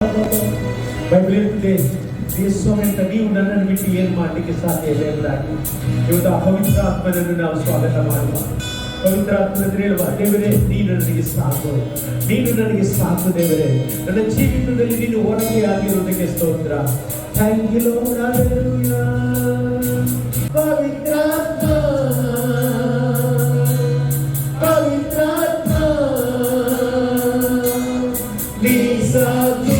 Bible ಹೇಳ್ತಿದೆ, ಯೇಸುವೆ ಅಂತ ನೀವು ನನ್ನನ್ನು ಬಿಟ್ಟು ಏನು ಮಾಡಲಿಕ್ಕೆ ಸಾಧ್ಯ ಇದೆ ಎಂಬುದಾಗಿ. ಇವತ್ತು ಪವಿತ್ರ ಆತ್ಮನನ್ನು ನಾವು ಸ್ವಾಗತ ಮಾಡುವ. ಪವಿತ್ರ ಆತ್ಮನ ಹೇಳುವ, ದೇವರೇ ನೀನು ನನಗೆ ಸಾಕು, ನೀನು ನನಗೆ ಸಾಕು ದೇವರೇ. ನನ್ನ ಜೀವಿತದಲ್ಲಿ ನೀನು ಹೊರಗೆ ಆಗಿರುವುದಕ್ಕೆ ಸ್ತೋತ್ರ. Thank you Lord. ಹಲ್ಲೆಲೂಯಾ. ಪವಿತ್ರಾತ್ಮ ಪವಿತ್ರಾತ್ಮ ನೀ ಸಾಕು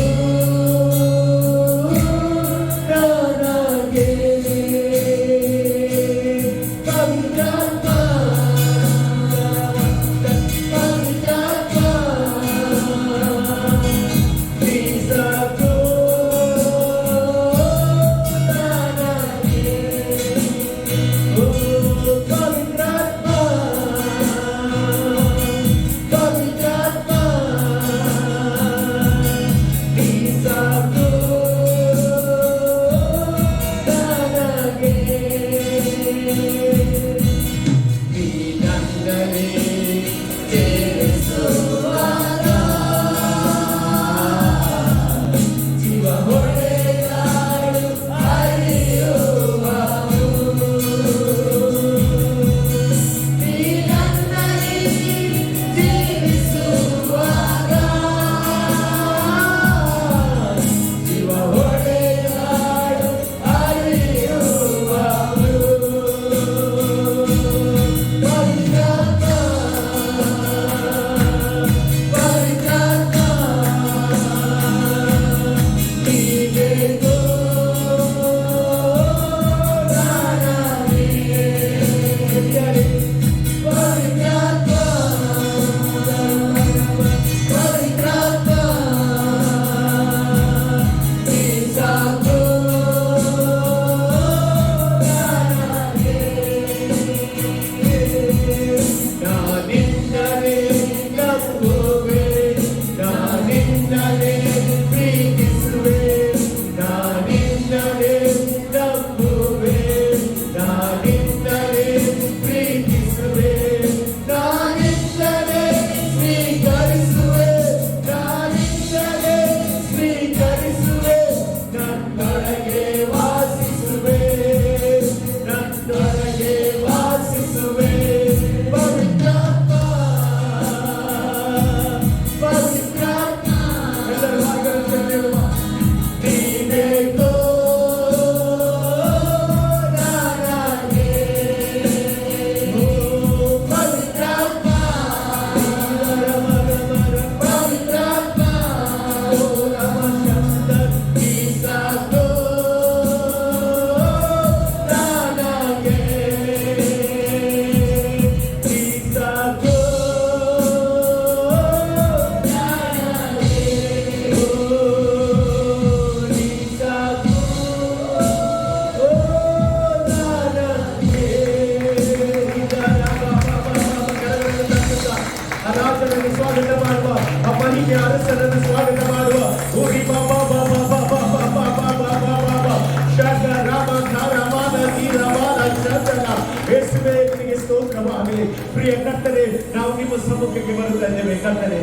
ಸ್ವಾಗತ ಮಾಡುವ, ಅಪ್ಪನಿಗೆ ಅರಸನನ್ನು ಸ್ವಾಗತ ಮಾಡುವ. ಹೋಗಿ ಬಾಬಾ ಬಾಬಾ ಬಾಬಾ ಬಾಬಾ ಬಾಬಾ ಬಾಬಾ ಶಕ ರಾಮ ಧಾರವಾದ ಧೀರವಾದ ಶತನ ಯೇಸುವೇ ನಿನಗೆ ಸ್ತೋತ್ರವಾಗಲಿ. ಪ್ರಿಯ ಕರ್ತನೇ, ನಾವು ನಿಮ್ಮ ಸಮ್ಮುಖಕ್ಕೆ ಬರುತ್ತಾ ಇದ್ದೇವೆ ಕರ್ತನೇ.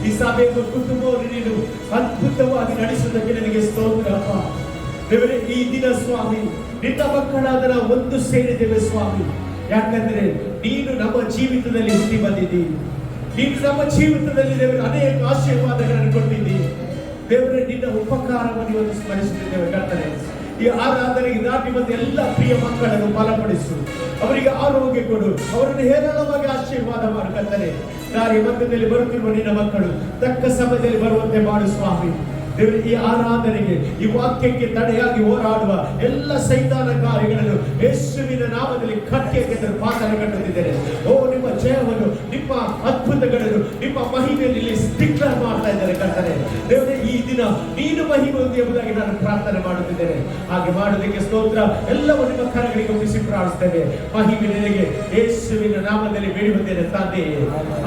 ಈ ಸಭೆಯನ್ನು ಕುಟುಂಬವನ್ನು ನೀನು ಅದ್ಭುತವಾಗಿ ನಡೆಸುವುದಕ್ಕೆ ನನಗೆ ಸ್ತೋತ್ರ ಅಪ್ಪ ದೇವರೇ. ಈ ದಿನ ಸ್ವಾಮಿ ನಿನ್ನ ಮಕ್ಕಳಾದ ನಾವು ಒಂದು ಸೇರಿದ್ದೇವೆ ಸ್ವಾಮಿ. ಯಾಕಂದ್ರೆ ನೀನು ನಮ್ಮ ಜೀವಿತದಲ್ಲಿ ಹುಟ್ಟಿ ಬಂದಿದ್ದೀವಿ. ನೀನು ನಮ್ಮ ಜೀವಿತದಲ್ಲಿ ದೇವರೇ ಅನೇಕ ಆಶೀರ್ವಾದಗಳನ್ನು ಕೊಟ್ಟಿದ್ದೀವಿ ದೇವರೇ. ನಿನ್ನ ಉಪಕಾರವನ್ನು ಇವತ್ತು ಸ್ಮರಿಸುತ್ತಿದ್ದೇವೆ ಕರ್ತನೆ. ಈ ಆರಾಧನೆಗೆ ದಾಟಿ ಬಂದ ಎಲ್ಲ ಪ್ರಿಯ ಮಕ್ಕಳನ್ನು ಬಲಪಡಿಸು, ಅವರಿಗೆ ಆರೋಗ್ಯ ಕೊಡು, ಅವರನ್ನು ಹೇರಳವಾಗಿ ಆಶೀರ್ವಾದ ಮಾಡು ಕರ್ತನೆ. ದಾರಿ ಮಧ್ಯದಲ್ಲಿ ಬರುತ್ತಿರುವ ನಿನ್ನ ಮಕ್ಕಳು ತಕ್ಕ ಸಮಯದಲ್ಲಿ ಬರುವಂತೆ ಮಾಡು ಸ್ವಾಮಿ ದೇವರೇ. ಈ ಆರಾಧನೆಗೆ, ಈ ವಾಕ್ಯಕ್ಕೆ ತಡೆಯಾಗಿ ಹೋರಾಡುವ ಎಲ್ಲ ಸೈತಾನ ಕಾರ್ಯಗಳನ್ನು ಯೇಸುವಿನ ನಾಮದಲ್ಲಿ ಕಟ್ಟಿಗೆ ಪಾತನೆ ಕಟ್ಟುತ್ತಿದ್ದೇನೆ. ಓ ನಿಮ್ಮ ಜಯವನ್ನು, ನಿಮ್ಮ ಅದ್ಭುತಗಳನ್ನು, ನಿಮ್ಮ ಮಹಿಮೆಯಲ್ಲಿ ಇಲ್ಲಿ ಡಿಕ್ಲೇರ್ ಮಾಡ್ತಾ ಇದ್ದಾರೆ ಕರ್ತನೆ ದೇವರೇ. ಈ ದಿನ ನೀನು ಮಹಿಮೆ ಹೊಂದಿ ಎಂಬುದಾಗಿ ನಾನು ಪ್ರಾರ್ಥನೆ ಮಾಡುತ್ತಿದ್ದೇನೆ. ಹಾಗೆ ಮಾಡೋದಕ್ಕೆ ಸ್ತೋತ್ರ. ಎಲ್ಲವೂ ನಿಮ್ಮ ಕರಗಳಿಗೆ ಒಪ್ಪಿಸಿ ಪ್ರಾರ್ಥಿಸ್ತೇವೆ. ಮಹಿಮೆ ನಿನಗೆ ಯೇಸುವಿನ ನಾಮದಲ್ಲಿ ಬೇಡುತ್ತೇನೆ ತಂದೆಯೇ,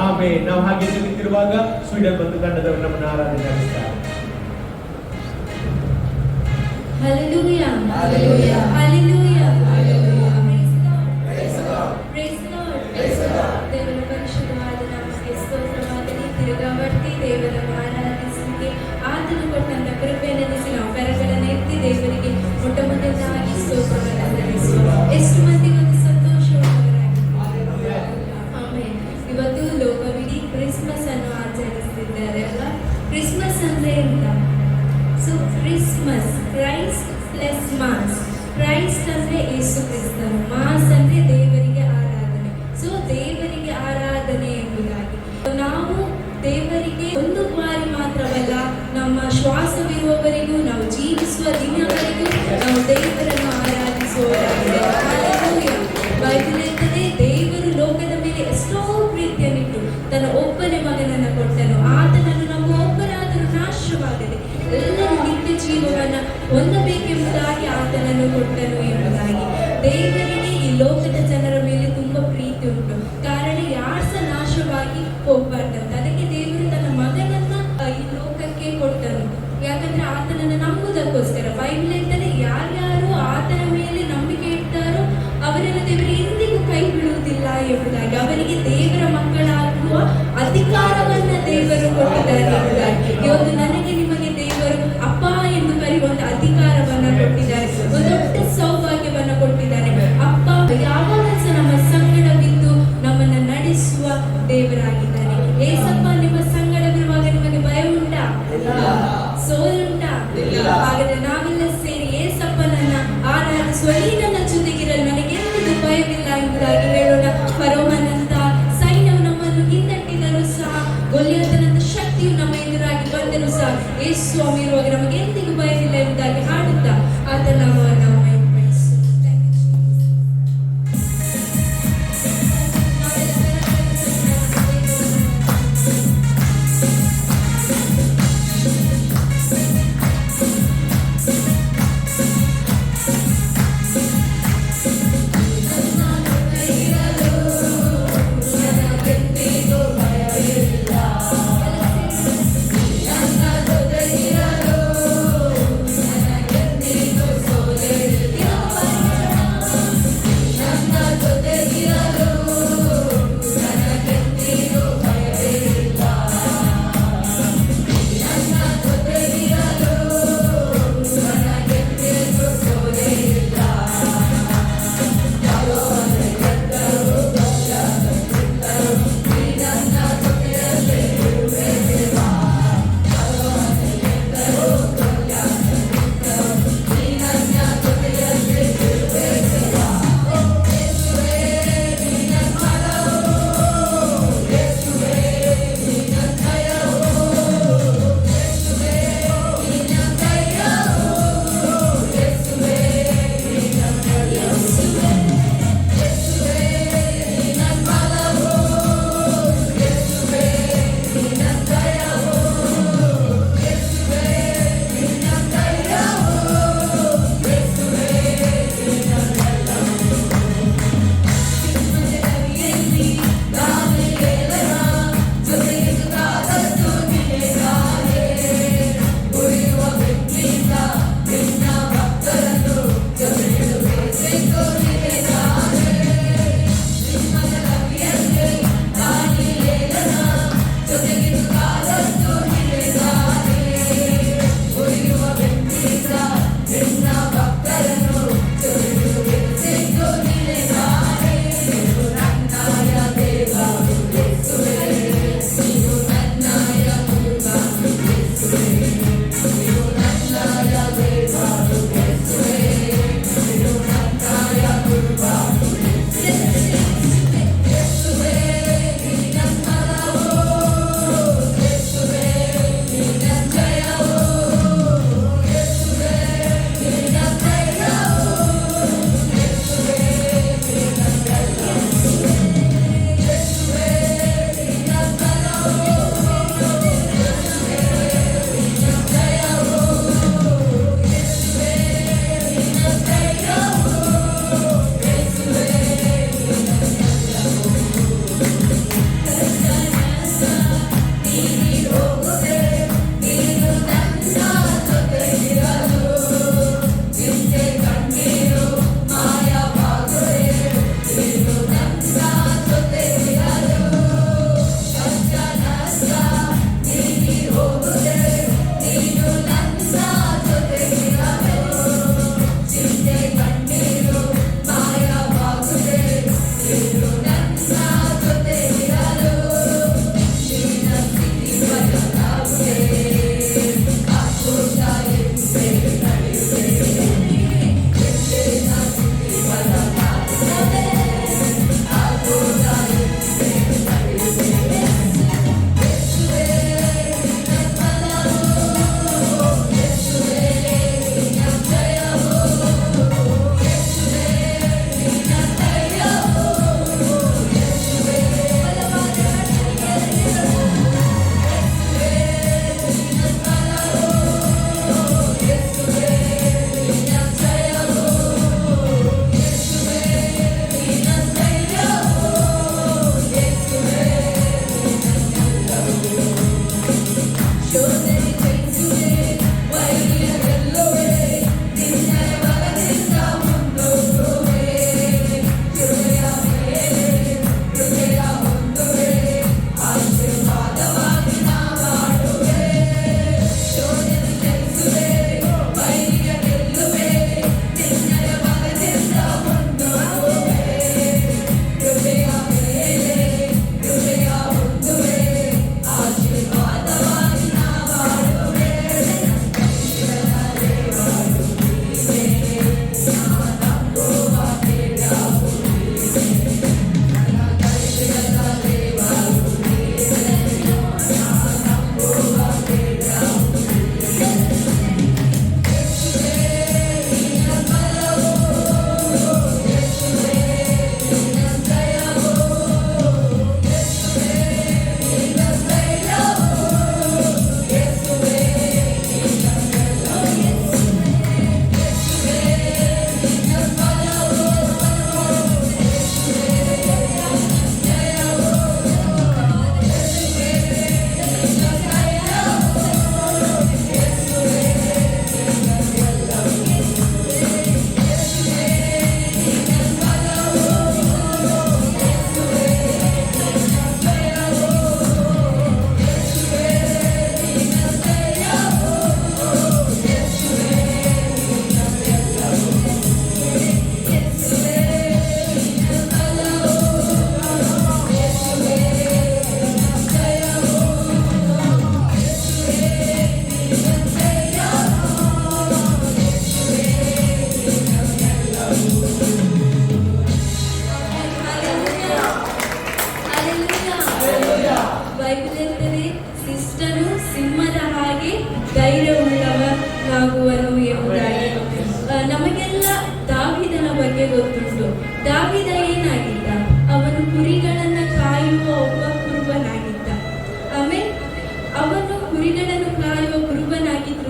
ಆಮೆನ್. ನಾವು ಹಾಗೆ ನಿಂತಿರುವಾಗ ಸ್ವೀಡನ್ ಮತ್ತು ತಂಡದವರು ನಮ್ಮನ್ನು ಆರಾಧನೆ ನಡೆಸ್ತಾರೆ. Hallelujah. Hallelujah. Hallelujah. Hallelujah. Praise the Lord. Praise the Lord. Praise the Lord. ದೇವರ ಪರಿಶುದ್ಧವಾದ ನಾಮಕ್ಕೆ ಸ್ತೋತ್ರವಾಗಲಿ. ತಿರುಗಾವರ್ತಿ ದೇವರನ್ನು ಆರಾಧಿಸಲಿಕ್ಕೆ ಆತನು ಕೊಟ್ಟಂತ ಕೃಪೆಗಾಗಿ ಸ್ತೋತ್ರವನ್ನು ಸಲ್ಲಿಸುವ. ಎಷ್ಟು ಮಂದಿಗೆ ಒಂದು ಸಂತೋಷವಾಗಿದೆ. ಆಮೇಲೆ ಇವತ್ತು ಲೋಕವಿಡೀ ಕ್ರಿಸ್ಮಸ್ ಅನ್ನು ಆಚರಿಸ್ತಿದ್ದಾರೆ ಅಲ್ಲ. ಕ್ರಿಸ್ಮಸ್ ಅಂದ್ರೆ ಎಂತ? So Christmas, Christ plus mass. Christ ಅಂದ್ರೆ ಯೇಸು ಕ್ರಿಸ್ತನು, ಮಾಸ್ ಅಂದ್ರೆ ದೇವರಿಗೆ ಆರಾಧನೆ. ಸೊ ದೇವರಿಗೆ ಆರಾಧನೆ ಎಂಬುದಾಗಿ ನಾವು ದೇವರಿಗೆ ಒಂದು ಬಾರಿ ಮಾತ್ರವಲ್ಲ, ನಮ್ಮ ಶ್ವಾಸವಿರುವವರೆಗೂ, ನಾವು ಜೀವಿಸುವ ದಿನವರೆಗೂ ನಾವು ದೇವರನ್ನು ಆರಾಧಿಸುವವರಾಗಿದೆ. ಹಲ್ಲೆಲೂಯಾ. ಬೈಬಲ್ ಹೇಳ್ತದೆ, ದೇವರು ಲೋಕದ ಮೇಲೆ ಎಷ್ಟೋ ಪ್ರೀತಿಯನ್ನಿಟ್ಟು ತನ್ನ ಒಬ್ಬನೇ ಮಗನನ್ನು ಕೊಟ್ಟನು. ಆತನನ್ನು ನಮ್ಮ ಒಬ್ಬರಾದರೂ ನಾಶವಾಗದೆ ಎಲ್ಲರೂ ನಿತ್ಯ ಜೀವವನ್ನು ಹೊಂದಬೇಕೆಂಬುದಾಗಿ ಆತನನ್ನು ಕೊಟ್ಟನು ಎಂಬುದಾಗಿ. ದೇವರಿಗೆ ಈ ಲೋಕದ ಜನರ ಮೇಲೆ ತುಂಬಾ ಪ್ರೀತಿ ಉಂಟು. ಕಾರಣ ಯಾರು ಸಹ ನಾಶವಾಗಿ ಹೋಗ್ಬಾರ್ದಂತ. ಅದಕ್ಕೆ ದೇವರು ತನ್ನ ಮಗನನ್ನ ಈ ಲೋಕಕ್ಕೆ ಕೊಟ್ಟನು. ಯಾಕಂದ್ರೆ ಆತನನ್ನು ನಂಬುವುದಕ್ಕೋಸ್ಕರ. ಬೈಬಲ್ ಹೇಳ್ತಾರೆ, ಯಾರ್ಯಾರು ಆತನ ಮೇಲೆ ನಂಬಿಕೆ ಇಡ್ತಾರೋ ಅವರೆಲ್ಲ ದೇವರು ಎಂದಿಗೂ ಕೈ ಬಿಡುವುದಿಲ್ಲ ಎಂಬುದಾಗಿ. ಅವರಿಗೆ ದೇವರ ಮಕ್ಕಳಾಗುವ ಅಧಿಕಾರವನ್ನ ದೇವರು ಕೊಟ್ಟಿದ್ದಾರೆ ಎಂಬುದಾಗಿ. ಇವತ್ತು ನನಗೆ ನಿಮಗೆ ದೇವರು ಅಪ್ಪ ಎಂದು ಕರೆಯುವಂತ ಅಧಿಕಾರವನ್ನ ಕೊಟ್ಟಿದ್ದಾರೆ. ಒಂದು ದೊಡ್ಡ ಸೌಭಾಗ್ಯವನ್ನ ಕೊಟ್ಟಿದ್ದಾರೆ. ಅಪ್ಪ ಯಾವಾಗ ಸಹ ನಮ್ಮ ಸಂಗಡವಿದ್ದು ನಮ್ಮನ್ನ ನಡೆಸುವ ದೇವರಾಗಿದ್ದಾನೆ. ಏಸಪ್ಪ ನಿಮ್ಮ ಸಂಗಡವಿರುವಾಗ ನಿಮಗೆ ಭಯ ಉಂಟಾ? ಸೋಲುಂಟಾ? ಹಾಗಾದ್ರೆ ನಾವೆಲ್ಲ ಸೇರಿ ಏಸಪ್ಪನನ್ನ ಆರಾಧಿಸುವ. ಈ ನನ್ನ ಜೊತೆಗಿರಲು ನನಗೆ ಎಂದಿಗೂ ಭಯವಿಲ್ಲ ಎಂಬುದಾಗಿ ಹೇಳೋಣ. ಫರೋಹನಂತ ಸೈನ್ಯವು ನಮ್ಮನ್ನು ಹಿಂದಟ್ಟಿದರೂ ಸಹ, ಗೊಲಿಯಾತನಂತ ಶಕ್ತಿಯು ನಮ್ಮ ಎದುರಾಗಿ ಬಂದರೂ ಸಹ ಯೇಸು ಸ್ವಾಮಿ ಇರುವಾಗ ನಮಗೆ ಎಂದಿಗೂ ಭಯವಿಲ್ಲ ಎಂಬುದಾಗಿ ಹಾಡುತ್ತಾ ಆತನ ನಾಮವನ್ನು ನಾವು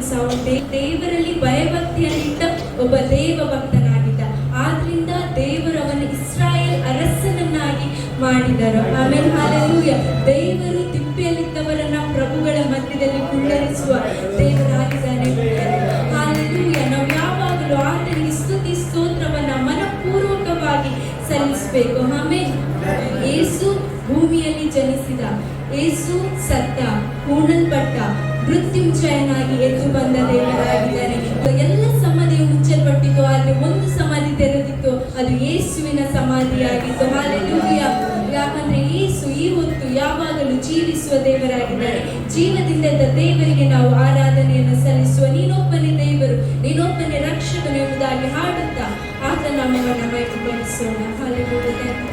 ದೇವರಲ್ಲಿ ಭಯಭಕ್ತಿಯನ್ನಿಟ್ಟ ಒಬ್ಬ ದೇವ ಭಕ್ತನಾಗಿದ್ದ. ಆದ್ರಿಂದ ದೇವರವನು ಇಸ್ರಾಯೇಲ್ ಅರಸನನ್ನಾಗಿ ಮಾಡಿದರು. ಆಮೇಲೆ ಹಾಲೆಲೂಯ. ದೇವರು ತಿಪ್ಪೆಯಲ್ಲಿದ್ದವರನ್ನ ಪ್ರಭುಗಳ ಮಧ್ಯದಲ್ಲಿ ಕುಳ್ಳರಿಸುವ ದೇವರಾಗಿದ್ದಾನೆ. ಹಾಲೆಲೂಯ. ನಾವು ಯಾವಾಗಲೂ ಆತನಿಗೆ ಸ್ತುತಿ ಸ್ತೋತ್ರವನ್ನ ಮನಪೂರ್ವಕವಾಗಿ ಸಲ್ಲಿಸಬೇಕು. ಆಮೇಲೆ ಯೇಸು ಭೂಮಿಯಲ್ಲಿ ಜನಿಸಿದ, ಯೇಸು ಸತ್ತ, ಹೂಣಲ್ಪಟ್ಟ, ಮೃತ್ಯುಂಜಯನಾಗಿ ಎದ್ದು ಬಂದ ದೇವರಾಗಿದ್ದಾನೆ. ಎಲ್ಲ ಸಮಾಧಿಯು ಮುಚ್ಚಲ್ಪಟ್ಟಿತು, ಆದ್ರೆ ಒಂದು ಸಮಾಧಿ ತೆರೆದಿತ್ತು, ಅದು ಯೇಸುವಿನ ಸಮಾಧಿಯಾಗಿತ್ತು. ಹಾಲೆಲೂಯ. ಯಾಕಂದ್ರೆ ಯೇಸು ಈ ಹೊತ್ತು ಯಾವಾಗಲೂ ಜೀವಿಸುವ ದೇವರಾಗಿದ್ದಾನೆ. ಜೀವದಿಂದ ದೇವರಿಗೆ ನಾವು ಆರಾಧನೆಯನ್ನು ಸಲ್ಲಿಸುವ. ನೀನೊಬ್ಬನೇ ದೇವರು, ನೀನೊಬ್ಬನೇ ರಕ್ಷಕನು ಎಂಬುದಾಗಿ ಹಾಡುತ್ತಾ ಆತ ನಾಮವನ್ನು ಮಹಿಮೆಪಡಿಸೋಣ. ಹಾಲೆಲೂಯ.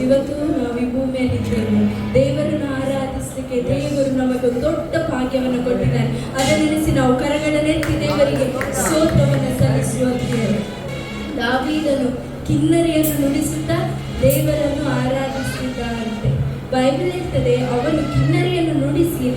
ಇವತ್ತು ನಾವು ಈ ಭೂಮಿಯಲ್ಲಿದ್ದೇವೆ. ದೇವರನ್ನು ಆರಾಧಿಸಲಿಕ್ಕೆ ದೇವರು ನಮಗೊಂದು ದೊಡ್ಡ ಭಾಗ್ಯವನ್ನು ಕೊಟ್ಟಿದ್ದಾರೆ. ಅದನ್ನು ನೆನೆಸಿ ನಾವು ಕರಗಳನ್ನೆತ್ತಿ ದೇವರಿಗೆ ಸ್ತೋತ್ರವನ್ನು ಸಲ್ಲಿಸುವಂತೇವೆ. ದಾವೀದನು ಕಿನ್ನರಿಯನ್ನು ನುಡಿಸುತ್ತಾ ದೇವರನ್ನು ಆರಾಧಿಸಿದ್ದಾರಂತೆ. ಬೈಬಲ್ ಹೇಳ್ತದೆ, ಅವನು ಕಿನ್ನರಿಯನ್ನು ನುಡಿಸಿ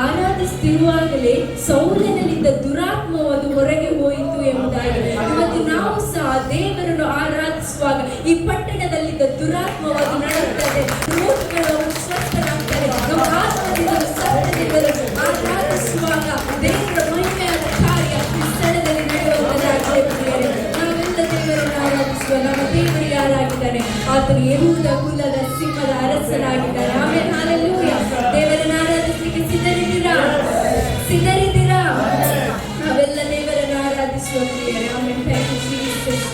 ಆರಾಧಿಸುತ್ತಿರುವಾಗಲೇ ಸೌಲನಲ್ಲಿದ್ದ ದುರಾತ್ಮವು ಅದು ಹೊರಗೆ ಹೋಯಿತು ಎಂಬುದಾಗಿ. ಇವತ್ತು ನಾವು ಸಹ ದೇವರನ್ನು ಆರಾಧಿಸುವಾಗ ಈ ಪಟ್ಟಣದಲ್ಲಿದ್ದ ದುರಾತ್ಮವು ಅದು ನಡೆಯುತ್ತದೆ. ರೋಗಿಗಳು ಸ್ವಸ್ಥರಾಗ್ತಾರೆ. ನಮ್ಮ ಆತ್ಮದಿಂದ ಸತ್ತರಿದ್ದರು ಆರಾಧಿಸುವಾಗ ದೇವರ ಮಹಿಮೆಯಾದ ಕಾರ್ಯ ಈ ಸ್ಥಳದಲ್ಲಿ ನಡೆಯುವಂತದ್ದಾಗಿದೆ. ನಾವೆಲ್ಲ ದೇವರನ್ನು ಆರಾಧಿಸುವ ನಮ್ಮ ದೇವರು ಯಾರಾಗಿದ್ದಾನೆ? ಆತನು ಯೆಹೂದ ಕುಲದ ಸಿಂಹದ ಅರಸನಾಗಿದ್ದಾನೆ. Amen, hallelujah. ದೇವರನ್ನು ಆರಾಧಿಸಲಿಕ್ಕೆ ಸಿದ್ಧರಿದ್ದೀರಾ? ನಾವೆಲ್ಲ ದೇವರನ್ನು ಆರಾಧಿಸುವ ಪ್ರಿಯರೇ. ಆಮೆನ್. Thank you Jesus.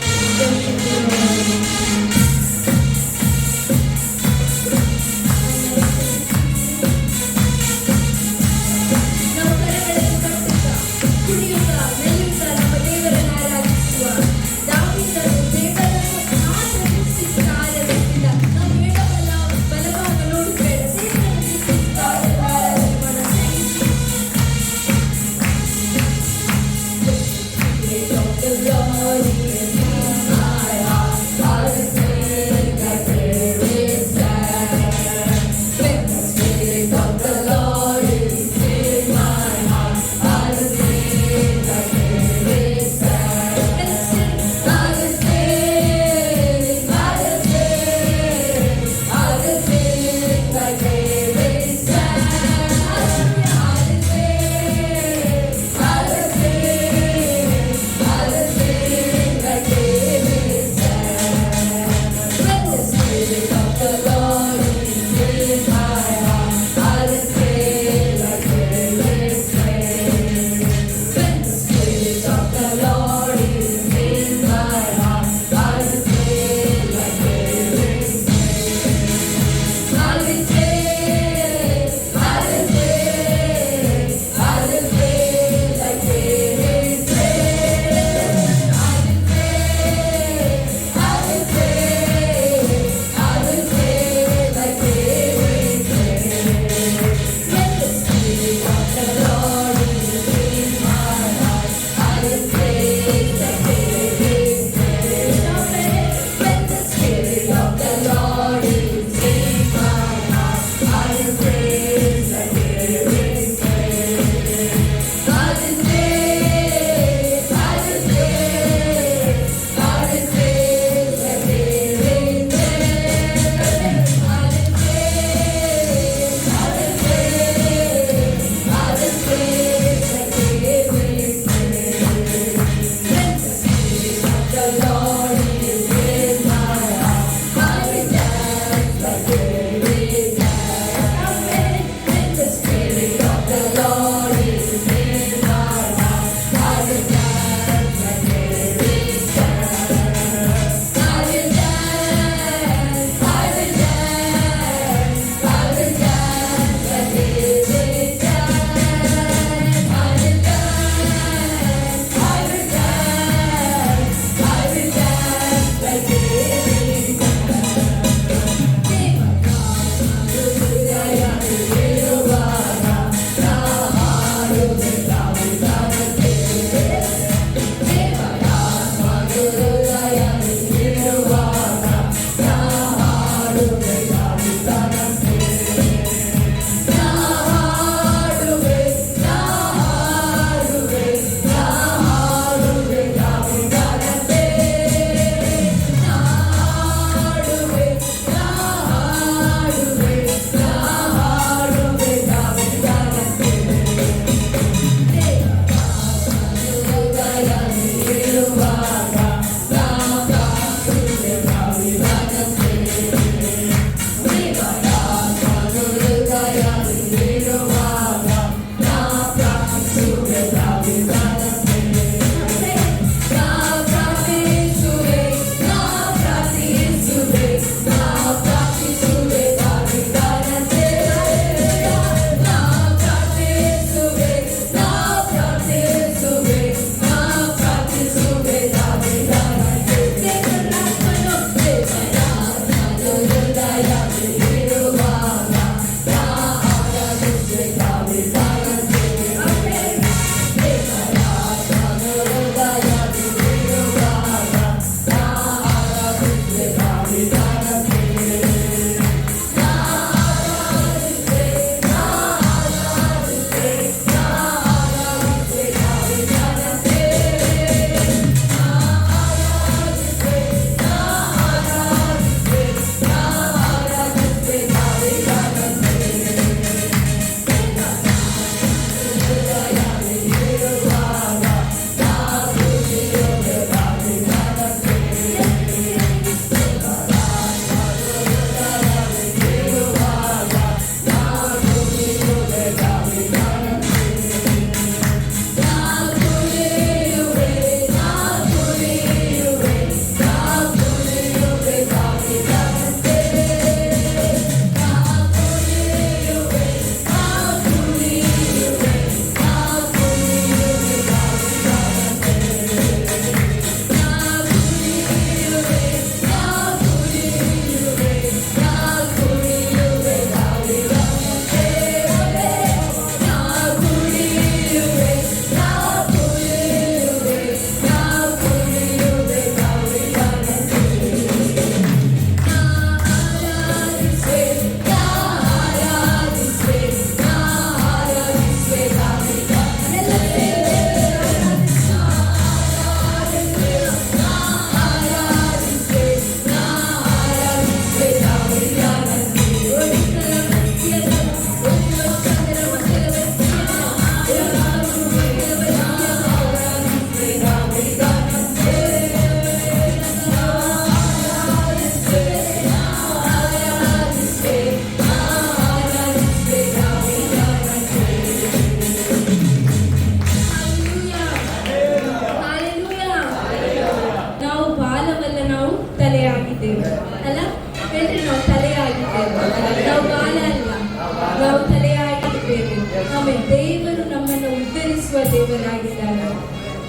ಆಗಿದ್ದೇವೆ ಅಲ್ಲ, ಹೇಳ್ರಿ ನಾವು ತಲೆಯಾಗಿದ್ದೇವೆ, ನಾವು ಬಾಲ ಅಲ್ಲ, ನಾವು ತಲೆಯಾಗಿದ್ದೇವೆ. ಆಮೇಲೆ ದೇವರು ನಮ್ಮನ್ನು ಉದ್ಧರಿಸುವ ದೇವರಾಗಿದ್ದಾನೆ.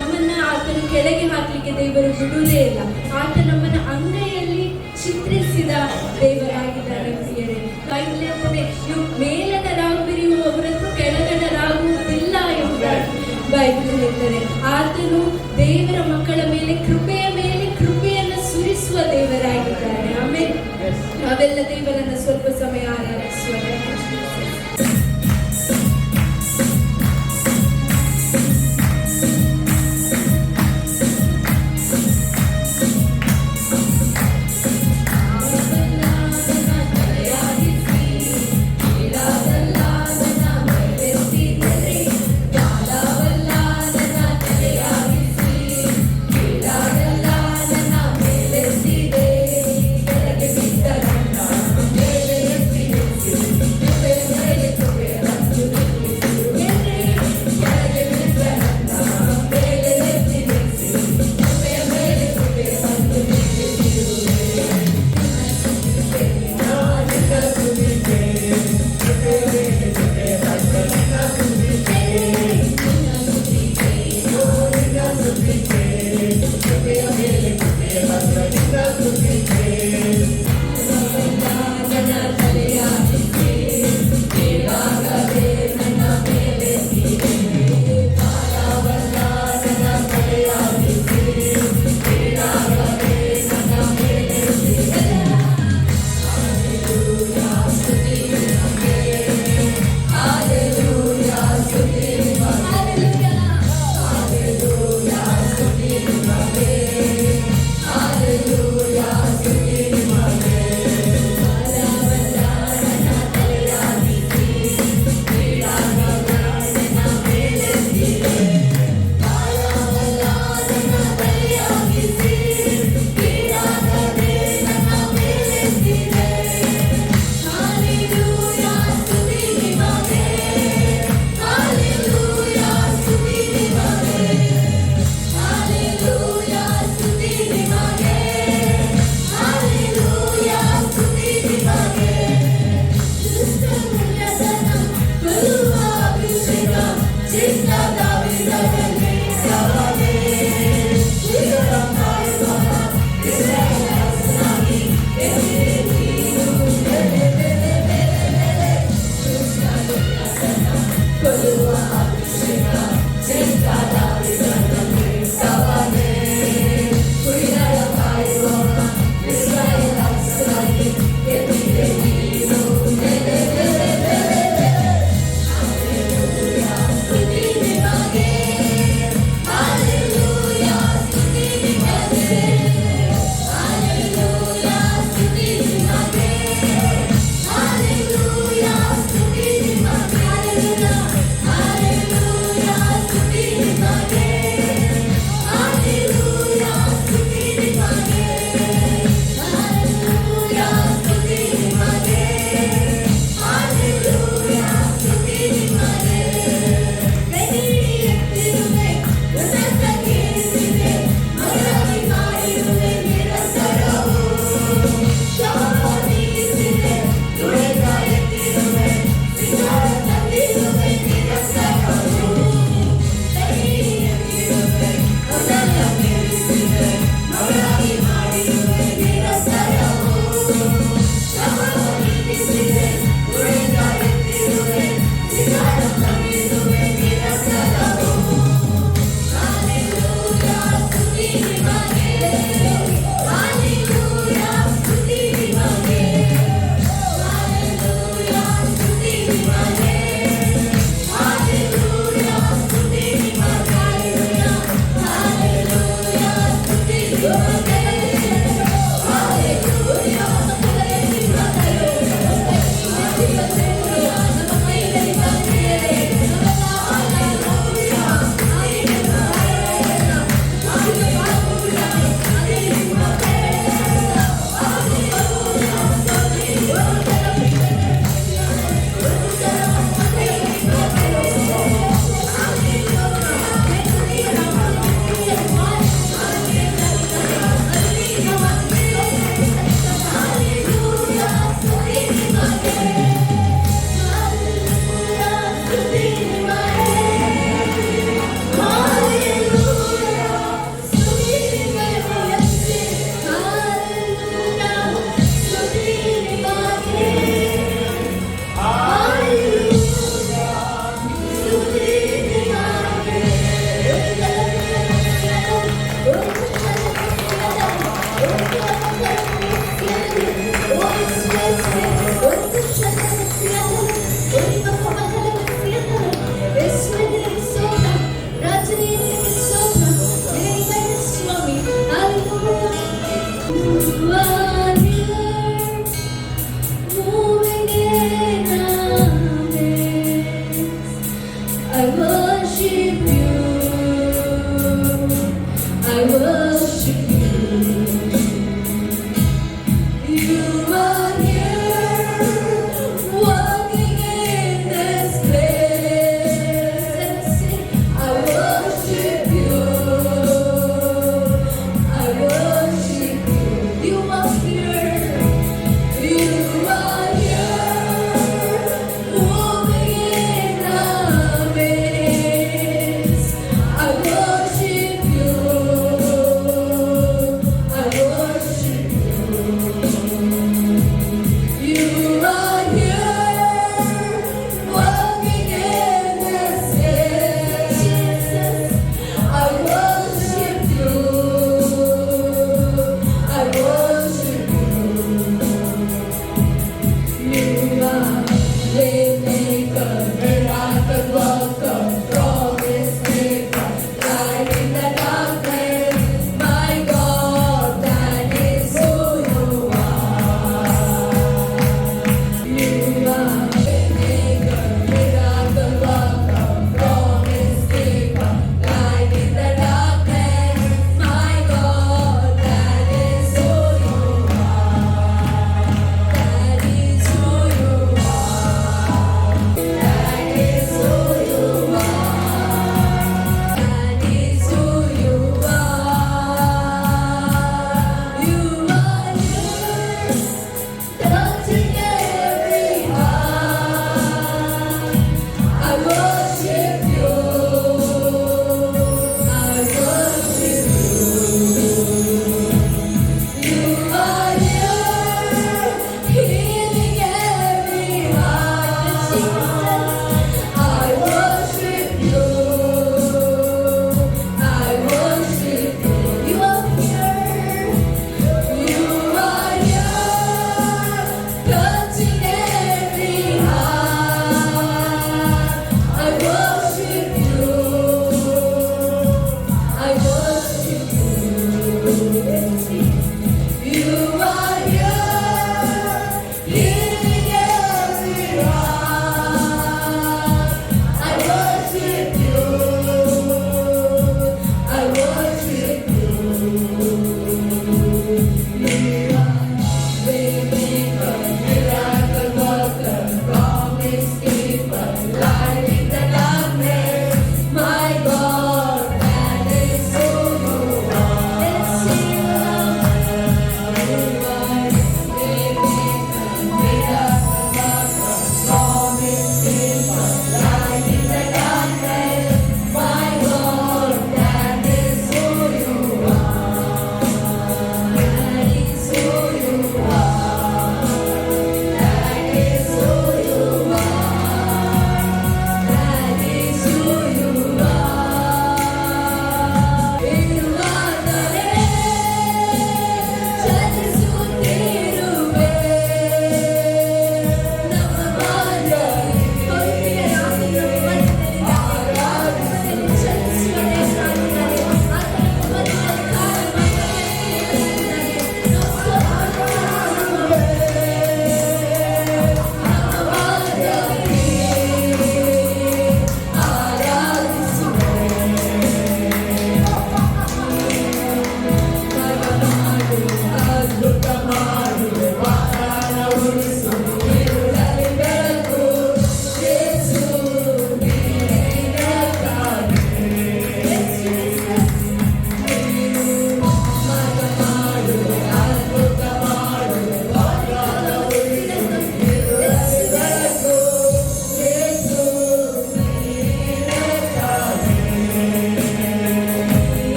ನಮ್ಮನ್ನ ಆತನು ಕೆಳಗೆ ಹಾಕ್ಲಿಕ್ಕೆ ದೇವರು ಬಿಡುವುದೇ ಇಲ್ಲ. ಆತ ನಮ್ಮನ್ನ ಅಂಗೈಯಲ್ಲಿ ಚಿತ್ರಿಸಿದ ದೇವರಾಗಿದ್ದಾನೆ. ಪ್ರಿಯರೇ, ಬೈಬಲ್ ಅಂತಾನೆ ನೀವು ಮೇಲನರಾಗುವಿರಿ ಹೊರತು ಕೆಳಗನರಾಗುವುದಿಲ್ಲ ಎಂಬುದಾಗಿ ಬೈಬಲ್ ಹೇಳ್ತಾರೆ. ಆತನು ದೇವರ ಮಕ್ಕಳ ಮೇಲೆ ಕೃಪೆಯ ಮೇಲೆ ಕೃಪೆಯನ್ನು ಸುರಿಸುವ ದೇವರಾಗಿದ್ದಾನೆ. ಆಮೇಲೆ ನಾವೆಲ್ಲ ದೇವರನ್ನ ಸ್ವಲ್ಪ ಸಮಯ ಆರಾಧಿಸುವ.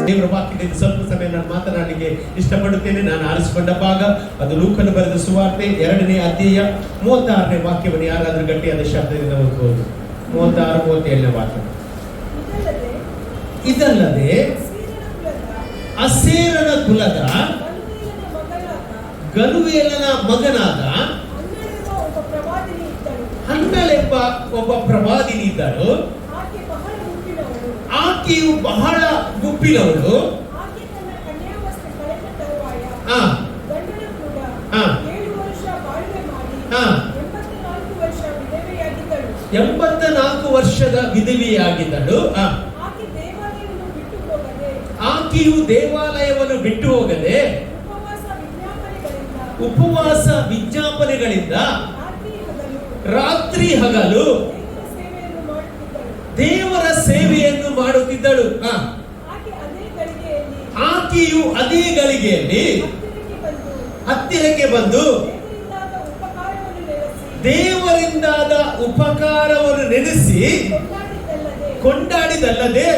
ದೇವರ ವಾಕ್ಯದಿಂದ ಸ್ವಲ್ಪ ಸಮಯ ನಾನು ಮಾತನಾಡಲಿಕ್ಕೆ ಇಷ್ಟಪಡುತ್ತೇನೆ. ನಾನು ಆರಿಸಿಕೊಂಡ ಭಾಗ ಅದು ಲೂಕನು ಬರೆದ ಸುವಾರ್ತೆ 2ನೇ ಅಧ್ಯಾಯ 36ನೇ ವಾಕ್ಯವನ್ನು ಯಾರಾದ್ರೂ ಗಟ್ಟಿಯಾದ ಶಬ್ದದಿಂದ ಓದಬಹುದು. 36-37ನೇ ವಾಕ್ಯ. ಇದಲ್ಲದೆ ಅಸೇರನ ಕುಲದ ಗಲುವೇಲನ ಮಗನಾದ ಹನ್ನಳೆಂಬ ಒಬ್ಬ ಪ್ರವಾದಿನಿ ಇದ್ದಳು. ಆಕೆಯು ಬಹಳ ಗುಪ್ಪಿನವಳು. ಎಂಬತ್ನಾಲ್ಕು ವರ್ಷದ ವಿಧವೆಯಾಗಿದ್ದಳು. ಆಕೆಯು ದೇವಾಲಯವನ್ನು ಬಿಟ್ಟು ಹೋಗದೆ ಉಪವಾಸ ವಿಜ್ಞಾಪನೆಗಳಿಂದ ರಾತ್ರಿ ಹಗಲು ದೇವರ ಸೇವೆಯನ್ನು ಮಾಡುತ್ತಿದ್ದಳು. ಆಕೆಯು ಅದೇ ಗಳಿಗೆಯಲ್ಲಿ ಹತ್ತಿರಕ್ಕೆ ಬಂದು ದೇವರಿಂದಾದ ಉಪಕಾರವನ್ನು ನೆನೆಸಿ ಕೊಂಡಾಡಿದಲ್ಲದೆ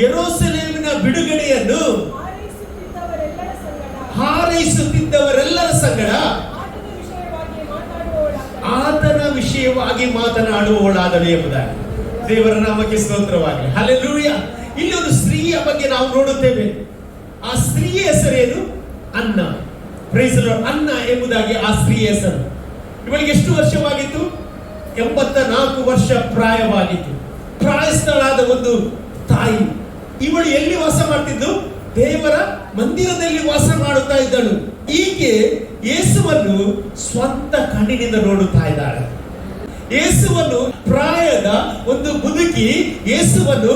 ಯೆರೂಸಲೇಮಿನ ಬಿಡುಗಡೆಯನ್ನು ಹಾರೈಸುತ್ತಿದ್ದವರೆಲ್ಲರ ಸಂಗಡ ಆತನ ವಿಷಯವಾಗಿ ಮಾತನಾಡುವವಳಾದಳು ಎಂಬುದಾಗಿ. ದೇವರ ನಾಮಕ್ಕೆ ಸ್ತೋತ್ರವಾಗಲಿ. ಹಲ್ಲೆಲೂಯಾ. ಇಲ್ಲಿ ಒಂದು ಸ್ತ್ರೀಯ ಬಗ್ಗೆ ನಾವು ನೋಡುತ್ತೇವೆ. ಆ ಸ್ತ್ರೀಯ ಹೆಸರೇನು? Anna. Praise the Lord. Anna ಎಂಬುದಾಗಿ ಆ ಸ್ತ್ರೀಯ ಹೆಸರು. ಇವಳಿಗೆ ಎಷ್ಟು ವರ್ಷವಾಗಿತ್ತು? 84 ವರ್ಷ ಪ್ರಾಯವಾಗಿತ್ತು. ಪ್ರಾಯಸ್ಥಳಾದ ಒಂದು ತಾಯಿ. ಇವಳು ಎಲ್ಲಿ ವಾಸ ಮಾಡ್ತಿದ್ದು? ದೇವರ ಮಂದಿರದಲ್ಲಿ ವಾಸ ಮಾಡುತ್ತಾ ಇದ್ದಳು. ಈಕೆ ಯೇಸುವನ್ನು ಸ್ವಂತ ಕಣ್ಣಿನಿಂದ ನೋಡುತ್ತಾ ಇದ್ದಾಳೆ. ಯೇಸುವನ್ನು ಪ್ರಾಯದ ಒಂದು ಮುದುಕಿ ಯೇಸುವನ್ನು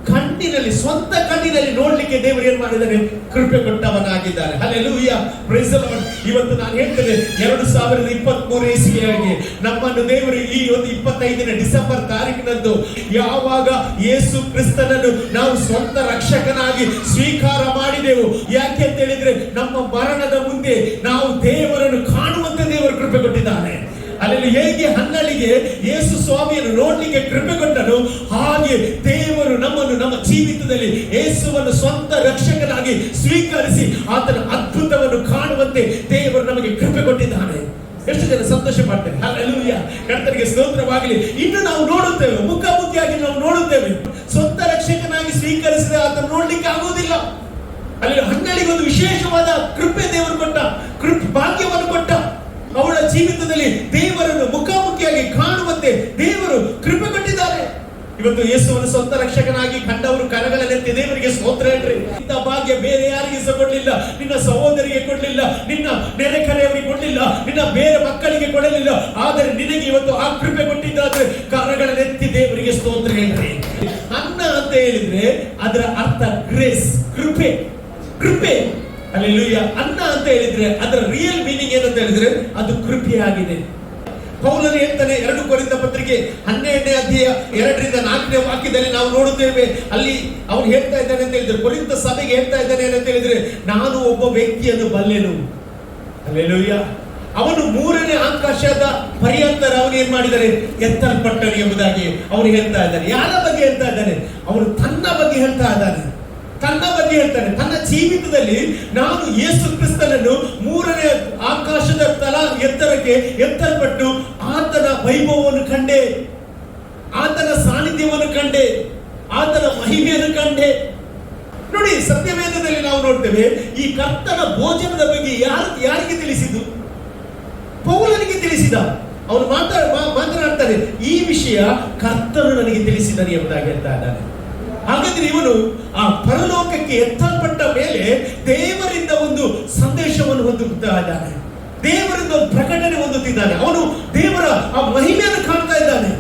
ಕಣ್ಣಿನಲ್ಲಿ, ಸ್ವಂತ ಕಣ್ಣಿನಲ್ಲಿ ನೋಡ್ಲಿಕ್ಕೆ ದೇವರು ಏನ್ ಮಾಡಿದ್ದಾರೆ? ಕೃಪೆ ಕೊಟ್ಟವನಾಗಿದ್ದಾರೆ. ಹಲ್ಲೆಲೂಯಾ. Praise the Lord. ಇವತ್ತು ನಾನು ಹೇಳ್ತೇನೆ, 2023 ಇಸವಿಯಾಗಿ ನಮ್ಮನ್ನು ದೇವರು ಈ ಒಂದು 25ನೇ ಡಿಸೆಂಬರ್ ತಾರೀಕಿನಂದು ಯಾವಾಗ ಯೇಸು ಕ್ರಿಸ್ತನನ್ನು ನಾವು ಸ್ವಂತ ರಕ್ಷಕನಾಗಿ ಸ್ವೀಕಾರ ಮಾಡಿದೆವು, ಯಾಕೆ ಅಂತ ಹೇಳಿದ್ರೆ ನಮ್ಮ ಮರಣದ ಮುಂದೆ ನಾವು ದೇವರನ್ನು ಕಾಣುವಂತೆ ದೇವರು ಕೃಪೆ ಕೊಟ್ಟಿದ್ದಾನೆ. ಅಲ್ಲಿ ಹೇಗೆ ಹನ್ನಳಿಗೆ ಯೇಸು ಸ್ವಾಮಿಯನ್ನು ನೋಡ್ಲಿಕ್ಕೆ ಕೃಪೆ ಕೊಟ್ಟನು, ಹಾಗೆ ದೇವರು ನಮ್ಮನ್ನು ನಮ್ಮ ಜೀವಿತದಲ್ಲಿ ಯೇಸುವನ್ನು ಸ್ವಂತ ರಕ್ಷಕನಾಗಿ ಸ್ವೀಕರಿಸಿ ಆತನ ಅದ್ಭುತವನ್ನು ಕಾಣುವಂತೆ ದೇವರು ನಮಗೆ ಕೃಪೆ ಕೊಟ್ಟಿದ್ದಾನೆ. ಎಷ್ಟು ಜನ ಸಂತೋಷ ಮಾಡ್ತೇವೆ? ಹಲ್ಲೆಲೂಯಾ. ಕರ್ತನಿಗೆ ಸ್ತೋತ್ರವಾಗಲಿ. ಇನ್ನು ನಾವು ನೋಡುತ್ತೇವೆ, ಮುಖಾಮುಖಿಯಾಗಿ ನಾವು ನೋಡುತ್ತೇವೆ. ಸ್ವಂತ ರಕ್ಷಕನಾಗಿ ಸ್ವೀಕರಿಸಿದ ಆತನ ನೋಡ್ಲಿಕ್ಕೆ ಆಗುವುದಿಲ್ಲ. ಅಲ್ಲಿ ಹನ್ನಳಿಗೆ ಒಂದು ವಿಶೇಷವಾದ ಕೃಪೆ ದೇವರು ಕೊಟ್ಟ, ಭಾಗ್ಯವನ್ನು ಕೊಟ್ಟ. ಅವಳ ಜೀವಿತದಲ್ಲಿ ದೇವರನ್ನು ಮುಖಾಮುಖಿಯಾಗಿ ಕಾಣುವಂತೆ ದೇವರು ಕೃಪೆ ಕೊಟ್ಟಿದ್ದಾರೆ. ಇವತ್ತು ಯೇಸುವನ್ನು ಸ್ವಂತ ರಕ್ಷಕನಾಗಿ ಕಂಡವರು ಕರಗಳನ್ನೆತ್ತಿ ದೇವರಿಗೆ ಸ್ತೋತ್ರ ಹೇಳ್ರಿ. ಇಂಥ ಭಾಗ್ಯ ಬೇರೆ ಯಾರಿಗೆ ಸಹ ಕೊಡಲಿಲ್ಲ. ನಿನ್ನ ಸಹೋದರಿಗೆ ಕೊಡಲಿಲ್ಲ, ನಿನ್ನ ನೆರೆಕರೆಯವರಿಗೆ ಕೊಡಲಿಲ್ಲ, ನಿನ್ನ ಬೇರೆ ಮಕ್ಕಳಿಗೆ ಕೊಡಲಿಲ್ಲ. ಆದರೆ ನಿನಗೆ ಇವತ್ತು ಆ ಕೃಪೆ ಕೊಟ್ಟಿದ್ದಾದ್ರೆ ಕರಗಳನ್ನೆತ್ತಿ ದೇವರಿಗೆ ಸ್ತೋತ್ರ ಹೇಳ್ರಿ. ಅನ್ನ ಅಂತ ಹೇಳಿದ್ರೆ ಅದರ ಅರ್ಥ ಗ್ರೇಸ್, ಕೃಪೆ. ಕೃಪೆ. ಹಲ್ಲೆಲೂಯಾ. ಅನ್ನ ಅಂತ ಹೇಳಿದ್ರೆ ಅದರ ರಿಯಲ್ ಮೀನಿಂಗ್ ಏನಂತ ಹೇಳಿದ್ರೆ ಅದು ಕೃಪೆಯಾಗಿದೆ. ಪೌಲನು ಹೇಳ್ತಾನೆ 2 ಕೊರಿಂಥ ಪತ್ರಿಕೆ 12ನೇ ಅಧ್ಯಾಯ 2-4ನೇ ವಾಕ್ಯದಲ್ಲಿ ನಾವು ನೋಡುತ್ತೇವೆ. ಅಲ್ಲಿ ಅವನು ಹೇಳ್ತಾ ಇದ್ದಾನೆ ಅಂತ ಹೇಳಿದ್ರೆ, ಕೊರಿಂಥ ಸಭೆಗೆ ಹೇಳ್ತಾ ಇದ್ದಾನೆ ಅಂತ ಹೇಳಿದ್ರೆ, ನಾನು ಒಬ್ಬ ವ್ಯಕ್ತಿಯನ್ನು ಬಲ್ಲೆನು. ಹಲ್ಲೆಲೂಯಾ. ಅವನು 3ನೇ ಆಕಾಶದ ಪರ್ಯಂತರ ಅವನು ಏನ್ ಮಾಡಿದರೆ ಎತ್ತಲ್ಪಟ್ಟನು ಎಂಬುದಾಗಿ ಅವನು ಹೇಳ್ತಾ ಇದ್ದಾನೆ. ಯಾರ ಬಗ್ಗೆ ಹೇಳ್ತಾ ಇದ್ದಾನೆ? ಅವನು ತನ್ನ ಬಗ್ಗೆ ಹೇಳ್ತಾ ಇದ್ದಾನೆ. ತನ್ನ ಬಗ್ಗೆ ಹೇಳ್ತಾನೆ, ತನ್ನ ಜೀವಿತದಲ್ಲಿ ನಾನು ಯೇಸು ಕ್ರಿಸ್ತನನ್ನು ಮೂರನೇ ಆಕಾಶದ ತಲ ಎತ್ತರಕ್ಕೆ ಎತ್ತಲ್ಪಟ್ಟು ಆತನ ವೈಭವವನ್ನು ಕಂಡೆ, ಆತನ ಸಾನ್ನಿಧ್ಯವನ್ನು ಕಂಡೆ, ಆತನ ಮಹಿಮೆಯನ್ನು ಕಂಡೆ. ನೋಡಿ, ಸತ್ಯವೇದದಲ್ಲಿ ನಾವು ನೋಡ್ತೇವೆ ಈ ಕರ್ತನ ಭೋಜನದ ಬಗ್ಗೆ ಯಾರಿಗೆ ತಿಳಿಸಿದ್ದು? ಪೌಲನಿಗೆ ತಿಳಿಸಿದ. ಅವನು ಮಾತನಾಡ್ತಾನೆ, ಈ ವಿಷಯ ಕರ್ತನು ನನಗೆ ತಿಳಿಸಿದನು ಎಂಬುದಾಗಿ ಹೇಳ್ತಾ ಇದ್ದಾನೆ. ಹಾಗಾದ್ರೆ ಇವನು ಆ ಪರಲೋಕಕ್ಕೆ ಎತ್ತಲ್ಪಟ್ಟ ಮೇಲೆ ದೇವರಿಂದ ಒಂದು ಸಂದೇಶವನ್ನು ಹೊಂದುತ್ತಾ ಇದ್ದಾನೆ, ದೇವರಿಂದ ಒಂದು ಪ್ರಕಟಣೆ ಹೊಂದುತ್ತಿದ್ದಾನೆ, ಅವನು ದೇವರ ಆ ಮಹಿಮೆಯನ್ನು ಕಾಣ್ತಾ ಇದ್ದಾನೆ.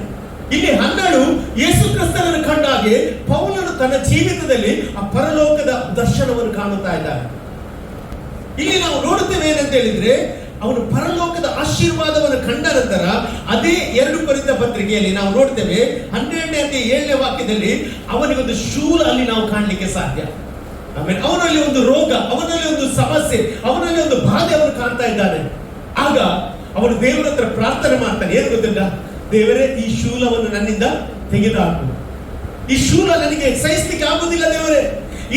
ಇಲ್ಲಿ 12 ಯೇಸು ಕ್ರಿಸ್ತನನ್ನು ಕಂಡ ಹಾಗೆ ಪೌಲನು ತನ್ನ ಜೀವಿತದಲ್ಲಿ ಆ ಪರಲೋಕದ ದರ್ಶನವನ್ನು ಕಾಣುತ್ತಾ ಇದ್ದಾನೆ. ಇಲ್ಲಿ ನಾವು ನೋಡುತ್ತೇವೆ ಏನಂತ ಹೇಳಿದ್ರೆ, ಅವನು ಪರಲೋಕದ ಆಶೀರ್ವಾದವನ್ನು ಕಂಡ ನಂತರ ಅದೇ 2 ಕೊರಿಂಥ ಪತ್ರಿಕೆಯಲ್ಲಿ ನಾವು ನೋಡ್ತೇವೆ 12ನೇ ಅಧ್ಯಾಯ 7ನೇ ವಾಕ್ಯದಲ್ಲಿ ಅವನಿಗೊಂದು ಶೂಲ ಅಲ್ಲಿ ನಾವು ಕಾಣಲಿಕ್ಕೆ ಸಾಧ್ಯ. ಆಮೇಲೆ ಅವನಲ್ಲಿ ಒಂದು ರೋಗ, ಅವನಲ್ಲಿ ಒಂದು ಸಮಸ್ಯೆ, ಅವನಲ್ಲಿ ಒಂದು ಬಾಧೆ ಅವನು ಕಾಣ್ತಾ ಇದ್ದಾನೆ. ಆಗ ಅವನು ದೇವರ ಹತ್ರ ಪ್ರಾರ್ಥನೆ ಮಾಡ್ತಾನೆ. ಏನು ಗೊತ್ತಿಲ್ಲ, ದೇವರೇ ಈ ಶೂಲವನ್ನು ನನ್ನಿಂದ ತೆಗೆದುಹಾಕು, ಈ ಶೂಲ ನನಗೆ ಸಹಿಸಲಿಕ್ಕೆ ಆಗುವುದಿಲ್ಲ ದೇವರೇ,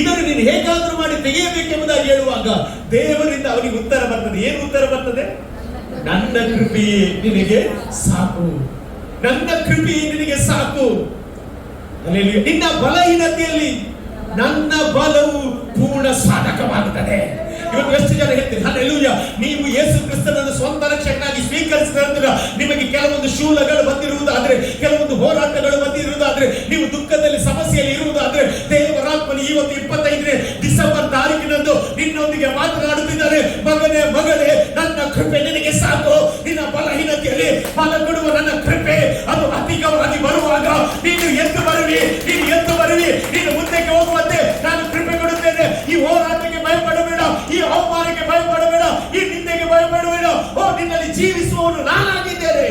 ಇದನ್ನು ನೀನು ಹೇಗಾದ್ರೂ ಮಾಡಿ ತೆಗೆಯಬೇಕೆಂಬುದಾಗಿ ಹೇಳುವಾಗ ದೇವರಿಂದ ಅವನಿಗೆ ಉತ್ತರ ಬರ್ತದೆ. ಏನು ಉತ್ತರ ಬರ್ತದೆ? ನನ್ನ ಕೃಪೆಯೇ ನಿನಗೆ ಸಾಕು, ನನ್ನ ಕೃಪೆಯೇ ನಿನಗೆ ಸಾಕು. ನಿನ್ನ ಬಲಹೀನತೆಯಲ್ಲಿ ನನ್ನ ಬಲವು ಪೂರ್ಣ ಸಾಧಕವಾಗುತ್ತದೆ. ಇವತ್ತು ಎಷ್ಟು ಜನ ಹೇಳ್ತೀರಿ, ಹಲ್ಲೆಲೂಯಾ, ನೀವು ಯೇಸು ಕ್ರಿಸ್ತನನ್ನು ಸ್ವಂತ ರಕ್ಷಕನಾಗಿ ಸ್ವೀಕರಿಸಿದ ನಂತರ ನಿಮಗೆ ಕೆಲವೊಂದು ಶೂಲಗಳು ಬಂದಿರುವುದಾದ್ರೆ, ಕೆಲವೊಂದು ಹೋರಾಟಗಳು ಬಂದಿರುವುದಾದ್ರೆ, ನೀವು ದುಃಖದಲ್ಲಿ ಸಮಸ್ಯೆಯಲ್ಲಿ ಇರುವುದಾದ್ರೆ, ದೇವರಾತ್ಮನು ಇವತ್ತು 25ನೇ ಡಿಸೆಂಬರ್ ತಾರೀಕಿನಂದು ನಿನ್ನೊಂದಿಗೆ ಮಾತನಾಡುತ್ತಿದ್ದಾರೆ. ಮಗನೇ, ಮಗಳೇ, ನನ್ನ ಕೃಪೆ ನಿನಗೆ ಸಾಕು. ನಿನ್ನ ಬಲಹೀನತೆಯಲ್ಲಿ ಫಲ ಕೊಡುವ ನನ್ನ ಕೃಪೆ ಅದು ಅಧಿಕವಾಗಿ ಬರುವಾಗ ನೀನು ಎದ್ದು ಬರುವಿ, ನೀನು ಮುಂದಕ್ಕೆ ಹೋಗುವಂತೆ ನಾನು ಕೃಪೆ ಕೊಡುತ್ತೇನೆ. ಈ ಹೋರಾಟಕ್ಕೆ ಭಯಪಡಬೇಡ, ಈ ಅವಮಾನಕ್ಕೆ ಭಯಪಡಬೇಡ, ಈ ನಿಂದೆಗೆ ಭಯಪಡಬೇಡ. ನಿನ್ನಲ್ಲಿ ಜೀವಿಸುವವನು ನಾನಾಗಿದ್ದೇನೆ.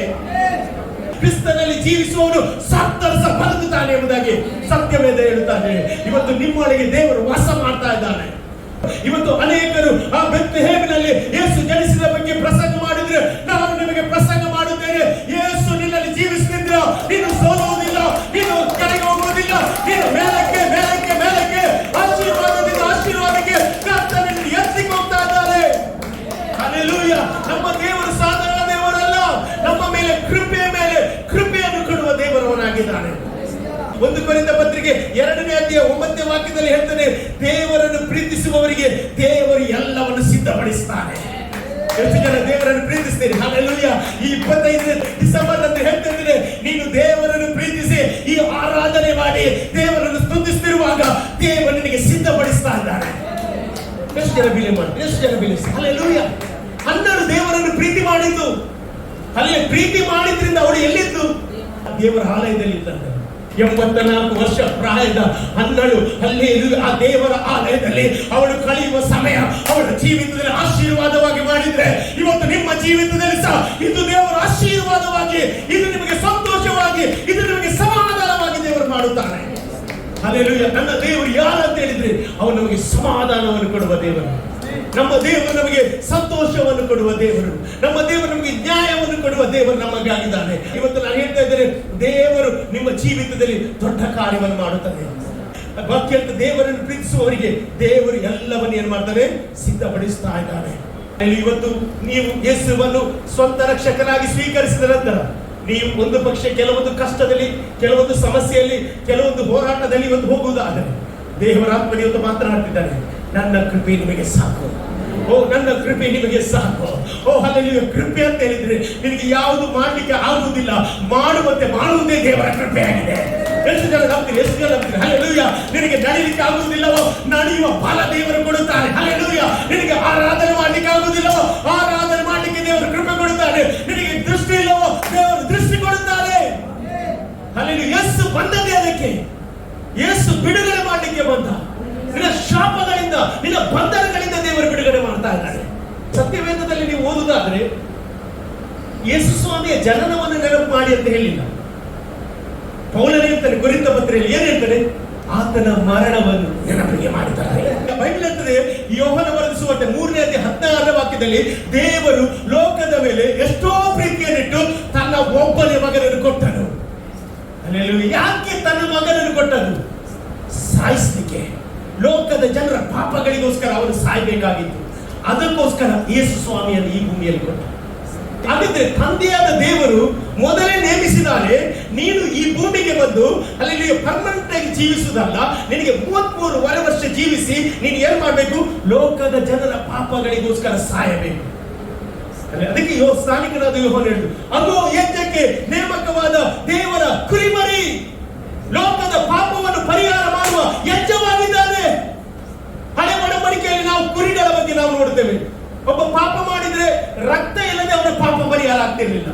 ಕ್ರಿಸ್ತನಲ್ಲಿ ಜೀವಿಸುವವನು ಸತ್ತರಸ ಬದುಕುತ್ತಾನೆ ಎಂಬುದಾಗಿ ಸತ್ಯವೇದ ಹೇಳುತ್ತಾನೆ. ಇವತ್ತು ನಿಮ್ಮೊಳಗೆ ದೇವರು ವಾಸ ಮಾಡ್ತಾ ಇದ್ದಾನೆ. ಇವತ್ತು ಅನೇಕರು ಆ ಬೆತ್ಲೆಹೇಮಿನಲ್ಲಿ ಯೇಸು ಜನಿಸಿದ ಬಗ್ಗೆ ಪ್ರಸಂಗ ಮಾಡಿದ್ರೆ, ನಾನು ನಿಮಗೆ ಪ್ರಸಂಗ ಮಾಡುತ್ತೇನೆ, ಯೇಸು ನಿನ್ನಲ್ಲಿ ಜೀವಿಸುತ್ತಿದ್ದ, ನೀನು ಸೋಲುವುದಿಲ್ಲ, ನೀನು ಕೆಳಗೆ ಹೋಗುವುದಿಲ್ಲ, ನೀನು ಮೇಲಕ್ಕೆ ಮೇಲಕ್ಕೆ ಮೇಲಕ್ಕೆ ಆಶೀರ್ವಾದದಿಂದ ಆಶೀರ್ವಾದಕ್ಕೆ ಕರ್ತನನ್ನು ಎತ್ತಿಕೊಂಡು ಹೋಗ್ತಾ ಇದ್ದಾರೆ. ಹಲ್ಲೆಲೂಯಾ. ನಮ್ಮ ದೇವರು ಸಾಧಾರಣ ದೇವರಲ್ಲ, ನಮ್ಮ ಮೇಲೆ ಕೃಪೆಯನ್ನು ಕೊಡುವ ದೇವರವನಾಗಿದ್ದಾನೆ. 1 ಕೊರಿಂಥ ಪತ್ರಿಕೆ 2ನೇ ಅಧ್ಯಾಯ 9ನೇ ವಾಕ್ಯದಲ್ಲಿ ಹೇಳ್ತಾನೆ, ದೇವರನ್ನು ಪ್ರೀತಿಸುವವರಿಗೆ ದೇವರು ಎಲ್ಲವನ್ನು ಸಿದ್ಧಪಡಿಸುತ್ತಾನೆ. ಎಷ್ಟು ಜನ ದೇವರನ್ನು ಪ್ರೀತಿಸ್ತೀರಿ? ಹಲ್ಲೆಲೂಯಾ. ಈ 25ನೇ ಡಿಸೆಂಬರ್ ಅಂತ ಹೇಳ್ತಾ ಇದ್ದೇನೆ, ನೀನು ದೇವರನ್ನು ಪ್ರೀತಿಸಿ ಈ ಆರಾಧನೆ ಮಾಡಿ ದೇವರನ್ನು ಸ್ತುತಿಸುತ್ತಿರುವಾಗ ದೇವರು ನಿನಗೆ ಸಿದ್ಧಪಡಿಸ್ತಾ ಇದ್ದಾನೆ. ಎಷ್ಟು ಜನ ಬಿಲಿ ಮಾಡಿ, ಎಷ್ಟು ಜನ ಬಿಲಿಸಿ? ಹಲ್ಲೆಲೂಯಾ. 12 ದೇವರನ್ನು ಪ್ರೀತಿ ಮಾಡಿದ್ದು, ಅಲ್ಲಿ ಪ್ರೀತಿ ಮಾಡಿದ್ರಿಂದ ಅವಳು ಎಲ್ಲಿದ್ದು? ದೇವರ ಆಲಯದಲ್ಲಿ ಇದ್ದಂತೆ. 84 ವರ್ಷ ಪ್ರಾಯದ 12 ಅಲ್ಲಿ ಆ ದೇವರ ಆಲಯದಲ್ಲಿ ಅವಳು ಕಳೆಯುವ ಸಮಯ ಅವಳ ಜೀವಿತದಲ್ಲಿ ಆಶೀರ್ವಾದವಾಗಿ ಮಾಡಿದ್ರೆ, ಇವತ್ತು ನಿಮ್ಮ ಜೀವಿತದಲ್ಲಿ ಸಹ ಇದು ದೇವರ ಆಶೀರ್ವಾದವಾಗಿ, ಇದು ನಿಮಗೆ ಸಂತೋಷವಾಗಿ, ಇದು ನಿಮಗೆ ಸಮಾಧಾನವಾಗಿ ದೇವರು ಮಾಡುತ್ತಾನೆ. ಹಲ್ಲೆಲೂಯಾ. ನನ್ನ ದೇವರು ಯಾರಂತ ಹೇಳಿದ್ರೆ, ಅವನು ನಮಗೆ ಸಮಾಧಾನವನ್ನು ಕೊಡುವ ದೇವರು, ನಮ್ಮ ದೇವರು ನಮಗೆ ಸಂತೋಷವನ್ನು ಕೊಡುವ ದೇವರು, ನಮ್ಮ ದೇವರು ನಮಗೆ ನ್ಯಾಯವನ್ನು ಕೊಡುವ ದೇವರು ನಮಗಾಗಿದ್ದಾನೆ. ಇವತ್ತು ನಾನು ಹೇಳ್ತಾ ಇದ್ದೇನೆ, ದೇವರು ನಿಮ್ಮ ಜೀವಿತದಲ್ಲಿ ದೊಡ್ಡ ಕಾರ್ಯವನ್ನು ಮಾಡುತ್ತಾನೆ. ಭಕ್ತಿಯಂತ ದೇವರನ್ನು ಪ್ರೀತಿಸುವವರಿಗೆ ದೇವರು ಎಲ್ಲವನ್ನು ಏನ್ ಮಾಡ್ತಾನೆ? ಸಿದ್ಧಪಡಿಸ್ತಾ ಇದ್ದಾನೆ. ಇವತ್ತು ನೀವು ಯೇಸುವನ್ನು ಸ್ವಂತ ರಕ್ಷಕನಾಗಿ ಸ್ವೀಕರಿಸಿದ ನಂತರ ನೀವು ಒಂದು ಪಕ್ಷ ಕೆಲವೊಂದು ಕಷ್ಟದಲ್ಲಿ, ಕೆಲವೊಂದು ಸಮಸ್ಯೆಯಲ್ಲಿ, ಕೆಲವೊಂದು ಹೋರಾಟದಲ್ಲಿ ಇವತ್ತು ಹೋಗುವುದಾದರೆ ದೇವರಾತ್ಮನೆ ಇವತ್ತು ಮಾತನಾಡ್ತಿದ್ದಾನೆ, ನನ್ನ ಕೃಪೆ ನಿಮಗೆ ಸಾಕು. ನನ್ನ ಕೃಪೆ ನಿಮಗೆ ಸಾಕು. ಹಲ್ಲೆಲೂಯಾ. ಕೃಪೆ ಅಂತ ಹೇಳಿದ್ರೆ ನಿನಗೆ ಯಾವುದು ಮಾಡ್ಲಿಕ್ಕೆ ಆಗುವುದಿಲ್ಲ, ಮಾಡುವುದೇ ದೇವರ ಕೃಪೆ ಆಗಿದೆ. ಎಷ್ಟು ಜನ ನಂಬ್ತೀರಿ? ಹಲ್ಲೆಲೂಯಾ. ನಿನಗೆ ನಡೆಯಲಿಕ್ಕೆ ಆಗುವುದಿಲ್ಲವೋ, ನಡೆಯುವ ಫಲ ದೇವರು ಕೊಡುತ್ತಾರೆ. ಹಲ್ಲೆಲೂಯಾ. ನಿನಗೆ ಆರಾಧನೆ ಮಾಡ್ಲಿಕ್ಕೆ ಆಗುವುದಿಲ್ಲವೋ, ಆರಾಧನೆ ಮಾಡ್ಲಿಕ್ಕೆ ದೇವರು ಕೃಪೆ ಕೊಡುತ್ತಾರೆ. ನಿನಗೆ ದೃಷ್ಟಿ ಇಲ್ಲವೋ, ದೇವರು ದೃಷ್ಟಿ ಕೊಡುತ್ತಾರೆ. ಹಲ್ಲೆಲೂಯಾ. ಯೇಸು ಬಂದದ್ದೇ ಅದಕ್ಕೆ. ಯೇಸು ಬಿಡುಗಡೆ ಮಾಡ್ಲಿಕ್ಕೆ ಬಂದ. ನಿನ್ನ ಶಾಪಗಳಿಂದ, ನಿನ್ನ ಬಂಧನಗಳಿಂದ ದೇವರು ಬಿಡುಗಡೆ ಮಾಡ್ತಾ ಇದ್ದಾರೆ. ಸತ್ಯವೇದದಲ್ಲಿ ನೀವು ಓದುವುದಾದ್ರೆ ಯೇಸು ಸ್ವಾಮಿಯ ಜನನವನ್ನು ನೆನಪು ಮಾಡಿ ಅಂತ ಹೇಳಿಲ್ಲ. ಪೌಲನೇ ಹೇಳ್ತಾನೆ ಕೊರಿಂಥ ಪತ್ರಿಕೆಯಲ್ಲಿ, ಏನ್ ಹೇಳ್ತಾನೆ? ಆತನ ಮರಣವನ್ನು ನೆನಪಿಗೆ ಮಾಡಿದ್ದಾರೆ. ಬೈಬಲ್ ಹೇಳ್ತದೆ, ಯೋಹನ ಬರೆದ ಸುವಾರ್ತೆ 3ನೇ ಅಧ್ಯಾಯ 16ನೇ ವಾಕ್ಯದಲ್ಲಿ, ದೇವರು ಲೋಕದ ಮೇಲೆ ಎಷ್ಟೋ ಪ್ರೀತಿಯನ್ನಿಟ್ಟು ತನ್ನ ಒಬ್ಬನೇ ಮಗನನ್ನು ಕೊಟ್ಟನು. ಯಾಕೆ ತನ್ನ ಮಗನನ್ನು ಕೊಟ್ಟನು? ಸಾಯಿಸಲಿಕ್ಕೆ. ಲೋಕದ ಜನರ ಪಾಪಗಳಿಗೋಸ್ಕರ ಅವರು ಸಾಯಬೇಕಾಗಿತ್ತು. ಅದಕ್ಕೋಸ್ಕರ ಯೇಸು ಸ್ವಾಮಿಯನ್ನು ಈ ಭೂಮಿಯಲ್ಲಿ ಕೊಟ್ಟ. ಹಾಗಿದ್ರೆ ತಂದೆಯಾದ ದೇವರು ಮೊದಲೇ ನೇಮಿಸಿದಾನೆ, ನೀನು ಈ ಭೂಮಿಗೆ ಬಂದು ಅಲ್ಲಿ ಪರ್ಮನೆಂಟ್ ಆಗಿ ಜೀವಿಸುವುದಲ್ಲ, ನಿನಗೆ 33 ವರ್ಷ ಜೀವಿಸಿ ನೀನು ಏನ್ ಮಾಡ್ಬೇಕು? ಲೋಕದ ಜನರ ಪಾಪಗಳಿಗೋಸ್ಕರ ಸಾಯಬೇಕು. ಅದಕ್ಕೆ ಸ್ಥಾನಿಕನಾದ ಯೋಹಾನ ಹೇಳಿದ್ರು, ಅದು ಯಜ್ಞಕ್ಕೆ ನೇಮಕವಾದ ದೇವರ ಕುರಿಮರಿ, ಲೋಕದ ಪಾಪವನ್ನು ಪರಿಹಾರ ಮಾಡುವ ಯಜ್ಞವಾಗಿದ್ದಾನೆ. ಹಳೆ ಒಡಂಬಡಿಕೆಯಲ್ಲಿ ನಾವು ಕುರಿಗಳ ಬಗ್ಗೆ ನಾವು ನೋಡ್ತೇವೆ. ಒಬ್ಬ ಪಾಪ ಮಾಡಿದ್ರೆ ರಕ್ತ ಇಲ್ಲದೆ ಅವನ ಪಾಪ ಪರಿಹಾರ ಆಗ್ತಿರ್ಲಿಲ್ಲ.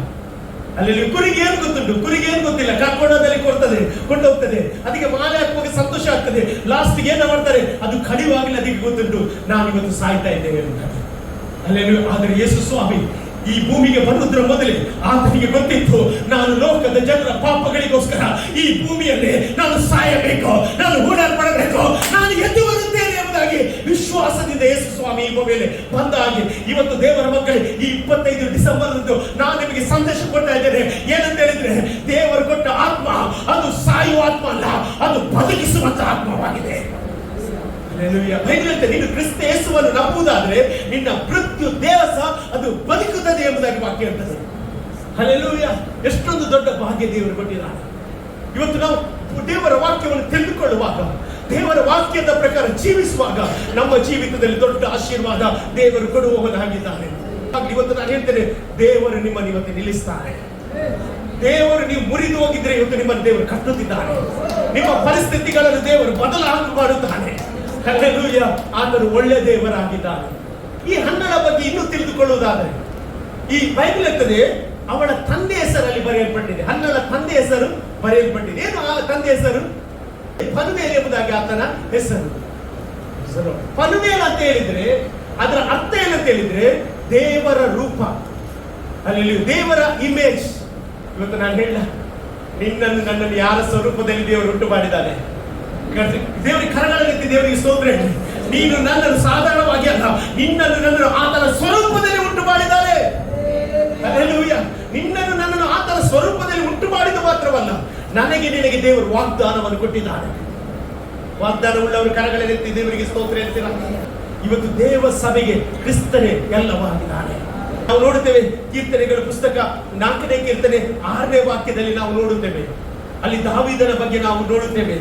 ಅಲ್ಲಿ ಕುರಿಗೆ ಏನು ಗೊತ್ತುಂಟು? ಕುರಿಗೆ ಏನು ಗೊತ್ತಿಲ್ಲ, ಕರ್ಕೊಂಡೋದಲ್ಲಿ ಕೊಂಡೋಗ್ತದೆ, ಅದಕ್ಕೆ ಮಾಲೆ ಹಾಕುವಾಗ ಸಂತೋಷ ಆಗ್ತದೆ. ಲಾಸ್ಟ್ ಏನ ಮಾಡ್ತಾರೆ? ಅದು ಕಡಿವಾಗಲಿ ಅದಕ್ಕೆ ಗೊತ್ತುಂಟು, ನಾನು ಇವತ್ತು ಸಾಯ್ತಾ ಇದ್ದೇವೆ ಅಂತ. ಆದರೆ ಯೇಸು ಸ್ವಾಮಿ ಈ ಭೂಮಿಗೆ ಬರುವುದರ ಮೊದಲೇ ಆತನಿಗೆ ಗೊತ್ತಿತ್ತು, ನಾನು ಲೋಕದ ಜನರ ಪಾಪಗಳಿಗೋಸ್ಕರ ಈ ಭೂಮಿಯಲ್ಲಿ ನಾನು ಸಾಯಬೇಕು, ನಾನು ಓಡಾಡಬೇಕು, ನಾನು ಎದ್ದು ಬರುತ್ತೇನೆ ಎಂಬುದಾಗಿ ವಿಶ್ವಾಸದಿಂದ ಯೇಸು ಸ್ವಾಮಿ ಈ ಭೂಮಿಯಲ್ಲಿ ಬಂದ ಹಾಗೆ ಇವತ್ತು ದೇವರ ಮಕ್ಕಳೇ, ಈ 25 ಡಿಸೆಂಬರ್ ಅಂದು ನಾನು ನಿಮಗೆ ಸಂದೇಶ ಕೊಡ್ತಾ ಇದ್ದೇನೆ. ಏನಂತ ಹೇಳಿದ್ರೆ, ದೇವರು ಕೊಟ್ಟ ಆತ್ಮ ಅದು ಸಾಯುವ ಆತ್ಮ ಅಲ್ಲ, ಅದು ಬದುಕಿಸುವಂತ ಆತ್ಮವಾಗಿದೆ. ನೀನು ಕ್ರಿಸ್ತ ಯೇಸುವನ್ನು ನಂಬುವುದಾದ್ರೆ ನಿನ್ನ ಮೃತ್ಯು ದೇವಸ ಅದು ಬದುಕುತ್ತದೆ ಎಂಬುದಾಗಿ ವಾಕ್ಯ ಹೇಳ್ತದೆ. ಹಲ್ಲೆಲೂಯಾ! ಎಷ್ಟೊಂದು ದೊಡ್ಡ ಭಾಗ್ಯ ದೇವರು ಕೊಟ್ಟಿದ್ದಾರೆ. ಇವತ್ತು ನಾವು ದೇವರ ವಾಕ್ಯವನ್ನು ತಿಳಿದುಕೊಳ್ಳುವಾಗ, ದೇವರ ವಾಕ್ಯದ ಪ್ರಕಾರ ಜೀವಿಸುವಾಗ ನಮ್ಮ ಜೀವಿತದಲ್ಲಿ ದೊಡ್ಡ ಆಶೀರ್ವಾದ ದೇವರು ಕೊಡುವವನಾಗಿದ್ದಾನೆ. ಇವತ್ತು ನಾನು ಹೇಳ್ತೇನೆ, ದೇವರು ನಿಮ್ಮನ್ನು ಇವತ್ತು ನಿಲ್ಲಿಸ್ತಾರೆ. ದೇವರು ನೀವು ಮುರಿದು ಹೋಗಿದ್ರೆ ಇವತ್ತು ನಿಮ್ಮನ್ನು ದೇವರು ಕಟ್ಟುತ್ತಿದ್ದಾನೆ. ನಿಮ್ಮ ಪರಿಸ್ಥಿತಿಗಳನ್ನು ದೇವರು ಬದಲಾವಣೆ ಮಾಡುತ್ತಾನೆ. ಹಲ್ಲೆಲೂಯಾ! ಆತನು ಒಳ್ಳೆ ದೇವರಾಗಿದ್ದಾನೆ. ಈ ಹನ್ನಳ ಬಗ್ಗೆ ಇನ್ನೂ ತಿಳಿದುಕೊಳ್ಳುವುದಾದರೆ, ಈ ಬೈಬಲ್ ಇರ್ತದೆ, ಅವಳ ತಂದೆ ಹೆಸರಲ್ಲಿ ಬರೆಯಲ್ಪಟ್ಟಿದೆ. ಹನ್ನಳ ತಂದೆ ಹೆಸರು ಬರೆಯಲ್ಪಟ್ಟಿದೆ. ಏನು ಆ ತಂದೆ ಹೆಸರು? ಪನುವೇಲ್ ಎಂಬುದಾಗಿ ಆತನ ಹೆಸರು. ಪನುವೇಲ್ ಅಂತ ಹೇಳಿದ್ರೆ ಅದರ ಅರ್ಥ ಏನಂತ ಹೇಳಿದ್ರೆ ದೇವರ ರೂಪ, ಅಲ್ಲಿ ದೇವರ ಇಮೇಜ್. ಇವತ್ತು ನಾನು ಹೇಳ, ನಿನ್ನನ್ನು ನನ್ನನ್ನು ಯಾರ ಸ್ವರೂಪದಲ್ಲಿ ದೇವರು ಉಂಟು ಮಾಡಿದ್ದಾನೆ. ದೇವರಿಗೆ ಕರಗಳನ್ನೆತ್ತಿ ದೇವರಿಗೆ ಸ್ತೋತ್ರ ಹೇಳಿ. ನೀನು ನನ್ನನ್ನು ಸಾಧಾರಣವಾಗಿ ಅಲ್ಲ, ನಿನ್ನನ್ನು ನನ್ನನ್ನು ಆತನ ಸ್ವರೂಪದಲ್ಲಿ ಉಂಟು ಮಾಡಿದ್ದಾನೆ. ಹಲ್ಲೆಲೂಯಾ! ನಿನ್ನನ್ನು ನನ್ನನ್ನು ಆತನ ಸ್ವರೂಪದಲ್ಲಿ ಉಂಟು ಮಾಡಿದ ಮಾತ್ರವಲ್ಲ, ನನಗೆ ನಿನಗೆ ದೇವರು ವಾಗ್ದಾನವನ್ನು ಕೊಟ್ಟಿದ್ದಾನೆ. ವಾಗ್ದಾನ ಉಳ್ಳವರು ಕರಗಳನ್ನೆತ್ತಿ ದೇವರಿಗೆ ಸ್ತೋತ್ರ ಹೇಳ್ತೀರ. ಇವತ್ತು ದೇವ ಸಭೆಗೆ ಕ್ರಿಸ್ತನೇ ಎಲ್ಲವಾಗಿದ್ದಾನೆ. ನಾವು ನೋಡುತ್ತೇವೆ, ಕೀರ್ತನೆಗಳ ಪುಸ್ತಕ 4ನೇ ಕೀರ್ತನೆ 6ನೇ ವಾಕ್ಯದಲ್ಲಿ ನಾವು ನೋಡುತ್ತೇವೆ. ಅಲ್ಲಿ ದಾವೀದನ ಬಗ್ಗೆ ನಾವು ನೋಡುತ್ತೇವೆ.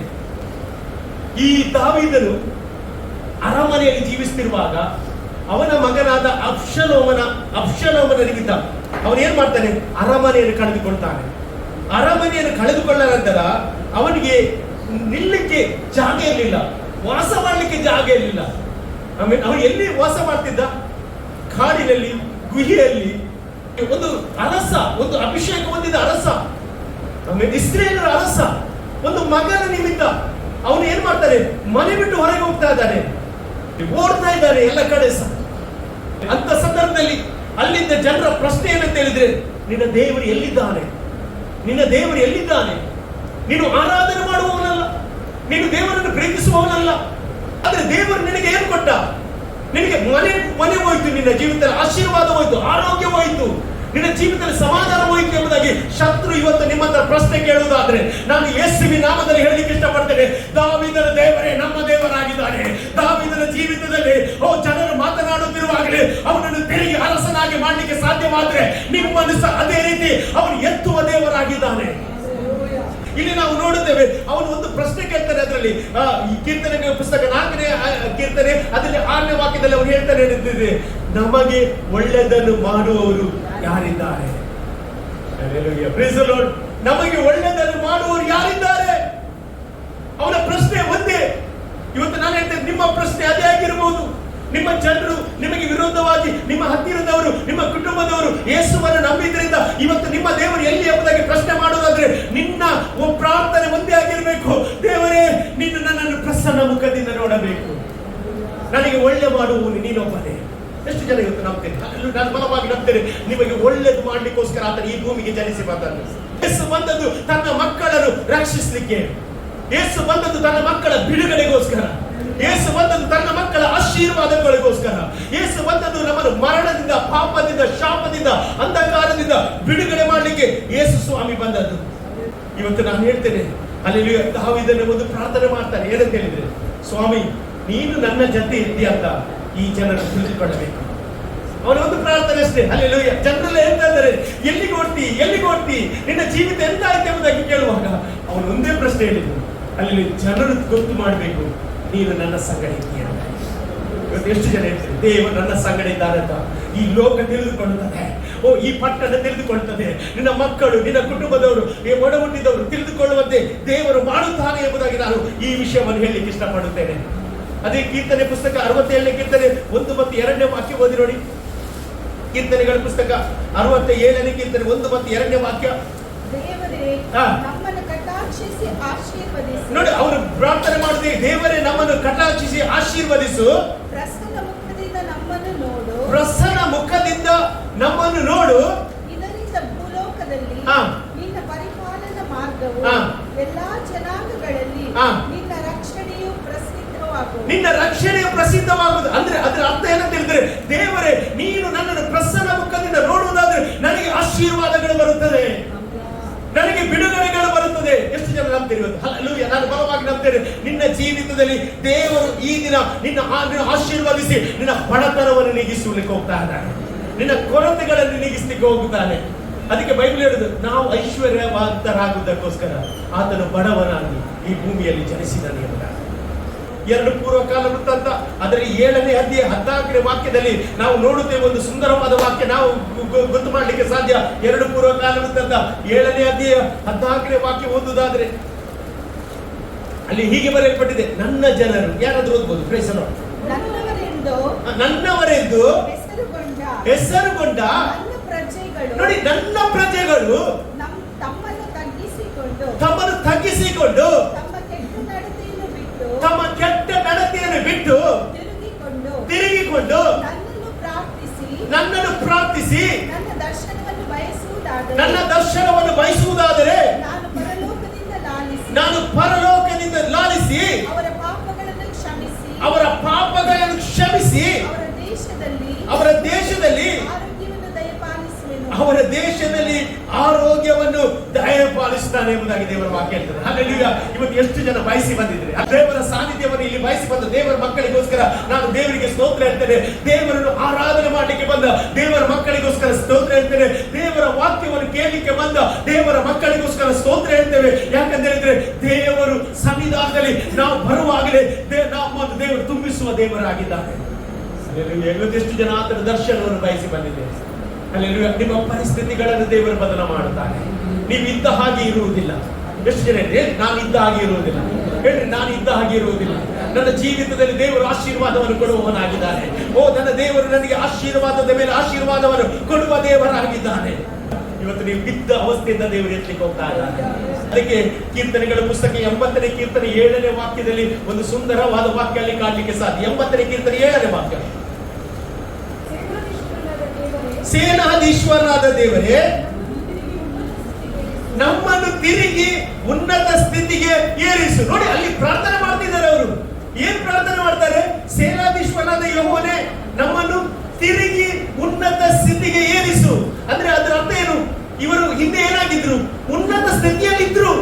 ಈ ದಾವೀದನು ಅರಮನೆಯಲ್ಲಿ ಜೀವಿಸುತ್ತಿರುವಾಗ ಅವನ ಮಗನಾದ ಅಬ್ಷಲೋಮನ ನಿಮಿತ್ತ ಅವನು ಏನ್ ಮಾಡ್ತಾನೆ? ಅರಮನೆಯನ್ನು ಕಳೆದುಕೊಳ್ತಾನೆ. ಅರಮನೆಯನ್ನು ಕಳೆದುಕೊಳ್ಳ ನಂತರ ಅವನಿಗೆ ನಿಲ್ಲಕ್ಕೆ ಜಾಗ ಇರಲಿಲ್ಲ, ವಾಸ ಮಾಡಲಿಕ್ಕೆ ಜಾಗ ಇರಲಿಲ್ಲ. ಅವನು ಎಲ್ಲಿ ವಾಸ ಮಾಡ್ತಿದ್ದ? ಕಾಡಿನಲ್ಲಿ, ಗುಹೆಯಲ್ಲಿ. ಒಂದು ಅರಸ, ಒಂದು ಅಭಿಷೇಕ ಹೊಂದಿದ ಅರಸ, ಇಸ್ರೇಲರ ಅರಸ, ಒಂದು ಮಗನ ನಿಮಿತ್ತ ಅವನು ಏನ್ ಮಾಡ್ತಾನೆ? ಮನೆ ಬಿಟ್ಟು ಹೊರಗೆ ಹೋಗ್ತಾ ಇದ್ದಾನೆ, ಓಡ್ತಾ ಇದ್ದಾನೆ ಎಲ್ಲ ಕಡೆ ಸಹ. ಅಂತ ಸಂದರ್ಭದಲ್ಲಿ ಅಲ್ಲಿದ್ದ ಜನರ ಪ್ರಶ್ನೆ ಏನಂತ ಹೇಳಿದ್ರೆ, ನಿನ್ನ ದೇವರು ಎಲ್ಲಿದ್ದಾನೆ? ನಿನ್ನ ದೇವರು ಎಲ್ಲಿದ್ದಾನೆ? ನೀನು ಆರಾಧನೆ ಮಾಡುವವನಲ್ಲ, ನೀನು ದೇವರನ್ನು ಪ್ರೀತಿಸುವವನಲ್ಲ. ಆದ್ರೆ ದೇವರು ನಿನಗೆ ಏನು ಕೊಟ್ಟ? ನಿನಗೆ ಮನೆ ಹೋಯ್ತು, ನಿನ್ನ ಜೀವಿತದಲ್ಲಿ ಆಶೀರ್ವಾದ ಹೋಯ್ತು, ಆರೋಗ್ಯ ಹೋಯ್ತು, ನಿನ್ನ ಜೀವಿತದಲ್ಲಿ ಸಮಾಧಾನ ಹೋಯಿತು ಎಂಬುದಾಗಿ ಶತ್ರು ಇವತ್ತು ನಿಮ್ಮ ಹತ್ರ ಪ್ರಶ್ನೆ ಕೇಳುವುದಾದ್ರೆ ನಾನು ಯೇಸುವಿನ ನಾಮದಲ್ಲಿ ಹೇಳಲಿಕ್ಕೆ ಇಷ್ಟಪಡ್ತೇನೆ, ದಾವೀದನ ದೇವರೇ ನಮ್ಮ ದೇವರಾಗಿದ್ದಾನೆ. ದಾವೀದನ ಜೀವಿತದಲ್ಲಿ ಜನರು ಮಾತನಾಡುತ್ತಿರುವಾಗಲೇ ಅವನನ್ನು ತಿರುಗಿ ಅರಸನಾಗಿ ಮಾಡಲಿಕ್ಕೆ ಸಾಧ್ಯವಾದ್ರೆ ನಿಮ್ಮನ್ನು ಸಹ ಅದೇ ರೀತಿ ಅವನು ಎತ್ತುವ ದೇವರಾಗಿದ್ದಾನೆ. ಇಲ್ಲಿ ನಾವು ನೋಡುತ್ತೇವೆ, ಅವನು ಒಂದು ಪ್ರಶ್ನೆ ಕೇಳ್ತಾನೆ. ಅದರಲ್ಲಿ ಈ ಕೀರ್ತನೆ ಪುಸ್ತಕ 4ನೇ ಕೀರ್ತನೆ ಅದರಲ್ಲಿ 6ನೇ ವಾಕ್ಯದಲ್ಲಿ ಅವನು ಹೇಳ್ತಾನೆ, ಏನಿದೆ? ನಮಗೆ ಒಳ್ಳೆಯದನ್ನು ಮಾಡುವವರು ಯಾರಿದ್ದಾರೆ? ನಮಗೆ ಒಳ್ಳೆಯದನ್ನು ಮಾಡುವವರು ಯಾರಿದ್ದಾರೆ? ಅವನ ಪ್ರಶ್ನೆ ಒಂದೇ. ಇವತ್ತು ನಾನು ಹೇಳ್ತೇನೆ, ನಿಮ್ಮ ಪ್ರಶ್ನೆ ಅದೇ ಆಗಿರಬಹುದು. ನಿಮ್ಮ ಜನರು ನಿಮಗೆ ವಿರೋಧವಾಗಿ, ನಿಮ್ಮ ಹತ್ತಿರದವರು, ನಿಮ್ಮ ಕುಟುಂಬದವರು ಯೇಸುವನ್ನು ನಂಬಿದ್ರಿಂದ ಇವತ್ತು ನಿಮ್ಮ ದೇವರು ಎಲ್ಲಿ ಎಂಬುದಾಗಿ ಪ್ರಶ್ನೆ ಮಾಡೋದಾದ್ರೆ ನಿನ್ನ ಪ್ರಾರ್ಥನೆ ಒಂದೇ ಆಗಿರಬೇಕು. ದೇವರೇ, ನೀನು ನನ್ನನ್ನು ಪ್ರಸನ್ನ ಮುಖದಿಂದ ನೋಡಬೇಕು, ನನಗೆ ಒಳ್ಳೆ ಮಾಡುವವನು ನೀನೊಬ್ಬನೇ. ಎಷ್ಟು ಜನ ಇವತ್ತು ನಂಬ್ತೇನೆ? ನಾನು ಬಲವಾಗಿ ನಂಬ್ತೇನೆ, ನಿಮಗೆ ಒಳ್ಳೆದು ಮಾಡ್ಲಿಕ್ಕೋಸ್ಕರ ಆತನು ಈ ಭೂಮಿಗೆ ಜನಿಸಿ ಬಂದದ್ದು. ಯೇಸು ಬಂದದ್ದು ತನ್ನ ಮಕ್ಕಳನ್ನು ರಕ್ಷಿಸಲಿಕ್ಕೆ, ಯೇಸು ಬಂದದ್ದು ತನ್ನ ಮಕ್ಕಳ ಬಿಡುಗಡೆಗೋಸ್ಕರ, ಯೇಸು ಬಂದದ್ದು ತನ್ನ ಮಕ್ಕಳ ಆಶೀರ್ವಾದಗಳಿಗೋಸ್ಕರ, ಯೇಸು ಬಂದದ್ದು ನಮ್ಮನ್ನು ಮರಣದಿಂದ, ಪಾಪದಿಂದ, ಶಾಪದಿಂದ, ಅಂಧಕಾರದಿಂದ ಬಿಡುಗಡೆ ಮಾಡಲಿಕ್ಕೆ ಯೇಸು ಸ್ವಾಮಿ ಬಂದದ್ದು. ಇವತ್ತು ನಾನು ಹೇಳ್ತೇನೆ, ಅಲ್ಲಿ ದಾವೀದನ ಒಂದು ಪ್ರಾರ್ಥನೆ ಮಾಡ್ತಾನೆ. ಏನಂತ ಹೇಳಿದ್ರೆ, ಸ್ವಾಮಿ ನೀನು ನನ್ನ ಜೊತೆ ಇದ್ದೀಯ ಅಂತ ಈ ಜನರು ತಿಳಿದುಕೊಳ್ಳಬೇಕು. ಅವನ ಒಂದು ಪ್ರಾರ್ಥನೆ ಅಷ್ಟೇ. ಹಲ್ಲೆಲೂಯಾ. ಜನರೆಲ್ಲ ಹೇಳ್ತಾ ಇದ್ದಾರೆ, ಎಲ್ಲಿಗೆ ಓಡ್ತಿ, ನಿನ್ನ ಜೀವಿತ ಎಂತ ಆಯ್ತು ಎಂಬುದಾಗಿ ಕೇಳುವಾಗ ಅವನು ಒಂದೇ ಪ್ರಶ್ನೆ ಹೇಳಿದ್ರು, ಅಲ್ಲಿ ಜನರು ಗೊತ್ತು ಮಾಡಬೇಕು, ನೀನು ನನ್ನ ಸಂಗಡ ಇದ್ದೀಯ. ಇವತ್ತು ಎಷ್ಟು ಜನ ಹೇಳ್ತಾರೆ, ದೇವರು ನನ್ನ ಸಂಗಡ ಇದ್ದಾರೆ ಅಂತ. ಈ ಲೋಕ ತಿಳಿದುಕೊಳ್ಳುತ್ತದೆ, ಈ ಪಟ್ಟಣ ತಿಳಿದುಕೊಳ್ಳುತ್ತದೆ, ನಿನ್ನ ಮಕ್ಕಳು, ನಿನ್ನ ಕುಟುಂಬದವರು, ಒಡ ಹುಟ್ಟಿದವರು ತಿಳಿದುಕೊಳ್ಳುವಂತೆ ದೇವರು ಮಾಡುತ್ತಾನೆ ಎಂಬುದಾಗಿ ನಾನು ಈ ವಿಷಯವನ್ನು ಹೇಳಲಿಕ್ಕೆ ಇಷ್ಟಪಡುತ್ತೇನೆ. ಅದೇ ಕೀರ್ತನೆ ಪುಸ್ತಕ 67ನೇ ಕೀರ್ತನೆ 1 ಮತ್ತು 2ನೇ ವಾಕ್ಯ ಓದಿ ನೋಡಿ. ಕೀರ್ತನೆಗಳ ಪುಸ್ತಕ 67ನೇ ಕೀರ್ತನೆ 1 ಮತ್ತು 2ನೇ ವಾಕ್ಯ. ದೇವರೇ ನಮ್ಮನ್ನು ಕಟಾಕ್ಷಿಸಿ ಆಶೀರ್ವದಿಸು. ನೋಡಿ, ಅವರು ಪ್ರಾರ್ಥನೆ ಮಾಡಿದೆ, ದೇವರೇ ನಮ್ಮನ್ನು ಕಟಾಕ್ಷಿಸಿ ಆಶೀರ್ವದಿಸು. ಪ್ರಸನ್ನ ಮುಖದಿಂದ ನಮ್ಮನ್ನು ನೋಡು. ಪ್ರಸನ್ನ ಮುಖದಿಂದ ನಮ್ಮನ್ನು ನೋಡು. ಇದರಿಂದ ಭೂಲೋಕದಲ್ಲಿ ನಿನ್ನ ಪರಿಪಾಲನಾ ಮಾರ್ಗವು ಎಲ್ಲಾ ಜನಾಂಗಗಳಲ್ಲಿ ನಿನ್ನ ರಕ್ಷಣೆಯು ಪ್ರಸಿದ್ಧವಾಗುವುದು. ನಿನ್ನ ರಕ್ಷಣೆಯು ಪ್ರಸಿದ್ಧವಾಗುವುದು ಅಂದ್ರೆ ಅದರ ಅರ್ಥ ಏನಂತ ಹೇಳಿದ್ರೆ, ದೇವರೇ ನೀನು ನನ್ನನ್ನು ಪ್ರಸನ್ನ ಮುಖದಿಂದ ನೋಡುವುದಾದ್ರೆ ನನಗೆ ಆಶೀರ್ವಾದಗಳು ಬರುತ್ತದೆ, ನನಗೆ ಬಿಡುಗಡೆಗಳು ಬರುತ್ತದೆ. ಎಷ್ಟು ಜನ ನಂಬ್ತೀರಿ ಇವತ್ತು? ಹಲ್ಲೆಲೂಯಾ. ನಾನು ಬಲವಾಗಿ ನಂಬ್ತೇನೆ, ನಿನ್ನ ಜೀವಿತದಲ್ಲಿ ದೇವರು ಈ ದಿನ ನಿನ್ನ ಆಶೀರ್ವದಿಸಿ ನಿನ್ನ ಬಡತನವನ್ನು ನೀಗಿಸಲಿಕ್ಕೆ ಹೋಗ್ತಾ ಇದ್ದಾನೆ, ನಿನ್ನ ಕೊರತೆಗಳನ್ನು ನೀಗಿಸಲಿಕ್ಕೆ ಹೋಗುತ್ತಾನೆ. ಅದಕ್ಕೆ ಬೈಬಲ್ ಹೇಳುದು, ನಾವು ಐಶ್ವರ್ಯವಂತರಾಗುವುದಕ್ಕೋಸ್ಕರ ಆತನು ಬಡವನಾಗಿ ಈ ಭೂಮಿಯಲ್ಲಿ ಜನಿಸಿದನು ಎಂಬುದಾಗಿ. 2 ಪೂರ್ವಕಾಲ ವೃತ್ತಾಂತ ಅದರ 7ನೇ ಅಧ್ಯಾಯ 14ನೇ ವಾಕ್ಯದಲ್ಲಿ ನಾವು ನೋಡುತ್ತೇವೆ ಒಂದು ಸುಂದರವಾದ ವಾಕ್ಯ. ನಾವು ಗೊತ್ತು ಮಾಡಲಿಕ್ಕೆ ಸಾಧ್ಯ. 2 ಪೂರ್ವಕಾಲ ವೃತ್ತಾಂತ 7ನೇ ಅಧ್ಯಾಯ 14ನೇ ವಾಕ್ಯ ಓದುವುದಾದ್ರೆ ಅಲ್ಲಿ ಹೀಗೆ ಬರೆಯಲ್ಪಟ್ಟಿದೆ, ನನ್ನ ಜನರು. ಯಾರಾದ್ರೂ ಓದ್ಬೋದು? Price lord. ನನ್ನವರೆಂದು ಹೆಸರುಗೊಂಡ ನನ್ನ ಪ್ರಜೆಗಳು, ನೋಡಿ, ನನ್ನ ಪ್ರಜೆಗಳು ತಮ್ಮನ್ನು ತಗ್ಗಿಸಿಕೊಂಡು ತಮ್ಮ ಕೆಟ್ಟ ನಡತೆಯನ್ನು ಬಿಟ್ಟು ತಿರುಗಿಕೊಂಡು ನನ್ನನ್ನು ಪ್ರಾರ್ಥಿಸಿ ನನ್ನ ದರ್ಶನವನ್ನು ಬಯಸುವುದಾದರೆ ನಾನು ಪರಲೋಕದಿಂದ ಲಾಲಿಸಿ ಅವರ ಪಾಪಗಳನ್ನು ಕ್ಷಮಿಸಿ ಅವರ ದೇಶದಲ್ಲಿ ಆರೋಗ್ಯವನ್ನು ದಯಪಾಲಿಸುತ್ತಾನೆ ಎಂಬುದಾಗಿ ದೇವರ ವಾಕ್ಯ ಹೇಳ್ತದೆ. ಹಲ್ಲೆಲೂಯಾ. ಇವತ್ತು ಎಷ್ಟು ಜನ ಬಯಸಿ ಬಂದಿದ್ರೆ ದೇವರ ಸಾನ್ನಿಧ್ಯವನ್ನು ಇಲ್ಲಿ ಬಯಸಿ ಬಂದ ದೇವರ ಮಕ್ಕಳಿಗೋಸ್ಕರ ನಾನು ದೇವರಿಗೆ ಸ್ತೋತ್ರ ಹೇಳ್ತೇನೆ. ದೇವರನ್ನು ಆರಾಧನೆ ಮಾಡಲಿಕ್ಕೆ ಬಂದ ದೇವರ ಮಕ್ಕಳಿಗೋಸ್ಕರ ಸ್ತೋತ್ರ ಹೇಳ್ತೇನೆ. ದೇವರ ವಾಕ್ಯವನ್ನು ಕೇಳಲಿಕ್ಕೆ ಬಂದ ದೇವರ ಮಕ್ಕಳಿಗೋಸ್ಕರ ಸ್ತೋತ್ರ ಹೇಳ್ತೇವೆ. ಯಾಕಂತ ಹೇಳಿದ್ರೆ ದೇವರು ಸನ್ನಿಧಾನದಲ್ಲಿ ನಾವು ಬರುವಾಗಲೇ ನಮ್ಮನ್ನು ದೇವರು ತುಂಬಿಸುವ ದೇವರಾಗಿದ್ದಾನೆ. ಇವತ್ತೆಷ್ಟು ಜನ ಆತನ ದರ್ಶನವನ್ನು ಬಯಸಿ ಬಂದಿದ್ದೇವೆ. ಹಲ್ಲೆಲೂಯಾ. ನಿಮ್ಮ ಪರಿಸ್ಥಿತಿಗಳನ್ನು ದೇವರು ಬದಲು ಮಾಡುತ್ತಾನೆ. ನೀವು ಇದ್ದ ಹಾಗೆ ಇರುವುದಿಲ್ಲ. ಎಷ್ಟು ಜನ ಹೇಳಿ, ನಾನು ಇದ್ದ ಹಾಗೆ ಇರುವುದಿಲ್ಲ. ಹೇಳ್ರಿ, ನಾನು ಇದ್ದ ಹಾಗೆ ಇರುವುದಿಲ್ಲ. ನನ್ನ ಜೀವಿತದಲ್ಲಿ ದೇವರು ಆಶೀರ್ವಾದವನ್ನು ಕೊಡುವವನಾಗಿದ್ದಾನೆ. ನನ್ನ ದೇವರು ನನಗೆ ಆಶೀರ್ವಾದದ ಮೇಲೆ ಆಶೀರ್ವಾದವನ್ನು ಕೊಡುವ ದೇವರಾಗಿದ್ದಾನೆ. ಇವತ್ತು ನೀವು ಬಿದ್ದ ಅವಸ್ಥೆಯಿಂದ ದೇವರು ಎತ್ತಲಿಕ್ಕೆ ಹೋಗ್ತಾ ಇದ್ದಾನೆ. ಅದಕ್ಕೆ ಕೀರ್ತನೆಗಳ ಪುಸ್ತಕ 80ನೇ ಕೀರ್ತನೆ 7ನೇ ವಾಕ್ಯದಲ್ಲಿ ಒಂದು ಸುಂದರವಾದ ವಾಕ್ಯ ಅಲ್ಲಿ ಕಾಣಲಿಕ್ಕೆ ಸಾಧ್ಯ. 80ನೇ ಕೀರ್ತನೆ 7ನೇ ವಾಕ್ಯ. ಸೇನಾಧೀಶ್ವರನಾದ ದೇವರೇ ನಮ್ಮನ್ನು ತಿರುಗಿ ಉನ್ನತ ಸ್ಥಿತಿಗೆ ಏರಿಸು. ನೋಡಿ, ಅಲ್ಲಿ ಪ್ರಾರ್ಥನೆ ಮಾಡ್ತಿದ್ದಾರೆ. ಅವರು ಏನ್ ಪ್ರಾರ್ಥನೆ ಮಾಡ್ತಾರೆ? ಸೇನಾಧೀಶ್ವರನಾದ ಯೆಹೋವನೇ ನಮ್ಮನ್ನು ತಿರುಗಿ ಉನ್ನತ ಸ್ಥಿತಿಗೆ ಏರಿಸು. ಅಂದ್ರೆ ಅದರ ಅರ್ಥ ಏನು? ಇವರು ಹಿಂದೆ ಏನಾಗಿದ್ರು? ಉನ್ನತ ಸ್ಥಿತಿಯಲ್ಲಿದ್ರು,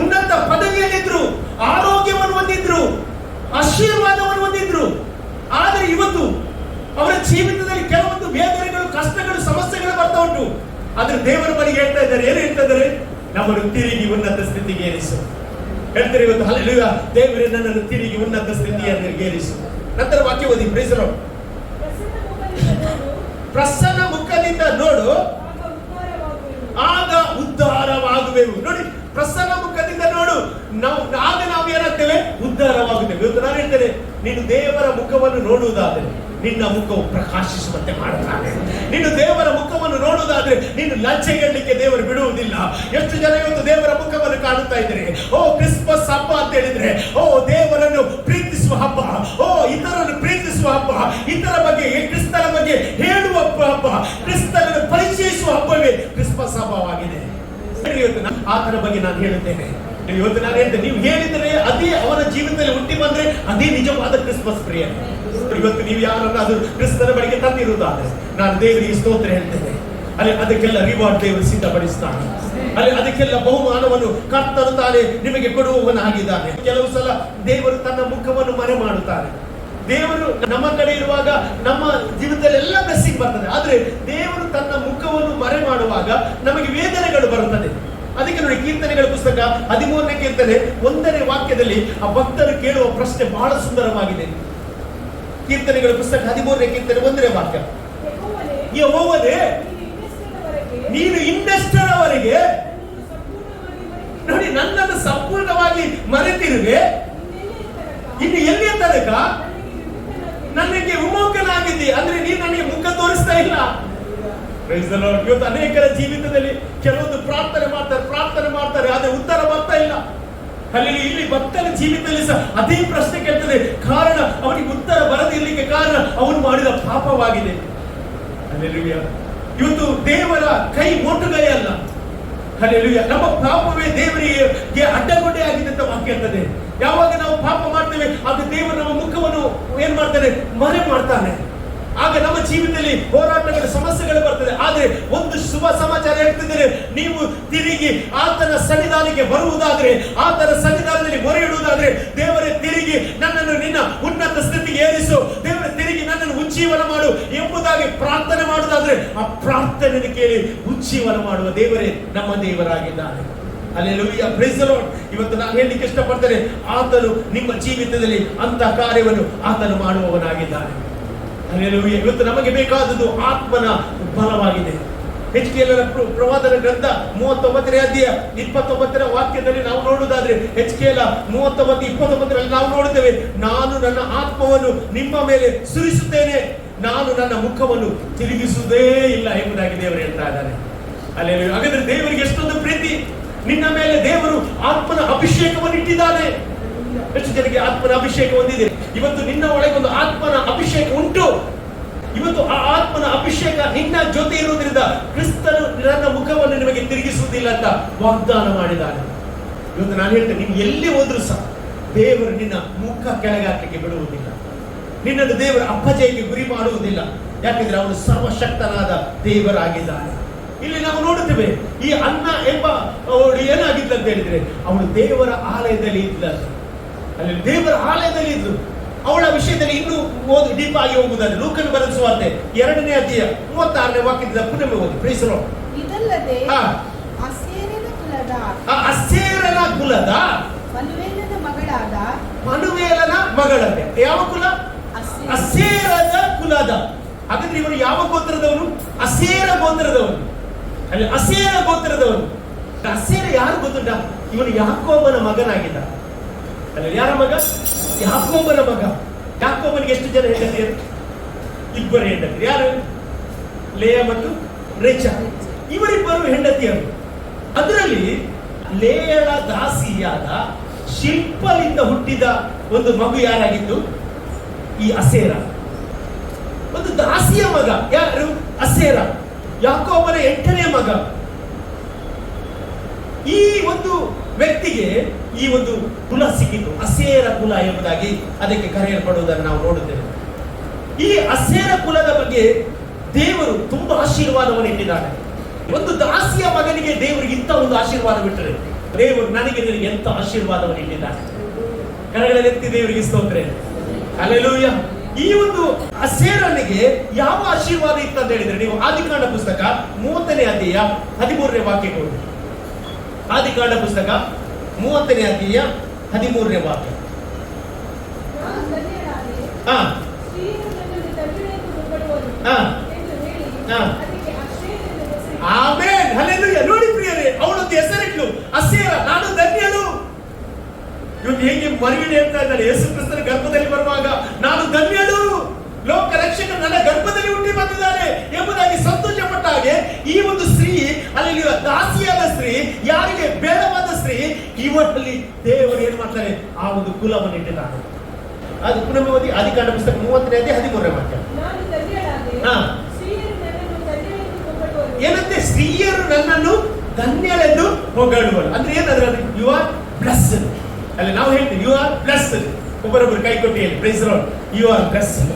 ಉನ್ನತ ಪದವಿಯಲ್ಲಿದ್ರು, ಆರೋಗ್ಯವನ್ನು ಹೊಂದಿದ್ರು, ಆಶೀರ್ವಾದವನ್ನು ಹೊಂದಿದ್ರು. ಆದರೆ ಇವತ್ತು ಅವರ ಜೀವಿತದಲ್ಲಿ ಕೆಲವೊಂದು ವೇದನೆಗಳು, ಕಷ್ಟಗಳು, ಸಮಸ್ಯೆಗಳು ಬರ್ತಾ ಉಂಟು. ಆದ್ರೆ ದೇವರ ಬಳಿಗೆ ಹೇಳ್ತಾ ಇದ್ದಾರೆ, ಏನು ಹೇಳ್ತಾ ಇದ್ದಾರೆ? ನಮ್ಮನ್ನು ತಿರುಗಿ ಉನ್ನತ ಸ್ಥಿತಿಗೆ ಏರಿಸು ಹೇಳ್ತಾರೆ ಇವತ್ತು. ಹಲ್ಲೆಲೂಯಾ. ದೇವರೇ ನನ್ನನ್ನು ತಿರುಗಿ ಉನ್ನತ ಸ್ಥಿತಿಯನ್ನು ಏರಿಸು. ನಂತರ ವಾಕ್ಯ ಓದಿ. Price lord. ಪ್ರಸನ್ನ ಮುಖದಿಂದ ನೋಡು, ಆಗ ಉದ್ಧಾರವಾಗುವೆವು. ನೋಡಿ, ಪ್ರಸನ್ನ ಮುಖದಿಂದ ನೋಡು, ಆಗ ನಾವು ಏನಾಗ್ತೇವೆ? ಉದ್ಧಾರವಾಗುತ್ತೇವೆ. ಇವತ್ತು ನಾನು ಹೇಳ್ತೇನೆ, ನೀನು ದೇವರ ಮುಖವನ್ನು ನೋಡುವುದಾದರೆ ನಿನ್ನ ಮುಖವು ಪ್ರಕಾಶಿಸುವಂತೆ ಮಾಡುತ್ತಾನೆ. ನೀನು ದೇವರ ಮುಖವನ್ನು ನೋಡುವುದಾದ್ರೆ ನೀನು ಲಜ್ಜೆಗೆಡಲಿಕ್ಕೆ ದೇವರು ಬಿಡುವುದಿಲ್ಲ. ಎಷ್ಟು ಜನ ಇವತ್ತು ದೇವರ ಮುಖವನ್ನು ಕಾಣುತ್ತಾ ಇದ್ದಾರೆ. ಕ್ರಿಸ್ಮಸ್ ಹಬ್ಬ ಅಂತ ಹೇಳಿದ್ರೆ ದೇವರನ್ನು ಪ್ರೀತಿಸುವ ಹಬ್ಬ, ಇತರನ್ನು ಪ್ರೀತಿಸುವ ಹಬ್ಬ, ಇತರ ಬಗ್ಗೆ ಕ್ರಿಸ್ತನ ಬಗ್ಗೆ ಹೇಳುವ ಹಬ್ಬ, ಕ್ರಿಸ್ತನನ್ನು ಪರಿಚಯಿಸುವ ಹಬ್ಬವೇ ಕ್ರಿಸ್ಮಸ್ ಹಬ್ಬವಾಗಿದೆ. ಆತನ ಬಗ್ಗೆ ನಾನು ಹೇಳುತ್ತೇನೆ. ಇವತ್ತು ನಾನು ಹೇಳ್ತೇನೆ, ನೀವು ಹೇಳಿದರೆ ಅದೇ ಅವನ ಜೀವನದಲ್ಲಿ ಹುಟ್ಟಿ ಬಂದ್ರೆ ಅದೇ ನಿಜವಾದ ಕ್ರಿಸ್ಮಸ್ ಪ್ರಿಯ. ಇವತ್ತು ನೀವು ಯಾರನ್ನಾದ್ರೂ ಕ್ರಿಸ್ತನ ಬಳಿಗೆ ತಂದಿರುವುದಾದ್ರೆ ನಾನು ದೇವರಿಗೆ ಸ್ತೋತ್ರ ಹೇಳ್ತೇನೆ. ಅಲ್ಲಿ ಅದಕ್ಕೆಲ್ಲ ರಿವಾರ್ಡ್ ದೇವರು ಸಿದ್ಧಪಡಿಸ್ತಾನೆ. ಅಲ್ಲಿ ಅದಕ್ಕೆಲ್ಲ ಬಹುಮಾನವನ್ನು ಕರ್ತನು ತಾನೇ ನಿಮಗೆ ಕೊಡುವವನಾಗಿದ್ದಾನೆ. ಕೆಲವು ಸಲ ದೇವರು ತನ್ನ ಮುಖವನ್ನು ಮರೆ ಮಾಡುತ್ತಾನೆ. ದೇವರು ನಮ್ಮ ಕಡೆ ಇರುವಾಗ ನಮ್ಮ ಜೀವಿತದಲ್ಲಿ ಎಲ್ಲ ಬ್ಲೆಸ್ಸಿಂಗ್ ಬರ್ತದೆ, ಆದ್ರೆ ದೇವರು ತನ್ನ ಮುಖವನ್ನು ಮರೆ ಮಾಡುವಾಗ ನಮಗೆ ವೇದನೆಗಳು ಬರುತ್ತದೆ. ಅದಕ್ಕೆ ನೋಡಿ, ಕೀರ್ತನೆಗಳ ಪುಸ್ತಕ 13ನೇ ಕೀರ್ತನೆ 1ನೇ ವಾಕ್ಯದಲ್ಲಿ ಆ ಭಕ್ತರು ಕೇಳುವ ಪ್ರಶ್ನೆ ಬಹಳ ಸುಂದರವಾಗಿದೆ. ಕೀರ್ತನೆಗಳ ಪುಸ್ತಕ 13ನೇ ಕೀರ್ತನೆ 1ನೇ ವಾಕ್ಯ, ಯೆಹೋವನೇ ನೀನು ಇನ್ನೆಷ್ಟರವರೆಗೆ ನೋಡಿ ನನ್ನನ್ನು ಸಂಪೂರ್ಣವಾಗಿ ಮರೆತಿರುವೆ, ಇನ್ನು ಎಲ್ಲಿಯ ತನಕ ನನಗೆ ವಿಮುಖನಾಗಿದ್ದಿ, ಅಂದ್ರೆ ನೀನು ನನಗೆ ಮುಖ ತೋರಿಸ್ತಾ ಇಲ್ಲ. ಇವತ್ತು ಅನೇಕರ ಜೀವಿತದಲ್ಲಿ ಕೆಲವೊಂದು ಪ್ರಾರ್ಥನೆ ಮಾಡ್ತಾರೆ ಆದ್ರೆ ಉತ್ತರ ಬರ್ತಾ ಇಲ್ಲ. ಅಲ್ಲಿ ಇಲ್ಲಿ ಭಕ್ತರ ಜೀವಿತದಲ್ಲಿ ಸಹ ಅದೇ ಪ್ರಶ್ನೆ ಕೇಳ್ತದೆ. ಕಾರಣ ಅವನಿಗೆ ಉತ್ತರ ಬರದಿರ್ಲಿಕ್ಕೆ ಕಾರಣ ಅವನು ಮಾಡಿದ ಪಾಪವಾಗಿದೆ. ಹಲ್ಲೆಲೂಯಾ. ಇವತ್ತು ದೇವರ ಕೈ ಮೊಟುಗೈ ಅಲ್ಲ. ಹಲ್ಲೆಲೂಯಾ. ನಮ್ಮ ಪಾಪವೇ ದೇವರಿಗೆ ಅಡ್ಡಗೋಡೆ ಆಗಿದೆ ಅಂತ ವಾಕ್ಯ ಹೇಳ್ತದೆ. ಯಾವಾಗ ನಾವು ಪಾಪ ಮಾಡ್ತೇವೆ ಆಗ ದೇವರು ನಮ್ಮ ಮುಖವನ್ನು ಏನ್ ಮಾಡ್ತಾನೆ, ಮರೆ ಮಾಡ್ತಾನೆ. ಆಗ ನಮ್ಮ ಜೀವಿತದಲ್ಲಿ ಹೋರಾಟಗಳ ಸಮಸ್ಯೆಗಳು ಬರ್ತದೆ. ಆದ್ರೆ ಒಂದು ಶುಭ ಸಮಾಚಾರ ಹೇಳ್ತಿದ್ದೇನೆ, ನೀವು ತಿರುಗಿ ಆತನ ಸನ್ನಿಧಾನಕ್ಕೆ ಬರುವುದಾದ್ರೆ, ಆತನ ಸನ್ನಿಧಾನದಲ್ಲಿ ಮೊರೆ ಇಡುವುದಾದ್ರೆ, ದೇವರೇ ತಿರುಗಿ ನನ್ನನ್ನು ನಿನ್ನ ಉನ್ನತ ಸ್ಥಿತಿಗೆ ಏರಿಸು, ದೇವರೇ ತಿರುಗಿ ನನ್ನನ್ನು ಉಜ್ಜೀವನ ಮಾಡು ಎಂಬುದಾಗಿ ಪ್ರಾರ್ಥನೆ ಮಾಡುವುದಾದ್ರೆ ಆ ಪ್ರಾರ್ಥನೆಯನ್ನು ಕೇಳಿ ಉಜ್ಜೀವನ ಮಾಡುವ ದೇವರೇ ನಮ್ಮ ದೇವರಾಗಿದ್ದಾನೆ. Hallelujah, praise the Lord. ಇವತ್ತು ನಾನು ಹೇಳಲಿಕ್ಕೆ ಇಷ್ಟಪಡ್ತೇನೆ, ಆತನು ನಿಮ್ಮ ಜೀವಿತದಲ್ಲಿ ಅಂತ ಕಾರ್ಯವನ್ನು ಆತನು ಮಾಡುವವನಾಗಿದ್ದಾನೆ. ಹಲ್ಲೆಲೂಯಾ. ಇವತ್ತು ನಮಗೆ ಬೇಕಾದದ್ದು ಆತ್ಮನ ಬಲವಾಗಿದೆ. ಹೆಚ್ಕೇಲನ ಪ್ರವಾದನ ಗ್ರಂಥ 39ನೇ ಅಧ್ಯಾಯ 29ನೇ ವಾಕ್ಯದಲ್ಲಿ ನಾವು ನೋಡುವುದಾದ್ರೆ, ಹೆಚ್ಕೇಲ 39:29 ನಾವು ನೋಡುತ್ತೇವೆ, ನಾನು ನನ್ನ ಆತ್ಮವನ್ನು ನಿಮ್ಮ ಮೇಲೆ ಸುರಿಸುತ್ತೇನೆ, ನಾನು ನನ್ನ ಮುಖವನ್ನು ತಿರುಗಿಸುವುದೇ ಇಲ್ಲ ಎಂಬುದಾಗಿ ದೇವರು ಹೇಳ್ತಾ ಇದ್ದಾನೆ. ಹಲ್ಲೆಲೂಯಾ. ಹಾಗಾದ್ರೆ ದೇವರಿಗೆ ಎಷ್ಟೊಂದು ಪ್ರೀತಿ, ನಿನ್ನ ಮೇಲೆ ದೇವರು ಆತ್ಮನ ಅಭಿಷೇಕವನ್ನು ಇಟ್ಟಿದ್ದಾನೆ. ಎಷ್ಟು ಜನಕ್ಕೆ ಆತ್ಮನ ಅಭಿಷೇಕ ಹೊಂದಿದೆ? ಇವತ್ತು ನಿನ್ನ ಒಳಗೆ ಒಂದು ಆತ್ಮನ ಅಭಿಷೇಕ ಉಂಟು. ಇವತ್ತು ಆ ಆತ್ಮನ ಅಭಿಷೇಕ ನಿನ್ನ ಜೊತೆ ಇರುವುದರಿಂದ ಕ್ರಿಸ್ತನು ನನ್ನ ಮುಖವನ್ನು ನಿಮಗೆ ತಿರುಗಿಸುವುದಿಲ್ಲ ಅಂತ ವಾಗ್ದಾನ ಮಾಡಿದ್ದಾನೆ. ಇವತ್ತು ನಾನು ಹೇಳ್ತೇನೆ, ನೀನು ಎಲ್ಲಿ ಹೋದ್ರೂ ಸಹ ದೇವರು ನಿನ್ನ ಮುಖ ಕೆಳಗಾಕಲಿಕ್ಕೆ ಬಿಡುವುದಿಲ್ಲ. ನಿನ್ನನ್ನು ದೇವರ ಅಪಜಯಕ್ಕೆ ಗುರಿ ಮಾಡುವುದಿಲ್ಲ. ಯಾಕೆಂದ್ರೆ ಅವನು ಸರ್ವಶಕ್ತನಾದ ದೇವರಾಗಿದ್ದಾನೆ. ಇಲ್ಲಿ ನಾವು ನೋಡುತ್ತೇವೆ, ಈ ಅನ್ನ ಎಂಬ ಅವಳು ಏನಾಗಿದ್ದ ಅಂತ ಹೇಳಿದ್ರೆ, ಅವಳು ದೇವರ ಆಲಯದಲ್ಲಿ ಇದ್ದ. ಅಲ್ಲಿ ದೇವರ ಆಲಯದಲ್ಲಿ ಇದ್ದು ಅವಳ ವಿಷಯದಲ್ಲಿ ಇನ್ನೂ ಡೀಪ್ ಆಗಿ ಹೋಗುವುದಾದ್ರೆ ಲೂಕನ ಬರೆದ ಸುವಾರ್ತೆ 2ನೇ ಅಧ್ಯಾಯ 36ನೇ ವಾಕ್ಯದಿಂದ ಪುನಃ ಓದಿ. Praise the Lord. ಇದಲ್ಲದೆ ಅಸೇರನ ಕುಲದ ಮನುವೇಲನ ಮಗಳಂತೆ. ಯಾವ ಕುಲ? ಅಸೇರದ ಕುಲದ. ಹಾಗಾದ್ರೆ ಇವನು ಯಾವ ಗೋತ್ರದವನು? ಅಸೇರ ಗೋತ್ರದವನು. ಅಲ್ಲಿ ಅಸೇರ ಗೋತ್ರದವನು. ಅಸೇರ ಯಾರು ಗೊತ್ತುಂಟ? ಇವನು ಯಾಕೋಬನ ಮಗನಾಗಿದ್ದ. ಅಲ್ಲಿ ಯಾರ ಮಗ? ಯಾಕೋಬನ ಮಗ. ಯಾಕೋಬನಿಗೆ ಎಷ್ಟು ಜನ ಹೆಂಡತಿಯರು? 2 ಹೆಂಡತಿಯರು. ಯಾರು? ಲೇಯ ಮತ್ತು ರೇಚಾ. ಇವರಿಬ್ಬರು ಹೆಂಡತಿಯರು. ಅದರಲ್ಲಿ ಲೇಯಳ ದಾಸಿಯಾದ ಶಿಲ್ಪಲಿಂದ ಹುಟ್ಟಿದ ಒಂದು ಮಗು ಯಾರಾಗಿತ್ತು? ಈ ಅಸೇರ. ಒಂದು ದಾಸಿಯ ಮಗ ಯಾರು? ಅಸೇರ. ಯಾಕೋಬನ 8ನೇ ಮಗ. ಈ ಒಂದು ವ್ಯಕ್ತಿಗೆ ಈ ಒಂದು ಕುಲ ಸಿಕ್ಕಿತು, ಅಸೇರ ಕುಲ ಎಂಬುದಾಗಿ ಅದಕ್ಕೆ ಕರೆಯಲ್ಪಡುವುದನ್ನು ನಾವು ನೋಡುತ್ತೇವೆ. ಈ ಅಸೇರ ಕುಲದ ಬಗ್ಗೆ ದೇವರು ತುಂಬಾ ಆಶೀರ್ವಾದವನ್ನು ಇಟ್ಟಿದ್ದಾನೆ. ಒಂದು ದಾಸಿಯ ಮಗನಿಗೆ ದೇವರಿಗೆ ಇಂಥ ಒಂದು ಆಶೀರ್ವಾದ ಬಿಟ್ಟರೆ, ದೇವರು ನನಗೆ ನಿನಗೆ ಎಂತ ಆಶೀರ್ವಾದವನ್ನು ಇಟ್ಟಿದ್ದಾನೆ. ಕರಗಳಲ್ಲಿ ಎತ್ತಿ ದೇವರಿಗೆ ಸ್ತೋತ್ರ. ಹಲ್ಲೆಲೂಯಾ. ಈ ಒಂದು ಅಸೇರನಿಗೆ ಯಾವ ಆಶೀರ್ವಾದ ಇತ್ತು ಅಂತ ಹೇಳಿದ್ರೆ, ನೀವು ಆದಿಕಾಂಡ ಪುಸ್ತಕ 30ನೇ ಅಧ್ಯಾಯ 13ನೇ ವಾಕ್ಯಕ್ಕೆ ಹೋಗಿ. ಆದಿಕಾಂಡ ಪುಸ್ತಕ 30ನೇ ಅಧ್ಯಾಯ 13ನೇ ವಾಕ್ಯ. Amen, hallelujah. ನೋಡಿ ಪ್ರಿಯರೇ, ಅವಳೊಂದು ಹೆಸರಿಟ್ಲು ಅಸೇರ, ನಾನು ಧನ್ಯಳು. ಇವತ್ತು ಹೇಗೆ ಮರಿಗಡೆ ಹೇಳ್ತಾ ಇದ್ದಾಳೆ, ಯೇಸು ಕ್ರಿಸ್ತನ ಗರ್ಭದಲ್ಲಿ ಬರುವಾಗ ನಾನು ಧನ್ಯಳು, ಲೋಕ ರಕ್ಷಕ ನನ್ನ ಗರ್ಭದಲ್ಲಿ ಹುಟ್ಟಿ ಬಂದಿದ್ದಾನೆ ಎಂಬುದಾಗಿ ಸಂತೋಷ ಪಟ್ಟ ಹಾಗೆ ಈ ಒಂದು ಸ್ತ್ರೀ, ಅಲ್ಲಿ ದಾಸಿಯಾದ ಸ್ತ್ರೀ, ಯಾರಿಗೆ ಬೇಡವಾದ ಸ್ತ್ರೀ, ಇವರಲ್ಲಿ ದೇವರು ಏನ್ ಮಾಡ್ತಾರೆ, ಆ ಒಂದು ಕುಲವನ್ನು ಇಟ್ಟಿದ್ದಾನೆ. ಅದು ಪುನಃ ಓದಿ ಆದಿಕಾಂಡ ಪುಸ್ತಕ 30ನೇ ಅಧ್ಯಾಯ 13ನೇ ವಾಕ್ಯ. ಏನಂತೆ? ಸ್ತ್ರೀಯರು ನನ್ನನ್ನು ಧನ್ಯಳೆಂದು ಹೊಗಳುವರು. ಅಂದ್ರೆ ಏನಂದ್ರೆ, ಯು ಆರ್ ಬ್ಲೆಸ್ಡ್. ಅಲ್ಲಿ ನಾವು ಹೇಳ್ತೀವಿ ಯು ಆರ್ ಬ್ಲೆಸ್ಡ್. ಒಬ್ಬರೊಬ್ಬರು ಕೈ ಕೊಟ್ಟು ಹೇಳಿ, praise the Lord, you are blessed.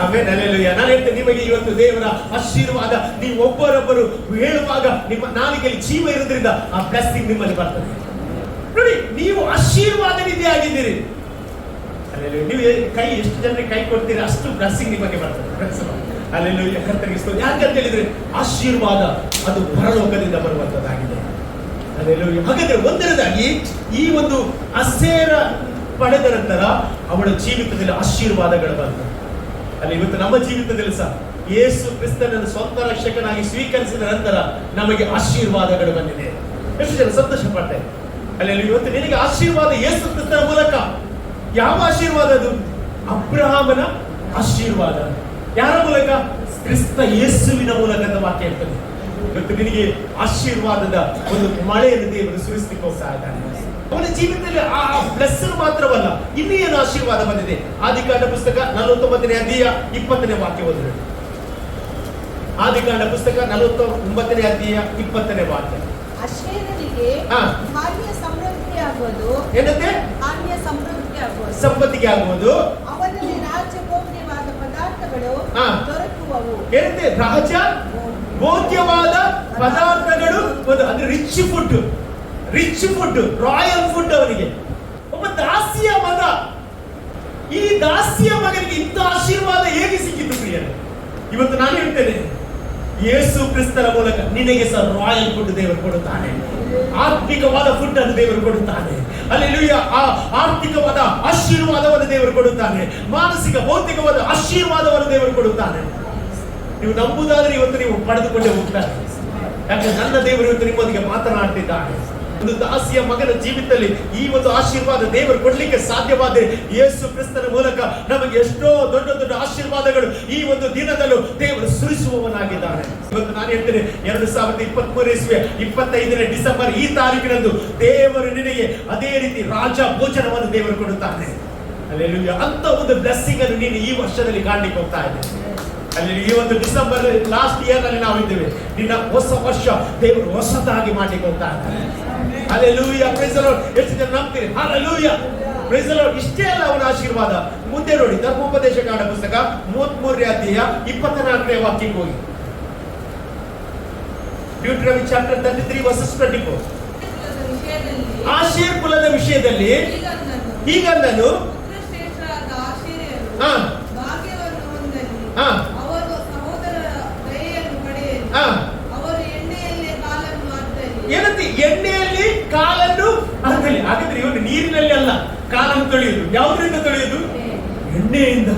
Amen, hallelujah. ನಾನು ಹೇಳ್ತೇನೆ ನಿಮಗೆ ಇವತ್ತು ದೇವರ ಆಶೀರ್ವಾದ ನೀವು ಒಬ್ಬರೊಬ್ಬರು ಹೇಳುವಾಗ ನಿಮ್ಮ ನಾಲಿಗೆಯಲ್ಲಿ ಜೀವ ಇರೋದ್ರಿಂದ ಆ ಬ್ಲೆಸ್ಸಿಂಗ್ ನಿಮ್ಮಲ್ಲಿ ಬರ್ತದೆ. ನೋಡಿ, ನೀವು ಆಶೀರ್ವಾದ ನಿಧಿ ಆಗಿದ್ದೀರಿ. ನೀವು ಕೈ ಎಷ್ಟು ಜನರಿಗೆ ಕೈ ಕೊಡ್ತೀರಿ ಅಷ್ಟು ಬ್ಲೆಸ್ಸಿಂಗ್ ನಿಮಗೆ ಬರ್ತದೆ. ಹಲ್ಲೆಲೂಯಾ, ಕರ್ತನಿಗೆ ಸ್ತೋತ್ರ. ಯಾಕಂತ ಹೇಳಿದ್ರೆ ಆಶೀರ್ವಾದ ಅದು ಪರಲೋಕದಿಂದ ಬರುವಂತದ್ದಾಗಿದೆ. ಹಲ್ಲೆಲೂಯಾ. ಹಾಗಾದ್ರೆ ಒಂದನೇದಾಗಿ ಈ ಒಂದು ಅಸೇರ ಪಡೆದ ನಂತರ ಅವಳ ಜೀವಿತದಲ್ಲಿ ಆಶೀರ್ವಾದಗಳು ಬರ್ತದೆ. ಅಲ್ಲಿ ಇವತ್ತು ನಮ್ಮ ಜೀವಿತದಲ್ಲಿ ಸಹ ಯೇಸು ಕ್ರಿಸ್ತನನ್ನು ಸ್ವಂತ ರಕ್ಷಕನಾಗಿ ಸ್ವೀಕರಿಸಿದ ನಂತರ ನಮಗೆ ಆಶೀರ್ವಾದಗಳು ಬಂದಿದೆ. ಎಷ್ಟು ಜನ ಸಂತೋಷ ಪಡ್ತಾರೆ? ಅಲ್ಲಿ ಇವತ್ತು ನಿನಗೆ ಆಶೀರ್ವಾದ ಯೇಸು ಕ್ರಿಸ್ತನ ಮೂಲಕ. ಯಾವ ಆಶೀರ್ವಾದ ಅದು? ಅಬ್ರಹಾಮನ ಆಶೀರ್ವಾದ. ಯಾರ ಮೂಲಕ? ಕ್ರಿಸ್ತ ಯೇಸುವಿನ ಮೂಲಕ ಅಂತ ವಾಕ್ಯ ಇರ್ತದೆ. ಇವತ್ತು ನಿನಗೆ ಆಶೀರ್ವಾದದ ಒಂದು ಮಳೆಯನ್ನು ದೇವರು ಸುರಿಸಲಿಕ್ಕೆ ಹೋಗ್ತಾ ಇದ್ದಾನೆ. ಅವನ ಜೀವಿತದಲ್ಲಿ ಆ ಬ್ಲೆಸ್ಸರ್ ಮಾತ್ರವಲ್ಲ, ಇನ್ನೂ ಏನು ಆಶೀರ್ವಾದ ಬಂದಿದೆ. ಆದಿಕಾಂಡ ಪುಸ್ತಕ 49ನೇ ಅಧ್ಯಾಯ 20ನೇ ವಾಕ್ಯ ಓದಿರಿ. ಆದಿಕಾಂಡ ಪುಸ್ತಕ 49ನೇ ಅಧ್ಯಾಯ 20ನೇ ವಾಕ್ಯ. ಅಶೇರನಿಗೆ ಧಾನ್ಯ ಸಮೃದ್ಧಿ ಆಗುವುದು. ಏನಂತೆ? ಧಾನ್ಯ ಸಮೃದ್ಧಿ ಆಗುವುದು, ಸಂಪತ್ತಿಗೆ ಆಗುವುದು. ಅವನಲ್ಲಿ ರಾಜ್ಯಭೋಗ್ಯವಾದ ಪದಾರ್ಥಗಳು ದೊರಕುವವು. ಏನಂತೆ? ರಾಜ ಭೋಗ್ಯವಾದ ಪದಾರ್ಥಗಳು, ಅಂದ್ರೆ ರಿಚ್ ಫುಡ್, ರಾಯಲ್ ಫುಡ್. ಅವನಿಗೆ ಒಬ್ಬ ದಾಸಿಯ ಮಗ. ಈ ದಾಸಿಯ ಮಗನಿಗೆ ಇಂಥ ಆಶೀರ್ವಾದ ಹೇಗೆ ಸಿಕ್ಕಿತು ಪ್ರಿಯರೇ? ಇವತ್ತು ನಾನು ಹೇಳ್ತೇನೆ, ಯೇಸು ಕ್ರಿಸ್ತನ ಮೂಲಕ ನಿನಗೆ ಸಹ ರಾಯಲ್ ಫುಡ್ ದೇವರು ಕೊಡುತ್ತಾನೆ. ಆತ್ಮಿಕವಾದ ಫುಡ್ ಅನ್ನು ದೇವರು ಕೊಡುತ್ತಾನೆ. ಹಲ್ಲೆಲೂಯಾ. ಆ ಆರ್ಥಿಕವಾದ ಆಶೀರ್ವಾದವನ್ನು ದೇವರು ಕೊಡುತ್ತಾನೆ. ಮಾನಸಿಕ ಭೌತಿಕವಾದ ಆಶೀರ್ವಾದವನ್ನು ದೇವರು ಕೊಡುತ್ತಾನೆ. ನೀವು ನಂಬುದಾದ್ರೆ ಇವತ್ತು ನೀವು ಪಡೆದುಕೊಂಡೇ ಹೋಗ್ತಾರೆ. ಯಾಕಂದ್ರೆ ನನ್ನ ದೇವರು ಇವತ್ತು ನಿಮ್ಮೊಂದಿಗೆ ಮಾತನಾಡ್ತಿದ್ದಾನೆ. ಒಂದು ದಾಸಿಯ ಮಗನ ಜೀವಿತದಲ್ಲಿ ಈ ಒಂದು ಆಶೀರ್ವಾದ ದೇವರು ಕೊಡ್ಲಿಕ್ಕೆ ಸಾಧ್ಯವಾದರೆ ಯೇಸು ಕ್ರಿಸ್ತನ ಮೂಲಕ ನಮಗೆ ಎಷ್ಟೋ ದೊಡ್ಡ ದೊಡ್ಡ ಆಶೀರ್ವಾದಗಳು ಈ ಒಂದು ದಿನದಲ್ಲೂ ದೇವರು ಸುರಿಸುವವನಾಗಿದ್ದಾನೆ. ಇವತ್ತು ನಾನು ಹೇಳ್ತೇನೆ, 2023 ಇಸ್ವಿಯ 25ನೇ ಡಿಸೆಂಬರ್ ಈ ತಾರೀಕಿನಂದು ದೇವರು ನಿನಗೆ ಅದೇ ರೀತಿ ರಾಜ ಭೋಜನವನ್ನು ದೇವರು ಕೊಡುತ್ತಾನೆ. ಹಲ್ಲೆಲೂಯಾ. ಅಂತ ಒಂದು ಬ್ಲೆಸ್ಸಿಂಗ್ ಅನ್ನು ನೀನು ಈ ವರ್ಷದಲ್ಲಿ ಕಾಣಲಿಕ್ಕೆ ಹೋಗ್ತಾ ಇದ್ದೇನೆ. ಅಲ್ಲಿ ಈ ಒಂದು ಡಿಸೆಂಬರ್ ಲಾಸ್ಟ್ ಇಯರ್ ನಲ್ಲಿ ನಾವು ಇದ್ದೇವೆ. ನಿನ್ನ ಹೊಸ ವರ್ಷ ದೇವರು ಹೊಸದಾಗಿ ಮಾಡ್ಲಿಕ್ಕೆ ಹೋಗ್ತಾ ಇದ್ದಾನೆ. ಹಲ್ಲೆಲೂಯಾ. Praise the Lord. ಎಷ್ಟು ಜನ ನಂಬ್ತೀರಿ? ಹಲ್ಲೆಲೂಯಾ. Praise the Lord. ಇಷ್ಟೇ ಅಲ್ಲ ಅವನ ಆಶೀರ್ವಾದ. ಮುಂದೆ ನೋಡಿ, ಧರ್ಮೋಪದೇಶ ಕಾಂಡ ಪುಸ್ತಕ 33ನೇ ಅಧ್ಯಾಯ 24ನೇ ವಾಕ್ಯಕ್ಕೆ ಹೋಗಿ. ಡ್ಯೂಟರಮಿ ಚಾಪ್ಟರ್ 33 ವರ್ಸಸ್ 24. ಆಶೇರ್ ಕುಲದ ವಿಷಯದಲ್ಲಿ ಹೀಗಂದನು, ಅವರು ಸಹೋದರರ ದಯೆಯನ್ನು ಪಡೆಯಲಿ. ಅವರು ಎಣ್ಣೆಯಲ್ಲಿ ಕಾಲನ್ನು ಅದ್ದಲಿ. ಏನಂತೆ? ಎಣ್ಣೆಯಲ್ಲಿ ಕಾಲನ್ನು ಅದ್ದಲಿ. ಹಾಗಾದ್ರೆ ಇವನು ನೀರಿನಲ್ಲಿ ಅಲ್ಲ ಕಾಲನ್ನು ತೊಳೆಯುವುದು. ಯಾವುದರಿಂದ ತೊಳೆಯುವುದು? ಎಣ್ಣೆಯಿಂದ.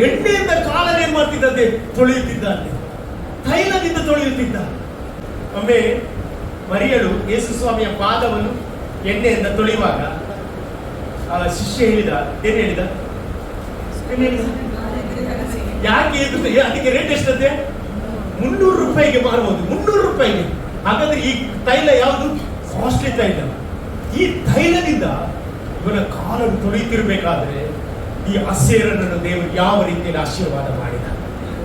ಎಣ್ಣೆಯಿಂದ ಕಾಲನ್ನು ಏನ್ ಮಾಡ್ತಿದ್ದಂತೆ? ತೊಳೆಯುತ್ತಿದ್ದಾನೆ. ತೈಲದಿಂದ ತೊಳೆಯುತ್ತಿದ್ದ. ಒಮ್ಮೆ ಮರಿಯಳು ಯೇಸು ಸ್ವಾಮಿಯ ಪಾದವನ್ನು ಎಣ್ಣೆಯಿಂದ ತೊಳೆಯುವಾಗ ಶಿಷ್ಯ ಹೇಳಿದ, ಏನ್ ಹೇಳಿದ? ಯಾಕೆ ಅದಕ್ಕೆ ರೇಟ್ ಎಷ್ಟಂತೆ? 300 ರೂಪಾಯಿಗೆ ಮಾರಬಹುದು. 300 ರೂಪಾಯಿಗೆ. ಹಾಗಾದ್ರೆ ಈ ತೈಲ ಯಾವುದು? ಕಾಸ್ಟ್ಲಿ ತೈಲ. ಈ ತೈಲದಿಂದ ಇವನ ಕಾಲನ್ನು ತೊಳೆಯುತ್ತಿರ್ಬೇಕಾದ್ರೆ ಈ ಅಸೇರನನ್ನು ದೇವರು ಯಾವ ರೀತಿಯಲ್ಲಿ ಆಶೀರ್ವಾದ ಮಾಡಿದ.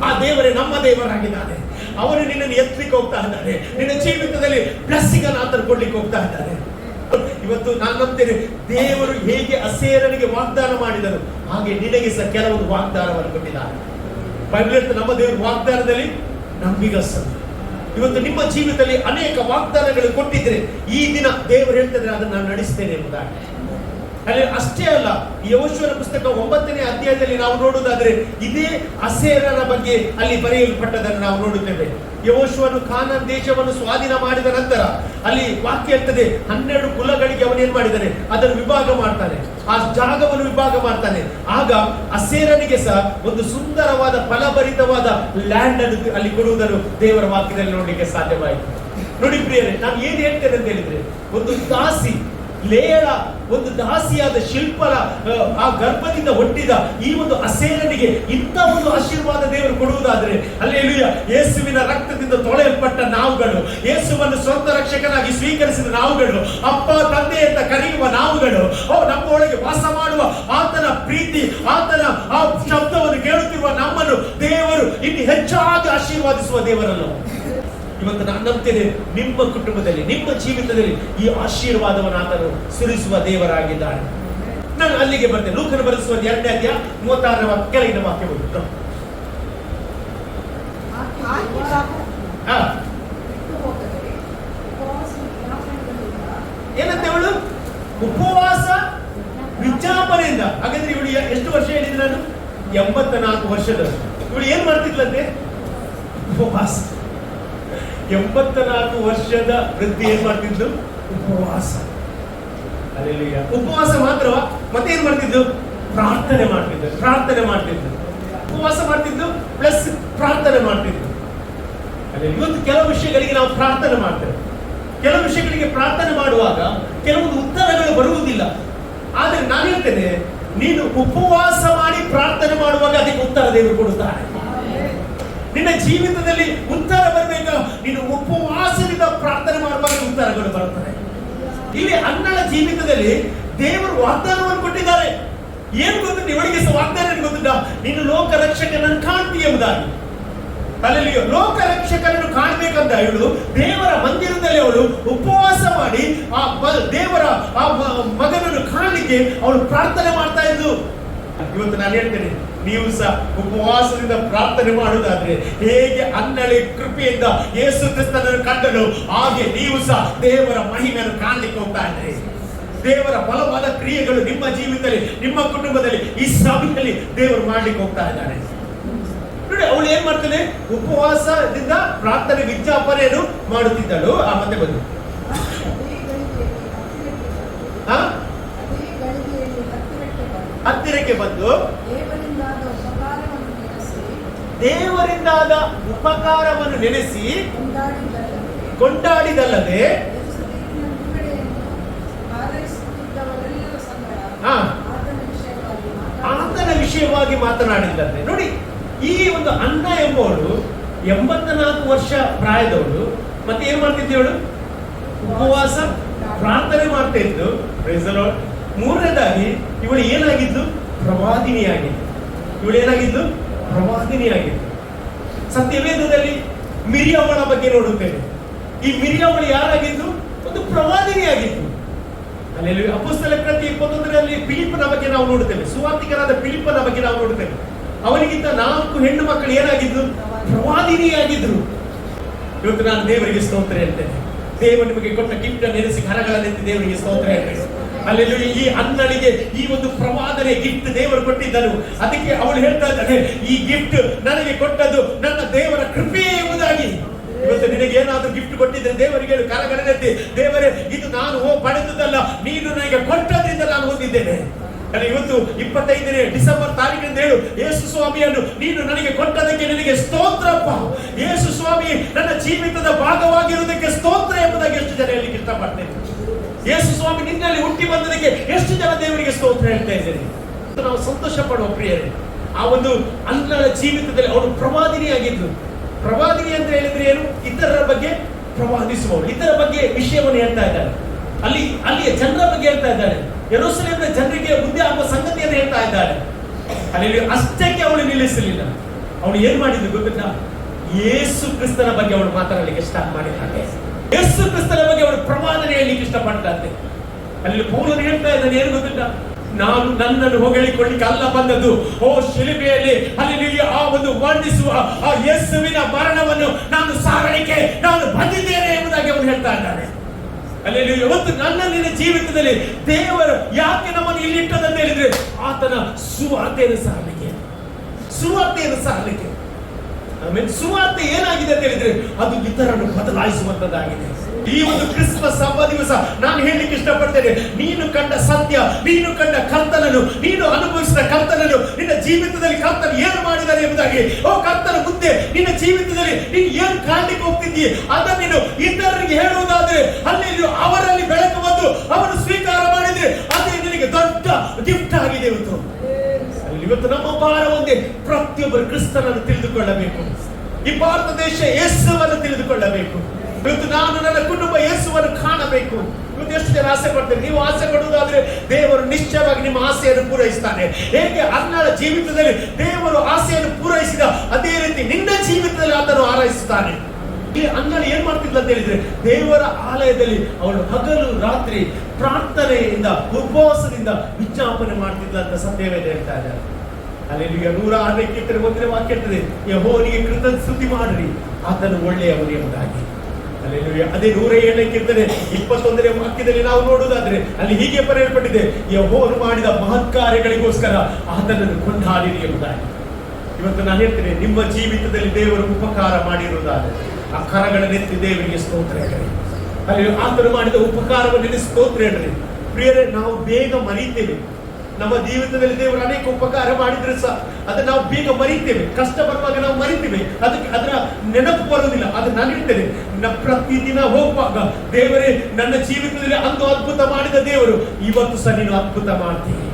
ಆ ದೇವರೇ ನಮ್ಮ ದೇವರಾಗಿದ್ದಾನೆ. ಅವರು ನಿನ್ನನ್ನು ಎತ್ತಲಿಕ್ಕೆ ಹೋಗ್ತಾ ಇದ್ದಾರೆ. ನಿನ್ನ ಜೀವಿತದಲ್ಲಿ ಬ್ಲೆಸ್ಸಿಂಗ್ ಅನ್ನು ಆತನು ಕೊಡ್ಲಿಕ್ಕೆ ಹೋಗ್ತಾ ಇದ್ದಾರೆ. ಇವತ್ತು ನಾನು ನಂಬ್ತೇನೆ, ದೇವರು ಹೇಗೆ ಅಸೇರನಿಗೆ ವಾಗ್ದಾನ ಮಾಡಿದರು ಹಾಗೆ ನಿನಗೆ ಸಹ ಕೆಲವೊಂದು ವಾಗ್ದಾನವನ್ನು ಕೊಟ್ಟಿದ್ದಾರೆ. ಬೈಬಲ್ ನಮ್ಮ ದೇವರು ವಾಗ್ದಾನದಲ್ಲಿ ನಂಬಿಗಸ್ತರು. ಇವತ್ತು ನಿಮ್ಮ ಜೀವಿತದಲ್ಲಿ ಅನೇಕ ವಾಗ್ದಾನಗಳು ಕೊಟ್ಟಿದ್ರೆ ಈ ದಿನ ದೇವರು ಹೇಳ್ತಾರೆ ಅದನ್ನು ನಾನು ನಡೆಸ್ತೇನೆ ಎಂಬುದಾಗಿ. ಅಲ್ಲಿ ಅಷ್ಟೇ ಅಲ್ಲ, ಯೆಹೋಶುವನ ಪುಸ್ತಕ 9ನೇ ಅಧ್ಯಾಯದಲ್ಲಿ ನಾವು ನೋಡುವುದಾದ್ರೆ ಇದೇ ಅಸೇರನ ಬಗ್ಗೆ ಅಲ್ಲಿ ಬರೆಯಲ್ಪಟ್ಟದನ್ನು ನಾವು ನೋಡುತ್ತೇವೆ. ಯೆಹೋಶುವನು ಕಾನಾನ್ ದೇಶವನ್ನು ಸ್ವಾಧೀನ ಮಾಡಿದ ನಂತರ ಅಲ್ಲಿ ವಾಕ್ಯ ಇರ್ತದೆ, 12 ಕುಲಗಳಿಗೆ ಅವನೇನ್ ಮಾಡಿದ್ದಾನೆ? ಅದನ್ನು ವಿಭಾಗ ಮಾಡ್ತಾನೆ, ಆ ಜಾಗವನ್ನು ವಿಭಾಗ ಮಾಡ್ತಾನೆ. ಆಗ ಅಸೇರನಿಗೆ ಸಹ ಒಂದು ಸುಂದರವಾದ ಫಲಭರಿತವಾದ ಲ್ಯಾಂಡ್ ಅನ್ನು ಅಲ್ಲಿ ಕೊಡುವುದನ್ನು ದೇವರ ವಾಕ್ಯದಲ್ಲಿ ನೋಡ್ಲಿಕ್ಕೆ ಸಾಧ್ಯವಾಯಿತು. ನೋಡಿ ಪ್ರಿಯರೇ, ನಾನು ಏನ್ ಹೇಳ್ತೇನೆ ಅಂತ ಹೇಳಿದ್ರೆ, ಒಂದು ದಾಸಿ ಲೇಯಳ ಒಂದು ದಾಸಿಯಾದ ಶಿಲ್ಪರ ಆ ಗರ್ಭದಿಂದ ಹುಟ್ಟಿದ ಈ ಒಂದು ಅಸೇರನಿಗೆ ಇಂಥ ಒಂದು ಆಶೀರ್ವಾದ ದೇವರು ಕೊಡುವುದಾದ್ರೆ, ಹಲ್ಲೆಲೂಯಾ, ಯೇಸುವಿನ ರಕ್ತದಿಂದ ತೊಳೆಯಲ್ಪಟ್ಟ ನಾವುಗಳು, ಯೇಸುವನ್ನು ಸ್ವಂತ ರಕ್ಷಕನಾಗಿ ಸ್ವೀಕರಿಸಿದ ನಾವುಗಳು, ಅಪ್ಪ ತಂದೆ ಅಂತ ಕರೆಯುವ ನಾವುಗಳು, ನಮ್ಮ ಒಳಗೆ ವಾಸ ಮಾಡುವ ಆತನ ಪ್ರೀತಿ, ಆತನ ಆ ಶಬ್ದವನ್ನು ಕೇಳುತ್ತಿರುವ ನಮ್ಮನ್ನು ದೇವರು ಇನ್ನು ಹೆಚ್ಚಾಗಿ ಆಶೀರ್ವಾದಿಸುವ ದೇವರಲ್ಲ. ಇವತ್ತು ನಾನು ನಂಬ್ತೇನೆ, ನಿಮ್ಮ ಕುಟುಂಬದಲ್ಲಿ, ನಿಮ್ಮ ಜೀವಿತದಲ್ಲಿ ಈ ಆಶೀರ್ವಾದವನ್ನು ಆತನು ಸುರಿಸುವ ದೇವರಾಗಿದ್ದಾನೆ. ನಾನು ಅಲ್ಲಿಗೆ ಬರ್ತೇನೆ. ಲೂಕನ ಬರೆದ ಸುವಾರ್ತೆ 2ನೇ ಅಧ್ಯಾಯ 36ನೇ ವಾಕ್ಯ ಕೆಳಗಿನ ವಾಕ್ಯ ಬಂತು. ಏನಂತ ಇವಳು ಉಪವಾಸ ವಿಜ್ಞಾಪನೆಯಿಂದ. ಹಾಗಾದ್ರೆ ಇವಳು ಎಷ್ಟು ವರ್ಷ ಹೇಳಿದ್ರೆ ನಾನು 84 ವರ್ಷದ ಇವಳು ಏನ್ ಮಾಡ್ತಿದ್ಲಂತೆ? ಉಪವಾಸ. 84 ವರ್ಷದ ವೃದ್ಧಿ ಏನ್ ಮಾಡ್ತಿದ್ದು? ಉಪವಾಸ. ಅಲ್ಲೆಲ್ಲೂಯ್ಯ. ಉಪವಾಸ ಮಾತ್ರವಾ? ಮತ್ತೆ ಏನ್ ಮಾಡ್ತಿದ್ದು? ಪ್ರಾರ್ಥನೆ ಮಾಡ್ತಿದ್ದು. ಉಪವಾಸ ಮಾಡ್ತಿದ್ದು ಪ್ಲಸ್ ಪ್ರಾರ್ಥನೆ ಮಾಡ್ತಿದ್ದು. ಅಲ್ಲೇ ಇವತ್ತು ಕೆಲವು ವಿಷಯಗಳಿಗೆ ನಾವು ಪ್ರಾರ್ಥನೆ ಮಾಡ್ತೇವೆ. ಕೆಲವು ವಿಷಯಗಳಿಗೆ ಪ್ರಾರ್ಥನೆ ಮಾಡುವಾಗ ಕೆಲವೊಂದು ಉತ್ತರಗಳು ಬರುವುದಿಲ್ಲ. ಆದ್ರೆ ನಾನು ಹೇಳ್ತೇನೆ, ನೀನು ಉಪವಾಸ ಮಾಡಿ ಪ್ರಾರ್ಥನೆ ಮಾಡುವಾಗ ಅದಕ್ಕೆ ಉತ್ತರ ದೇವರು ಕೊಡುತ್ತಾರೆ. ನಿನ್ನ ಜೀವಿತದಲ್ಲಿ ಉತ್ತರ ಬರಬೇಕು. ನೀನು ಉಪವಾಸದಿಂದ ಪ್ರಾರ್ಥನೆ ಮಾಡುವಾಗ ಉತ್ತರಗಳು ಬರುತ್ತವೆ. ಇಲ್ಲಿ ಅನ್ನಳ ಜೀವಿತದಲ್ಲಿ ದೇವರು ವಾಗ್ದಾನವನ್ನು ಕೊಟ್ಟಿದ್ದಾರೆ. ಏನು ಗೊತ್ತಿಲ್ಲ, ಇವಳಿಗೆ ವಾಗ್ದಾನ ಗೊತ್ತಿಲ್ಲ, ನೀನು ಲೋಕ ರಕ್ಷಕನನ್ನು ಕಾಣ್ತೀಯ ಎಂಬುದಾಗಿ. ಅಲ್ಲಿ ಲೋಕ ರಕ್ಷಕರನ್ನು ಕಾಣಬೇಕಂತ ಇವಳು ದೇವರ ಮಂದಿರದಲ್ಲಿ ಅವಳು ಉಪವಾಸ ಮಾಡಿ ಆ ದೇವರ ಆ ಮಗನನ್ನು ಕಾಣಲಿಕ್ಕೆ ಅವಳು ಪ್ರಾರ್ಥನೆ ಮಾಡ್ತಾ ಇದ್ದು. ಇವತ್ತು ನಾನು ಹೇಳ್ತೇನೆ, ನೀವು ಸಹ ಉಪವಾಸದಿಂದ ಪ್ರಾರ್ಥನೆ ಮಾಡುವುದಾದ್ರೆ ಹೇಗೆ ಅನ್ನಳಿ ಕೃಪೆಯಿಂದ ಯೇಸು ಕ್ರಿಸ್ತನನ್ನು ಕಂಡಳು, ಹಾಗೆ ನೀವು ಸಹ ದೇವರ ಮಹಿಮೆಯನ್ನು ಕಾಣಲಿಕ್ಕೆ ಹೋಗ್ತಾ ಇದ್ರಿ. ದೇವರ ಬಲವಾದ ಕ್ರಿಯೆಗಳು ನಿಮ್ಮ ಜೀವಿತದಲ್ಲಿ, ನಿಮ್ಮ ಕುಟುಂಬದಲ್ಲಿ, ಈ ಸಭೆಯಲ್ಲಿ ದೇವರು ಮಾಡ್ಲಿಕ್ಕೆ ಹೋಗ್ತಾ ಇದ್ದಾರೆ. ನೋಡಿ, ಅವಳು ಏನ್ ಮಾಡ್ತಾನೆ? ಉಪವಾಸದಿಂದ ಪ್ರಾರ್ಥನೆ ವಿಜ್ಞಾಪನೆಯನ್ನು ಮಾಡುತ್ತಿದ್ದಳು. ಮತ್ತೆ ಬಂದು ಹತ್ತಿರಕ್ಕೆ ಬಂದು ದೇವರಿಂದಾದ ಉಪಕಾರವನ್ನು ನೆನೆಸಿ ಕೊಂಡಾಡಿದಲ್ಲದೆ ಆತನ ವಿಷಯವಾಗಿ ಮಾತನಾಡಿದಂತೆ. ನೋಡಿ, ಈ ಒಂದು ಅನ್ನ ಎಂಬವಳು 84 ವರ್ಷ ಪ್ರಾಯದವಳು, ಮತ್ತೆ ಏನ್ ಮಾಡ್ತಿದ್ದವಳು? ಉಪವಾಸ ಪ್ರಾರ್ಥನೆ ಮಾಡ್ತಾ ಇದ್ದು. ಮೂರನೇದಾಗಿ ಇವಳು ಏನಾಗಿದ್ದು? ಪ್ರವಾದಿನಿಯಾಗಿದ್ದು. ಸತ್ಯವೇದದಲ್ಲಿ ಮಿರಿಯವಳ ಬಗ್ಗೆ ನೋಡುತ್ತೇವೆ. ಈ ಮಿರಿಯವಳು ಯಾರಾಗಿದ್ದು? ಒಂದು ಪ್ರವಾದಿನಿಯಾಗಿದ್ದು. ಅಲ್ಲಿ ಅಪೊಸ್ತಲ ಕೃತ್ಯ 21ರಲ್ಲಿ ಫಿಲಿಪ್ಪನ ಬಗ್ಗೆ ನಾವು ನೋಡುತ್ತೇವೆ. ಸುವಾರ್ತಿಕರಾದ ಫಿಲಿಪ್ಪನ ಬಗ್ಗೆ ನಾವು ನೋಡುತ್ತೇವೆ. ಅವನಿಗಿಂತ 4 ಹೆಣ್ಣು ಮಕ್ಕಳು ಏನಾಗಿದ್ರು? ಪ್ರವಾದಿನಿಯಾಗಿದ್ರು. ಇವತ್ತು ನಾನು ದೇವರಿಗೆ ಸ್ತೋತ್ರ ಹೇಳ್ತೇನೆ. ದೇವರು ನಿಮಗೆ ಕೊಟ್ಟ ಗಿಫ್ಟ್ ನೆನೆಸಿ ಕರಗಳನ್ನೆತ್ತಿ ದೇವರಿಗೆ ಸ್ತೋತ್ರ ಹೇಳ್ತೇನೆ. ಅಲ್ಲಿ ಈ ಅನ್ನಳಿಗೆ ಈ ಒಂದು ಪ್ರವಾದನೆ ಗಿಫ್ಟ್ ದೇವರು ಕೊಟ್ಟಿದ್ದನು. ಅದಕ್ಕೆ ಅವಳು ಹೇಳ್ತಾ ಇದ್ದಾಳೆ, ಈ ಗಿಫ್ಟ್ ನನಗೆ ಕೊಟ್ಟದ್ದು ನನ್ನ ದೇವರ ಕೃಪೆ ಎಂಬುದಾಗಿ. ಇವತ್ತು ನಿನಗೆ ಏನಾದ್ರೂ ಗಿಫ್ಟ್ ಕೊಟ್ಟಿದ್ರೆ ದೇವರಿಗೆ ಕರಗಳನ್ನೆತ್ತಿ, ದೇವರೇ ಇದು ನಾನು ಪಡೆದದ್ದಲ್ಲ, ನೀನು ನನಗೆ ಕೊಟ್ಟದ್ರಿಂದ ನಾನು ಹೊಂದಿದ್ದೇನೆ. ಇವತ್ತು 25ನೇ ಡಿಸೆಂಬರ್ ತಾರೀಕಿನಿಂದ ಹೇಳು, ಯೇಸು ಸ್ವಾಮಿಯನ್ನು ನೀನು ನನಗೆ ಕೊಟ್ಟದಕ್ಕೆ ನಿನಗೆ ಸ್ತೋತ್ರಪ್ಪ. ಯೇಸು ಸ್ವಾಮಿ ನನ್ನ ಜೀವಿತದ ಭಾಗವಾಗಿರುವುದಕ್ಕೆ ಸ್ತೋತ್ರ ಎಂಬುದಾಗಿ ಎಷ್ಟು ಜನ ಹೇಳಲಿಕ್ಕೆ ಇಷ್ಟಪಡ್ತೇನೆ. ಯೇಸು ಸ್ವಾಮಿ ನಿನ್ನಲ್ಲಿ ಹುಟ್ಟಿ ಬಂದದಕ್ಕೆ ಎಷ್ಟು ಜನ ದೇವರಿಗೆ ಸ್ತೋತ್ರ ಹೇಳ್ತಾ ಇದ್ದೇನೆ. ನಾವು ಸಂತೋಷ ಪಡುವ ಪ್ರಿಯರೇ. ಆ ಒಂದು ಅನ್ನಳ ಜೀವಿತದಲ್ಲಿ ಅವಳು ಪ್ರವಾದಿನಿಯಾಗಿದ್ದು. ಪ್ರವಾದಿನಿ ಅಂತ ಹೇಳಿದ್ರೆ ಏನು? ಇತರರ ಬಗ್ಗೆ ಪ್ರವಾದಿಸುವವಳು, ಇತರ ಬಗ್ಗೆ ವಿಷಯವನ್ನು ಹೇಳ್ತಾ ಇದ್ದಾಳೆ. ಅಲ್ಲಿಯ ಜನರ ಬಗ್ಗೆ ಹೇಳ್ತಾ ಇದ್ದಾಳೆ. ಯೆರೂಸಲೇಮಿನ ಜನರಿಗೆ ಮುಂದೆ ಆಗುವ ಸಂಗತಿಯನ್ನು ಹೇಳ್ತಾ ಇದ್ದಾಳೆ. ಅಲ್ಲಿ ಅಷ್ಟಕ್ಕೆ ಅವಳು ನಿಲ್ಲಿಸಲಿಲ್ಲ. ಅವಳು ಏನ್ ಮಾಡಿದ್ದು ಗೊತ್ತಿಲ್ಲ? ಯೇಸು ಕ್ರಿಸ್ತನ ಬಗ್ಗೆ ಅವಳು ಮಾತಾಡಲಿಕ್ಕೆ ಸ್ಟಾರ್ಟ್ ಮಾಡಿದ್ದಾಳೆ. ಯೇಸು ಕ್ರಿಸ್ತನ ಬಗ್ಗೆ ಅವಳು ಪ್ರವಾದನೆ ಹೇಳಲಿಕ್ಕೆ ಇಷ್ಟಪಡ್ತಾಳೆ. ಅಲ್ಲಿ ಪೌಲನು ಹೇಳ್ತಾ ಇದ್ದಾನೆ, ಏನು ಗೊತ್ತಿಲ್ಲ? ನಾನು ನನ್ನನ್ನು ಹೊಗಳಿಕೊಳ್ಳಿಕ್ಕೆ ಅಲ್ಲ ಬಂದದ್ದು, ಓ ಶಿಲುಬೆಯಲ್ಲಿ ಅಲ್ಲಿ ಆ ಒಂದು ವರ್ಣಿಸುವ ಆ ಯೇಸುವಿನ ಮರಣವನ್ನು ನಾನು ಸಾರಲಿಕ್ಕೆ ನಾನು ಬಂದಿದ್ದೇನೆ ಎಂಬುದಾಗಿ ಅವನು ಹೇಳ್ತಾ ಇದ್ದಾನೆ. ಅಲ್ಲಿ ಇವತ್ತು ನನ್ನ ನಿನ್ನ ಜೀವಿತದಲ್ಲಿ ದೇವರು ಯಾಕೆ ನಮ್ಮನ್ನು ಇಲ್ಲಿ ಇಟ್ಟದಂತ ಹೇಳಿದ್ರೆ, ಆತನ ಸುವಾರ್ತೆಯನ್ನು ಸಾರಲಿಕ್ಕೆ. ಆಮೇಲೆ ಸುವಾರ್ತೆ ಏನಾಗಿದೆ ಅಂತ ಹೇಳಿದ್ರೆ, ಅದು ಇತರನ್ನು ಬದಲಾಯಿಸುವಂತದ್ದಾಗಿದೆ. ಈ ಒಂದು ಕ್ರಿಸ್ಮಸ್ ಹಬ್ಬ ದಿವಸ ನಾನು ಹೇಳಲಿಕ್ಕೆ ಇಷ್ಟಪಡ್ತೇನೆ, ನೀನು ಕಂಡ ಸತ್ಯ, ನೀನು ಕಂಡ ಕರ್ತನನ್ನು, ನೀನು ಅನುಭವಿಸಿದ ಕರ್ತನನ್ನು, ನಿನ್ನ ಜೀವಿತದಲ್ಲಿ ಕರ್ತನ ಏನು ಮಾಡಿದ್ದಾರೆ ಎಂಬುದಾಗಿ, ಓ ಕರ್ತನ ಮುಂದೆ ನಿನ್ನ ಜೀವಿತದಲ್ಲಿ ನೀನು ಏನು ಕಾಣಲಿಕ್ಕೆ ಹೋಗ್ತಿದ್ದೀಯ ಅದನ್ನು ನೀನು ಇತರರಿಗೆ ಹೇಳುವುದಾದ್ರೆ, ಅಲ್ಲಿ ಅವರಲ್ಲಿ ಬೆಳಕು ಬಂದು ಅವನು ಸ್ವೀಕಾರ ಮಾಡಿದ್ರೆ ಅದೇ ನಿನಗೆ ದೊಡ್ಡ ಗಿಫ್ಟ್ ಆಗಿದೆ. ಇವತ್ತು ನಮ್ಮ ಭಾರ ಒಂದೇ, ಪ್ರತಿಯೊಬ್ಬರು ಕ್ರಿಸ್ತನನ್ನು ತಿಳಿದುಕೊಳ್ಳಬೇಕು. ಈ ಭಾರತ ದೇಶ ಯೇಸುವನ್ನು ತಿಳಿದುಕೊಳ್ಳಬೇಕು. ಇವತ್ತು ನಾನು ನನ್ನ ಕುಟುಂಬ ಯೇಸುವನ್ನು ಕಾಣಬೇಕು. ಇವತ್ತು ಎಷ್ಟು ಜನ ಆಸೆ ಪಡ್ತೇವೆ? ನೀವು ಆಸೆ ಪಡುವುದಾದ್ರೆ ದೇವರು ನಿಶ್ಚಯವಾಗಿ ನಿಮ್ಮ ಆಸೆಯನ್ನು ಪೂರೈಸ್ತಾನೆ. ಹೇಗೆ ಅನ್ನಳ ಜೀವಿತದಲ್ಲಿ ದೇವರು ಆಸೆಯನ್ನು ಪೂರೈಸಿದ, ಅದೇ ರೀತಿ ನಿನ್ನ ಜೀವಿತದಲ್ಲಿ ಆತನು ಆರೈಸುತ್ತಾನೆ. ಇಲ್ಲಿ ಅನ್ನಳು ಏನ್ ಮಾಡ್ತಿದ್ಲು ಅಂತ ಹೇಳಿದ್ರೆ, ದೇವರ ಆಲಯದಲ್ಲಿ ಅವಳು ಹಗಲು ರಾತ್ರಿ ಪ್ರಾರ್ಥನೆಯಿಂದ ಉಪವಾಸದಿಂದ ವಿಜ್ಞಾಪನೆ ಮಾಡ್ತಿದ್ಲ ಅಂತ ಸತ್ಯವೇದ ಹೇಳ್ತಾ ಇದ್ದಾರೆ. ಅಲ್ಲೆಲ್ಲಿಗೆ 106ನೇ ಕೀರ್ತನೆ 1ನೇ ವಾಕ್ಯ ಹೇಳ್ತದೆ, ಯೆಹೋವನಿಗೆ ಕೃತಜ್ಞತೆ ಮಾಡ್ರಿ, ಆತನು ಒಳ್ಳೆಯವನು ಎಂಬುದಾಗಿ. ಅಲ್ಲೆಲ್ಲಿಗೆ ಅದೇ 107ನೇ ಕೀರ್ತನೆ 21ನೇ ವಾಕ್ಯದಲ್ಲಿ ನಾವು ನೋಡುವುದಾದ್ರೆ ಅಲ್ಲಿ ಹೀಗೆ ಬರೆಯಲ್ಪಟ್ಟಿದೆ, ಯೆಹೋವನು ಮಾಡಿದ ಮಹತ್ ಕಾರ್ಯಗಳಿಗೋಸ್ಕರ ಆತನನ್ನು ಕೊಂಡಾಡಿರಿ ಎಂಬುದಾಗಿ. ಇವತ್ತು ನಾನು ಹೇಳ್ತೇನೆ, ನಿಮ್ಮ ಜೀವಿತದಲ್ಲಿ ದೇವರು ಉಪಕಾರ ಮಾಡಿರುವುದಾದ್ರೆ ಆ ಕರಗಳನ್ನೆತ್ತಿ ದೇವರಿಗೆ ಸ್ತೋತ್ರ ಹೇಳ್ರಿ. ಅಲ್ಲಿ ಆತನು ಮಾಡಿದ ಉಪಕಾರವನ್ನು ಸ್ತೋತ್ರ ಹೇಳ್ರಿ. ಪ್ರಿಯರೇ, ನಾವು ಬೇಗ ಮರೀತೇವೆ. ನಮ್ಮ ಜೀವಿತದಲ್ಲಿ ದೇವರು ಅನೇಕ ಉಪಕಾರ ಮಾಡಿದ್ರೆ ಸಹ ಅದನ್ನ ನಾವು ಬೇಗ ಮರಿತೇವೆ. ಕಷ್ಟ ಬರುವಾಗ ನಾವು ಮರಿತೇವೆ, ಅದಕ್ಕೆ ಅದರ ನೆನಪು ಬರುವುದಿಲ್ಲ. ಅದು ನಾನು ಹೇಳ್ತೇನೆ, ಪ್ರತಿದಿನ ಹೋಗುವಾಗ ದೇವರೇ ನನ್ನ ಜೀವಿತದಲ್ಲಿ ಅಂದು ಅದ್ಭುತ ಮಾಡಿದ ದೇವರು ಇವತ್ತು ಸಹ ನೀನು ಅದ್ಭುತ ಮಾಡ್ತೀನಿ.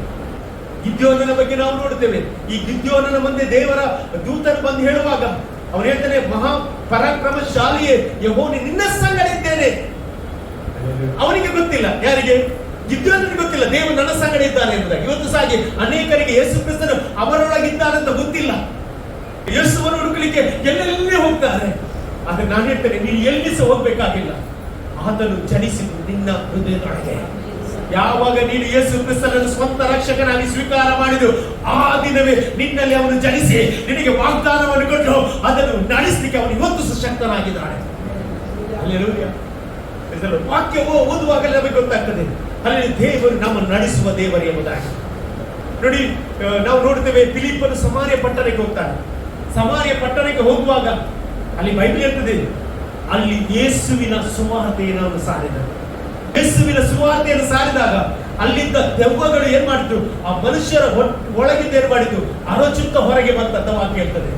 ಗಿದ್ಯೋನನ ಬಗ್ಗೆ ನಾವು ನೋಡ್ತೇವೆ. ಈ ಗಿದ್ಯೋನನ ಮುಂದೆ ದೇವರ ದೂತನು ಬಂದು ಹೇಳುವಾಗ ಅವನು ಹೇಳ್ತಾನೆ, ಮಹಾ ಪರಾಕ್ರಮಶಾಲಿಯೇ, ಯೆಹೋವನು ನಿನ್ನ ಸಂಗಡ ಇದ್ದೇನೆ. ಅವನಿಗೆ ಗೊತ್ತಿಲ್ಲ, ಯಾರಿಗೆ? ಗಿದ್ಯೋನನಿಗೆ ಗೊತ್ತಿಲ್ಲ ದೇವರು ನನ್ನ ಸಂಗಡ ಇದ್ದಾನೆ ಎಂಬುದಾಗಿ. ಇವತ್ತು ಸಾಗಿ ಅನೇಕರಿಗೆ ಯೇಸು ಕ್ರಿಸ್ತನು ಅವರೊಳಗಿದ್ದಾನಂತ ಗೊತ್ತಿಲ್ಲ. ಯೇಸುವನ್ನು ಹುಡುಕಲಿಕ್ಕೆ ಎಲ್ಲೆಲ್ಲೇ ಹೋಗ್ತಾರೆ. ಆದ್ರೆ ನಾನು ಹೇಳ್ತೇನೆ, ನೀನು ಎಲ್ಲಿ ಸಹ ಹೋಗ್ಬೇಕಾಗಿಲ್ಲ. ಆತನು ಜನಿಸಿದ್ದು ನಿನ್ನ ಹೃದಯದೊಳಗೆ. ಯಾವಾಗ ನೀನು ಯೇಸು ಕ್ರಿಸ್ತನನ್ನು ಸ್ವಂತ ರಕ್ಷಕನಾಗಿ ಸ್ವೀಕಾರ ಮಾಡಿದು ಆ ದಿನವೇ ನಿನ್ನಲ್ಲಿ ಅವನು ಜನಿಸಿ ನಿನಗೆ ವಾಗ್ದಾನವನ್ನು ಕೊಟ್ಟು ಅದನ್ನು ನಡೆಸಲಿಕ್ಕೆ ಅವನು ಇವತ್ತು ಸಶಕ್ತನಾಗಿದ್ದಾನೆ. ಹಲ್ಲೆಲೂಯಾ. ವಾಕ್ಯ ಓದುವಾಗ ನಮಗೆ ಗೊತ್ತಾಗ್ತದೆ, ಅಲ್ಲಿ ದೇವರು ನಮ್ಮನ್ನು ನಡೆಸುವ ದೇವರು ಎಂಬುದಾಗಿ. ನೋಡಿ, ನಾವು ನೋಡ್ತೇವೆ, ಫಿಲಿಪ್ಪನು ಸಮಾರ್ಯ ಪಟ್ಟಣಕ್ಕೆ ಹೋಗ್ತಾನೆ. ಸಮಾರ್ಯ ಪಟ್ಟಣಕ್ಕೆ ಹೋಗುವಾಗ ಅಲ್ಲಿ ಬೈಬಲ್ ಇರ್ತದೆ, ಅಲ್ಲಿ ಯೇಸುವಿನ ಸುವಾರ್ತೆಯನ್ನು ಅವನು ಸಾರಿದ. ಯೇಸುವಿನ ಸುವಾರ್ತೆಯನ್ನು ಸಾರಿದಾಗ ಅಲ್ಲಿದ್ದ ದೆವ್ವಗಳು ಏನ್ ಮಾಡಿದ್ರು, ಆ ಮನುಷ್ಯರ ಒಳಗಿಂದ ಏನ್ ಮಾಡಿದ್ರು, ಅರಚುತ್ತ ಹೊರಗೆ ಬಂದಂತ ವಾಕ್ಯ ಇರ್ತದೆ.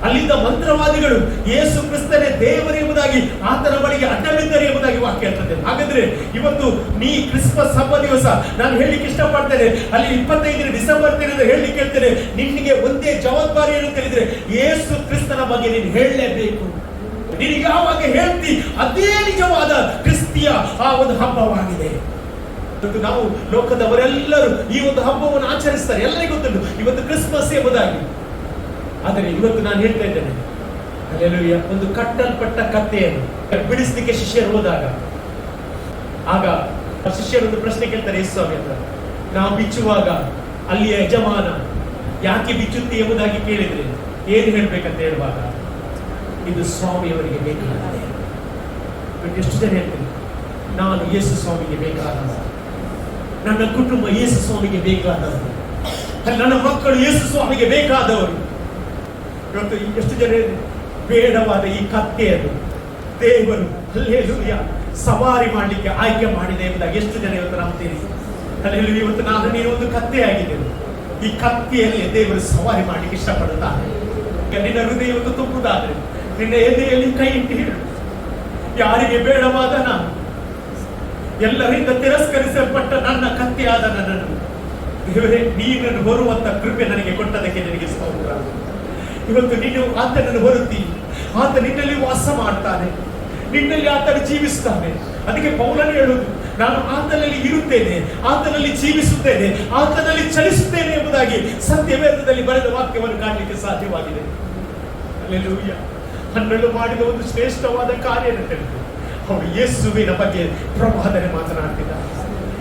ಅಲ್ಲಿದ್ದ ಮಂತ್ರವಾದಿಗಳು ಯೇಸು ಕ್ರಿಸ್ತನೇ ದೇವರು ಎಂಬುದಾಗಿ ಆತನ ಬಳಿಗೆ ಅಡ್ಡಬಿದ್ದರು ಎಂಬುದಾಗಿ ವಾಕ್ಯ ಇರ್ತದೆ. ಹಾಗಾದ್ರೆ ಇವತ್ತು ನೀ ಕ್ರಿಸ್ಮಸ್ ಹಬ್ಬ ದಿವಸ ನಾನು ಹೇಳಲಿಕ್ಕೆ ಇಷ್ಟಪಡ್ತೇನೆ, ಅಲ್ಲಿ 25 ಡಿಸೆಂಬರ್ ದಿನದ ಹೇಳಲಿಕ್ಕೆ ಹೇಳ್ತೇನೆ, ನಿನ್ನಿಗೆ ಒಂದೇ ಜವಾಬ್ದಾರಿ ಏನು ತಿಳಿದ್ರೆ, ಯೇಸು ಕ್ರಿಸ್ತನ ಬಗ್ಗೆ ನೀನು ಹೇಳಲೇಬೇಕು. ನೀನು ಯಾವಾಗ ಹೇಳ್ತಿ ಅದೇ ನಿಜವಾದ ಕ್ರಿಸ್ತಿಯ ಆ ಒಂದು ಹಬ್ಬವಾಗಿದೆ. ನಾವು ಲೋಕದವರೆಲ್ಲರೂ ಈ ಒಂದು ಹಬ್ಬವನ್ನು ಆಚರಿಸ್ತಾರೆ, ಎಲ್ಲರಿಗೂ ಗೊತ್ತುಂಟು ಇವತ್ತು ಕ್ರಿಸ್ಮಸ್ ಎಂಬುದಾಗಿ. ಆದರೆ ಇವತ್ತು ನಾನು ಹೇಳ್ತಾ ಇದ್ದೇನೆ, ಹಲ್ಲೆಲೂಯಾ, ಒಂದು ಕಟ್ಟಲ್ಪಟ್ಟ ಕತ್ತೆಯನ್ನು ಬಿಡಿಸಲಿಕ್ಕೆ ಶಿಷ್ಯರು ಹೋದಾಗ ಆಗ ಶಿಷ್ಯರೊಂದು ಪ್ರಶ್ನೆ ಕೇಳ್ತಾರೆ ಯೇಸು ಸ್ವಾಮಿ ಹತ್ರ. ನಾವು ಬಿಚ್ಚುವಾಗ ಅಲ್ಲಿಯ ಯಜಮಾನ ಯಾಕೆ ಬಿಚ್ಚುತ್ತಿ ಎಂಬುದಾಗಿ ಕೇಳಿದ್ರೆ ಏನು ಹೇಳ್ಬೇಕಂತ ಹೇಳುವಾಗ, ಇದು ಸ್ವಾಮಿಯವರಿಗೆ ಬೇಕಾಗಿದೆ. ಎಷ್ಟು ಜನ ಹೇಳ್ತೀನಿ, ನಾನು ಯೇಸು ಸ್ವಾಮಿಗೆ ಬೇಕಾದವ, ನನ್ನ ಕುಟುಂಬ ಯೇಸು ಸ್ವಾಮಿಗೆ ಬೇಕಾದವರು, ನನ್ನ ಮಕ್ಕಳು ಯೇಸು ಸ್ವಾಮಿಗೆ ಬೇಕಾದವರು. ಇವತ್ತು ಎಷ್ಟು ಜನ ಬೇಡವಾದ ಈ ಕತ್ತೆಯನ್ನು ದೇವರು ಹಲ್ಲೆಲೂಯಾ ಸವಾರಿ ಮಾಡಲಿಕ್ಕೆ ಆಯ್ಕೆ ಮಾಡಿದೆ ಎಂಬುದಾಗಿ ಎಷ್ಟು ಜನ ಇವತ್ತು ನಂಬ್ತೀರಿ? ಹಲ್ಲೆಲೂಯಾ. ಇವತ್ತು ನಾನು ನೀನು ಒಂದು ಕತ್ತೆ ಆಗಿದ್ದೇವೆ. ಈ ಕತ್ತೆಯಲ್ಲಿ ದೇವರು ಸವಾರಿ ಮಾಡಲಿಕ್ಕೆ ಇಷ್ಟಪಡುತ್ತಾನೆ. ನಿನ್ನ ಹೃದಯವನ್ನು ತುಂಬುವುದಾದ್ರೆ ನಿನ್ನ ಎದೆಯಲ್ಲಿ ಕೈ ಇಟ್ಟು ಹೇಳು, ಯಾರಿಗೆ ಬೇಡವಾದ ನಾನು, ಎಲ್ಲರಿಂದ ತಿರಸ್ಕರಿಸಲ್ಪಟ್ಟ ನನ್ನ ಕತ್ತೆಯಾದ ನನ್ನನ್ನು ದೇವರೇ ನೀನನ್ನು ಹೊರುವಂತ ಕೃಪೆ ನನಗೆ ಕೊಟ್ಟದಕ್ಕೆ ನಿನಗೆ ಸ್ತೋತ್ರ. ಇವತ್ತು ನೀನು ಆತನನ್ನು ಹೊರತಿ, ಆತ ನಿನ್ನಲ್ಲಿ ವಾಸ ಮಾಡ್ತಾನೆ, ನಿನ್ನಲ್ಲಿ ಆತನು ಜೀವಿಸ್ತಾನೆ. ಅದಕ್ಕೆ ಪೌಲನು ಹೇಳುವುದು, ನಾನು ಆತನಲ್ಲಿ ಇರುತ್ತೇನೆ, ಆತನಲ್ಲಿ ಜೀವಿಸುತ್ತೇನೆ, ಆತನಲ್ಲಿ ಚಲಿಸುತ್ತೇನೆ ಎಂಬುದಾಗಿ ಸತ್ಯವೇದದಲ್ಲಿ ಬರೆದ ವಾಕ್ಯವನ್ನು ಕಾಣಲಿಕ್ಕೆ ಸಾಧ್ಯವಾಗಿದೆ. ಹಲ್ಲೆಲೂಯಾ. 12 ಮಾಡಿದ ಒಂದು ಶ್ರೇಷ್ಠವಾದ ಕಾರ್ಯ ಹೇಳಿದ್ರು, ಅವರು ಯೇಸುವಿನ ಬಗ್ಗೆ ಪ್ರವಾದನೆ ಮಾತನಾಡ್ತಿದ್ದಾರೆ.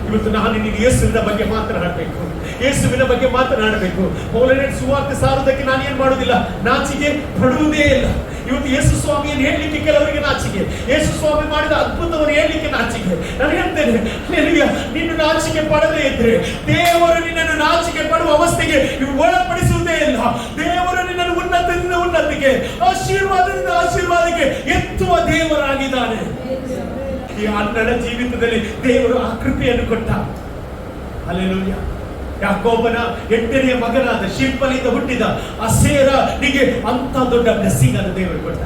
ಇವತ್ತು ನಾನು ನಿನಗೆ ಯೇಸುವಿನ ಬಗ್ಗೆ ಮಾತನಾಡಬೇಕು, ಯೇಸುವಿನ ಬಗ್ಗೆ ಮಾತನಾಡಬೇಕು. ಪೌಲನೇ ಸುವಾರ್ತೆ ಸಾರುವುದಕ್ಕೆ ನಾನು ಏನ್ ಮಾಡುವುದಿಲ್ಲ, ನಾಚಿಕೆ ಪಡುವುದೇ ಇಲ್ಲ. ಇವತ್ತು ಯೇಸು ಸ್ವಾಮಿಯನ್ನು ಹೇಳಲಿಕ್ಕೆ ಕೆಲವರಿಗೆ ನಾಚಿಕೆ, ಯೇಸು ಸ್ವಾಮಿ ಮಾಡಿದ ಅದ್ಭುತವನ್ನು ಹೇಳಲಿಕ್ಕೆ ನಾಚಿಕೆ. ನಾನು ಹೇಳ್ತೇನೆ, ನಿನ್ನ ನಾಚಿಕೆ ಪಡದೇ ಇದ್ರೆ ದೇವರು ನಿನ್ನನ್ನು ನಾಚಿಕೆ ಪಡುವ ಅವಸ್ಥೆಗೆ ಒಳಪಡಿಸುವುದೇ ಇಲ್ಲ. ದೇವರು ನಿನ್ನನ್ನು ಉನ್ನತದಿಂದ ಉನ್ನತಿಗೆ, ಆಶೀರ್ವಾದದಿಂದ ಆಶೀರ್ವಾದಕ್ಕೆ ಎತ್ತುವ ದೇವರಾಗಿದ್ದಾನೆ. ಈ ಅನ್ನಡ ಜೀವಿತದಲ್ಲಿ ದೇವರು ಆ ಕೃಪೆಯನ್ನು ಕೊಟ್ಟ. ಹಲ್ಲೆಲೂಯಾ. ಯಾಕೋಬನ 8ನೇ ಮಗನಾದ ಶಿಲ್ಪನಿಂದ ಹುಟ್ಟಿದ ಅಸೇರನಿಗೆ ಅಂತ ದೊಡ್ಡ ಬ್ಲೆಸ್ಸಿಂಗ್ ಅನ್ನು ದೇವರು ಕೊಟ್ಟ.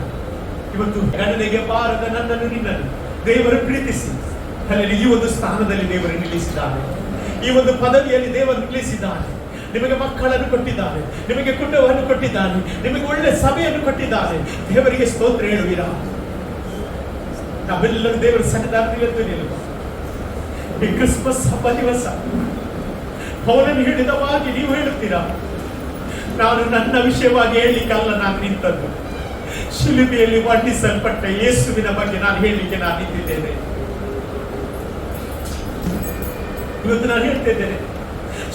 ಇವತ್ತು ಗಣನೆಗೆ ಬಾರದ ನನ್ನನ್ನು ನಿನ್ನನ್ನು ದೇವರು ಪ್ರೀತಿಸಿ ಅಲ್ಲಿ ಈ ಒಂದು ಸ್ಥಾನದಲ್ಲಿ ದೇವರು ನಿಲ್ಲಿಸಿದ್ದಾನೆ, ಈ ಒಂದು ಪದವಿಯಲ್ಲಿ ದೇವರು ನಿಲ್ಲಿಸಿದ್ದಾನೆ. ನಿಮಗೆ ಮಕ್ಕಳನ್ನು ಕೊಟ್ಟಿದ್ದಾನೆ, ನಿಮಗೆ ಕುಟುಂಬವನ್ನು ಕೊಟ್ಟಿದ್ದಾನೆ, ನಿಮಗೆ ಒಳ್ಳೆ ಸಭೆಯನ್ನು ಕೊಟ್ಟಿದ್ದಾನೆ. ದೇವರಿಗೆ ಸ್ತೋತ್ರ ಹೇಳುವಿರಾ? ನಾವೆಲ್ಲರೂ ದೇವರ ಸನ್ನಿಧಾನದಲ್ಲಿ ನಿಲ್ಲುವ ಈ ಕ್ರಿಸ್ಮಸ್ ಹಬ್ಬ ದಿವಸ ಪೌಲನು ಹೇಳಿದವಾಗಿ ನೀವು ಹೇಳುತ್ತೀರಾ, ನಾನು ನನ್ನ ವಿಷಯವಾಗಿ ಹೇಳಲಿಕ್ಕಲ್ಲ ನಾನು ನಿಂತದ್ದು, ಶಿಲುಬೆಯಲ್ಲಿ ವರ್ಣಿಸಲ್ಪಟ್ಟ ಯೇಸುವಿನ ಬಗ್ಗೆ ನಾನು ಹೇಳಲಿಕ್ಕೆ ನಾನು ನಿಂತಿದ್ದೇನೆ. ಇವತ್ತು ನಾನು ಹೇಳ್ತಿದ್ದೇನೆ,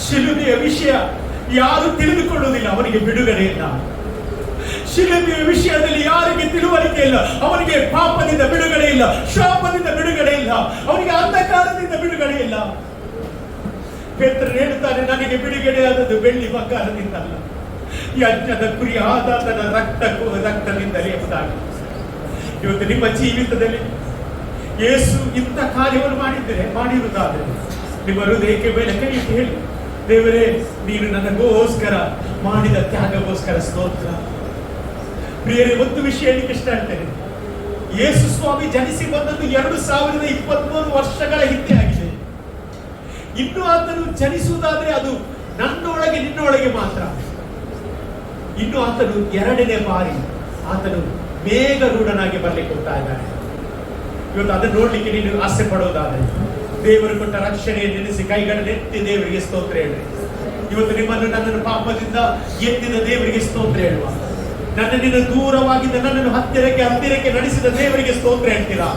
ಶಿಲುಬೆಯ ವಿಷಯ ಯಾರು ತಿಳಿದುಕೊಳ್ಳುವುದಿಲ್ಲ ಅವನಿಗೆ ಬಿಡುಗಡೆ ಇಲ್ಲ. ಶಿಲುಬೆಯ ವಿಷಯದಲ್ಲಿ ಯಾರಿಗೆ ತಿಳುವಳಿಕೆ ಇಲ್ಲ ಅವನಿಗೆ ಪಾಪದಿಂದ ಬಿಡುಗಡೆ ಇಲ್ಲ, ಶಾಪದಿಂದ ಬಿಡುಗಡೆ ಇಲ್ಲ, ಅವನಿಗೆ ಅಂಧಕಾರದಿಂದ ಬಿಡುಗಡೆ ಇಲ್ಲ. ಪೇತ್ರನು ಹೇಳುತ್ತಾನೆ, ನನಗೆ ಬಿಡುಗಡೆ ಆದದ್ದು ಬೆಳ್ಳಿ ಬಂಗಾರದಿಂದಲ್ಲ, ಯಜ್ಞದ ಕುರಿ ಆದಾತನ ರಕ್ತದಿಂದಲೇ ಎಂಬುದಾಗಿ. ಇವತ್ತು ನಿಮ್ಮ ಜೀವಿತದಲ್ಲಿ ಯೇಸು ಇಂಥ ಕಾರ್ಯವನ್ನು ಮಾಡಿರುವುದಾದರೆ ನಿಮ್ಮ ಹೃದಯಕ್ಕೆ ಮೇಲೆ ಕೈ ಇಟ್ಟು ಹೇಳಿ, ದೇವರೇ ನೀನು ನನಗೋಸ್ಕರ ಮಾಡಿದ ತ್ಯಾಗಗೋಸ್ಕರ ಸ್ತೋತ್ರ. ಪ್ರಿಯರೇ, ಒಂದು ವಿಷಯ ಹೇಳಿಕ್ಕೆ ಇಷ್ಟ ಆಗ್ತೇನೆ. ಯೇಸು ಸ್ವಾಮಿ ಜನಿಸಿ ಬಂದದ್ದು 2023 ವರ್ಷಗಳ ಹಿಂದೆ ಆಗಿದೆ. ಇನ್ನು ಆತನು ಜನಿಸುವುದಾದ್ರೆ ಅದು ನನ್ನೊಳಗೆ ನಿನ್ನೊಳಗೆ ಮಾತ್ರ. ಇನ್ನು ಆತನು 2ನೇ ಬಾರಿ ಆತನು ಮೇಘರೂಢನಾಗಿ ಬರ್ಲಿಕ್ಕೆ ಹೋಗ್ತಾ ಇದ್ದಾನೆ. ಇವತ್ತು ಅದನ್ನು ನೋಡ್ಲಿಕ್ಕೆ ನೀನು ಆಸೆ ಪಡೋದಾದ್ರೆ ದೇವರು ಕೊಟ್ಟ ರಕ್ಷಣೆ ನೆನೆಸಿ ಕೈಗಳನ್ನೆತ್ತಿ ದೇವರಿಗೆ ಸ್ತೋತ್ರ ಹೇಳ್ರಿ. ಇವತ್ತು ನಿಮ್ಮನ್ನು ನನ್ನನ್ನು ಪಾಪದಿಂದ ಎತ್ತಿದ ದೇವರಿಗೆ ಸ್ತೋತ್ರ ಹೇಳುವ, ನನ್ನನ್ನು ದೂರವಾಗಿದ್ದ ನನ್ನನ್ನು ಹತ್ತಿರಕ್ಕೆ ನಡೆಸಿದ ದೇವರಿಗೆ ಸ್ತೋತ್ರ ಹೇಳ್ತೀರಾ?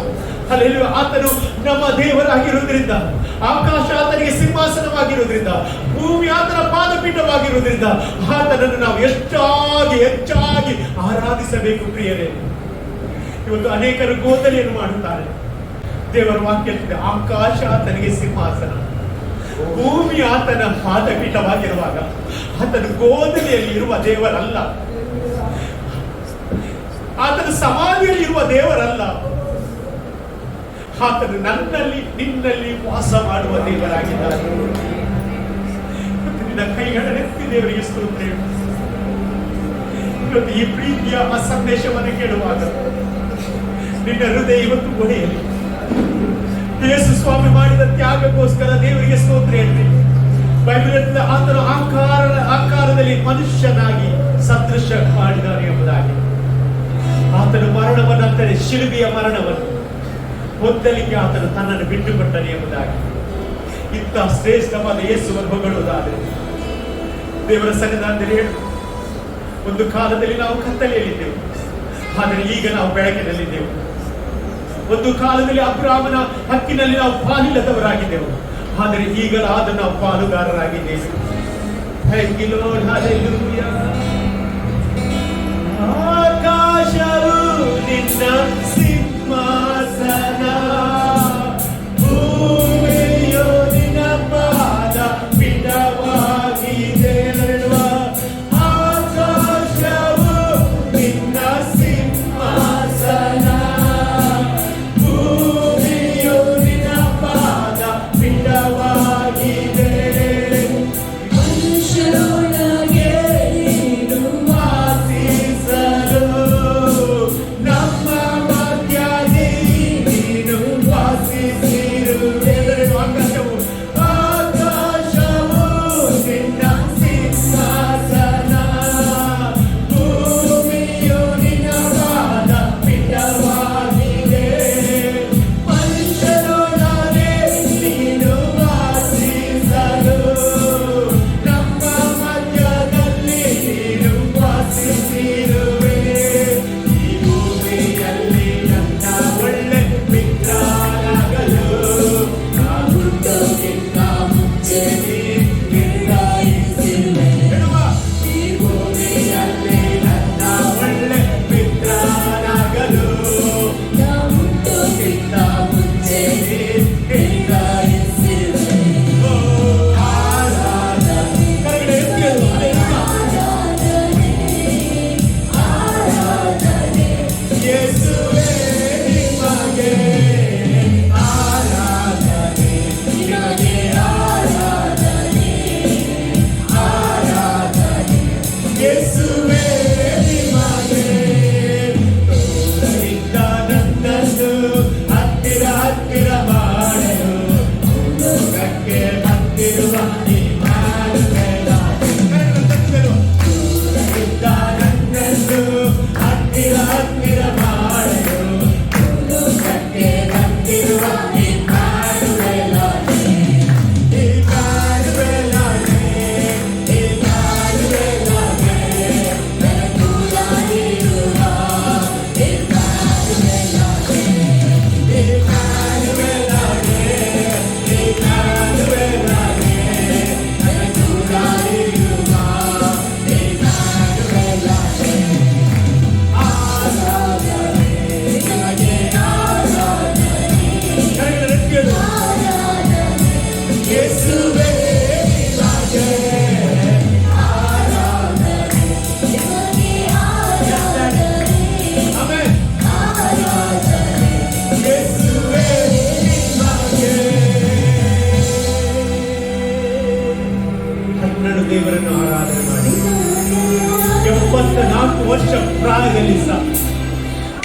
ಅಲ್ಲಿ ಆತನು ನಮ್ಮ ದೇವರಾಗಿರುವುದರಿಂದ, ಆಕಾಶ ಆತನಿಗೆ ಸಿಂಹಾಸನವಾಗಿರುವುದರಿಂದ, ಭೂಮಿ ಆತನ ಪಾದಪೀಠವಾಗಿರುವುದರಿಂದ ಆತನನ್ನು ನಾವು ಹೆಚ್ಚಾಗಿ ಆರಾಧಿಸಬೇಕು. ಪ್ರಿಯರೇ, ಇವತ್ತು ಅನೇಕರು ಗೋದಲಿಯನ್ನು ಮಾಡುತ್ತಾರೆ. ದೇವರ ವಾಕ್ಯದಿಂದ ಆಕಾಶ ಆತನಿಗೆ ಸಿಂಹಾಸನ, ಭೂಮಿ ಆತನ ಪಾದಪೀಠವಾಗಿರುವಾಗ ಆತನು ಗೋದಲಿಯಲ್ಲಿ ಇರುವ ದೇವರಲ್ಲ, ಆತನ ಸಮಾಧಿಯಲ್ಲಿ ಇರುವ ದೇವರಲ್ಲ, ಆತನು ನನ್ನಲ್ಲಿ ನಿನ್ನಲ್ಲಿ ವಾಸ ಮಾಡುವ ದೇವರಾಗಿದ್ದಾನೆ. ನಿನ್ನ ಕೈಗಳನ್ನೆತ್ತಿ ದೇವರಿಗೆ ಸ್ತೋತ್ರ. ಇವತ್ತು ಈ ಪ್ರೀತಿಯ ಸಂದೇಶವನ್ನು ಕೇಳುವಾಗ ನಿನ್ನ ಹೃದಯ ಇವತ್ತು ಒಡೆಯಲಿ. ಯೇಸು ಸ್ವಾಮಿ ಮಾಡಿದ ತ್ಯಾಗಕ್ಕೋಸ್ಕರ ದೇವರಿಗೆ ಸ್ತೋತ್ರ ಹೇಳಿ. ಬೈಬಲ್ ಆತನ ಆಕಾರದಲ್ಲಿ ಮನುಷ್ಯನಾಗಿ ಸದೃಶ ಮಾಡಿದ್ದಾನೆ ಎಂಬುದಾಗಿ. ಆತನ ಮರಣವನ್ನಂದರೆ ಶಿಲುಬೆಯ ಮರಣವನ್ನು ಹೊಂದಲಿಕ್ಕೆ ಆತನು ತನ್ನನ್ನು ಬಿಟ್ಟುಕೊಟ್ಟನೆ ಎಂಬುದಾಗಿ. ಇಂಥ ಶ್ರೇಷ್ಠವಾದ ಯೇಸುವನ್ನು ಹೊಗಳುವುದಾದರೆ ದೇವರ ಸನ್ನಿಧಾನದಲ್ಲಿ ಹೇಳು, ಒಂದು ಕಾಲದಲ್ಲಿ ನಾವು ಕತ್ತಲೆಯಲ್ಲಿದ್ದೆವು, ಆದರೆ ಈಗ ನಾವು ಬೆಳಕಿನಲ್ಲಿದ್ದೆವು. ಒಂದು ಕಾಲದಲ್ಲಿ ಅಬ್ರಾಮನ ಹಕ್ಕಿನಲ್ಲಿ ನಾವು ಪಾಲಿಲ್ಲದವರಾಗಿದ್ದೆವು, ಆದರೆ ಈಗ ನಾವು ಪಾಲುಗಾರರಾಗಿದ್ದೇವೆ. Thank you Lord, hallelujah. ಆಕಾಶವು ನಿನ್ನ ಸಿಂಹಾಸನ, ಭೂಮಿಯು ನಿನ್ನ ಪಾದ ಪೀಠವಾಗಿದೆ. ಆಕಾಶವು ನಿನ್ನ ಸಿಂಹಾಸನ, ಭೂಮಿಯು ನಿನ್ನ ಪಾದ ಪೀಠವಾಗಿದೆ. ಮನುಷ್ಯರೊಳಗೆ ನೀನು ವಾಸಿಸಲು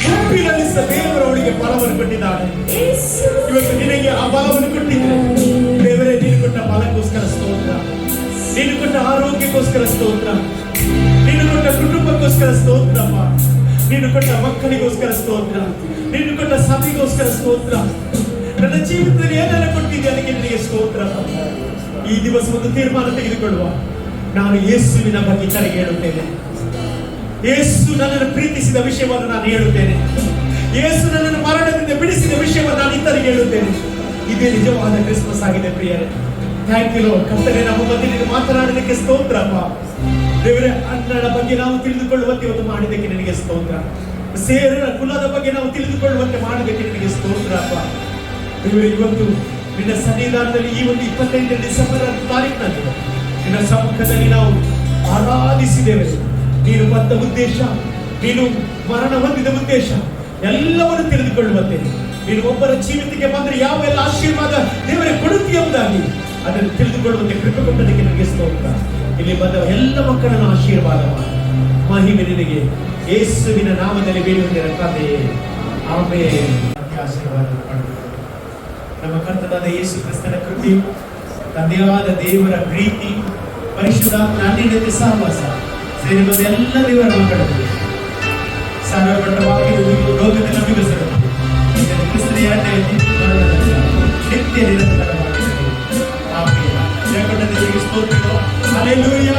ಗುಂಪಿನಲ್ಲಿ ಸಹ ದೇವರವಳಿಗೆ ಫಲವನ್ನು ಕೊಟ್ಟಿದ್ದಾನೆ. ಇವತ್ತು ನಿನಗೆ ಆ ಫಲವನ್ನು ಕೊಟ್ಟಿದ್ರೆ ದೇವರೇ ನೀನು ಕೊಟ್ಟ ಫಲಕ್ಕೋಸ್ಕರ ಸ್ತೋತ್ರ, ನೀನು ಕೊಟ್ಟ ಆರೋಗ್ಯಕ್ಕೋಸ್ಕರ ಸ್ತೋತ್ರ, ನೀನು ಕೊಟ್ಟ ಕುಟುಂಬಕ್ಕೋಸ್ಕರ ಸ್ತೋತ್ರಪ್ಪ, ನೀನು ಕೊಟ್ಟ ಮಕ್ಕಳಿಗೋಸ್ಕರ ಸ್ತೋತ್ರ, ನೀನು ಕೊಟ್ಟ ಸಭೆಗೋಸ್ಕರ ಸ್ತೋತ್ರ. ನನ್ನ ಜೀವಿತದಲ್ಲಿ ಏನೆಲ್ಲ ಕೊಟ್ಟಿದ್ದೆ ಅದಕ್ಕೆ ನಿನಗೆ ಸ್ತೋತ್ರ. ಈ ದಿವಸ ಒಂದು ತೀರ್ಮಾನ ತೆಗೆದುಕೊಳ್ಳುವ, ನಾನು ಯೇಸುವಿನ ಬಗ್ಗೆ ಇತರಿಗೆ ಹೇಳುತ್ತೇನೆ. ಯೇಸು ನನ್ನನ್ನು ಪ್ರೀತಿಸಿದ ವಿಷಯವನ್ನು ನಾನು ಹೇಳುತ್ತೇನೆ. ಯೇಸು ನನ್ನನ್ನು ಮರಣದಿಂದ ಬಿಡಿಸಿದ ವಿಷಯವನ್ನು ನಾನು ಇತರಿಗೆ ಹೇಳುತ್ತೇನೆ. ಇದೇ ನಿಜವಾದ ಕ್ರಿಸ್ಮಸ್ ಆಗಿದೆ ಪ್ರಿಯರೇ. Thank you Lord. ಕರ್ತನೇ, ನಮ್ಮ ಮಧ್ಯೆ ಮಾತನಾಡಲಿಕ್ಕೆ ಸ್ತೋತ್ರಪ್ಪ. ದೇವರೇ, ಅಣ್ಣನ ಬಗ್ಗೆ ನಾವು ತಿಳಿದುಕೊಳ್ಳುವಂತೆ ಇವತ್ತು ಮಾಡಿದ್ದಕ್ಕೆ ನಿನಗೆ ಸ್ತೋತ್ರ. ಸೇರರ ಕುಲದ ಬಗ್ಗೆ ನಾವು ತಿಳಿದುಕೊಳ್ಳುವಂತೆ ಮಾಡಿದ್ದಕ್ಕೆ ನಿನಗೆ ಸ್ತೋತ್ರಪ್ಪ. ದೇವರೇ, ಇವತ್ತು ನಿನ್ನ ಸನ್ನಿಧಾನದಲ್ಲಿ ಈ ಒಂದು 25 ಡಿಸೆಂಬರ್ ತಾರೀಕಿನಲ್ಲಿ ನಿನ್ನ ಸಮ್ಮುಖದಲ್ಲಿ ನಾವು ಆರಾಧಿಸಿದ್ದೇವೆ. ನೀನು ಬಂದ ಉದ್ದೇಶ, ನೀನು ಮರಣ ಹೊಂದಿದ ಉದ್ದೇಶ ಎಲ್ಲವನ್ನು ತಿಳಿದುಕೊಳ್ಳುವಂತೆ, ನೀನು ಒಬ್ಬರ ಜೀವಿತಕ್ಕೆ ಬಂದರೆ ಯಾವೆಲ್ಲ ಆಶೀರ್ವಾದ ದೇವರೇ ಕೊಡುತ್ತೀಯೆಂಬುದಾಗಿ ಅದನ್ನು ತಿಳಿದುಕೊಳ್ಳುವಂತೆ ಕೃಪೆ ಕೊಟ್ಟದಕ್ಕೆ ನನಗೆ ಸ್ತೋತ್ರ. ಇಲ್ಲಿ ಬಂದ ಎಲ್ಲ ಮಕ್ಕಳನ್ನು ಆಶೀರ್ವಾದ ಮಾಡಿ, ಮಹಿಮೆ ನಿನಗೆ ಯೇಸುವಿನ ನಾಮದಲ್ಲಿ ಬೇಡುವುದರ ತಂದೆಯೇ, ಆಮೆನ್. ಆಶೀರ್ವಾದ ಪಡೆದು ನಮ್ಮ ಕರ್ತನಾದ ಯೇಸು ಕ್ರಿಸ್ತನ ಕೃಪೆಯು, ತಂದೆಯಾದ ದೇವರ ಪ್ರೀತಿ, ಪರಿಶುದ್ಧಾತ್ಮನ ಅನ್ಯೋನ್ಯತೆ ಸಹವಾಸ ಸೇರಿ ಬಂದ ಎಲ್ಲ ದೇವರ ಮಕ್ಕಳಲ್ಲಿ ಸರ್ವಪಟ್ಟವಾಗಿ ಲೋಕದ ನಂಬಿಗಸರು ಕ್ರಿಸ್ತನ ನಿತ್ಯ ನಿರಂತರವಾಗಿ. ಆಮೆನ್. ಜಯಗೊಂಡ ದೇವರಿಗೆ ಸ್ತೋತ್ರ. ಹಲ್ಲೆಲೂಯಾ.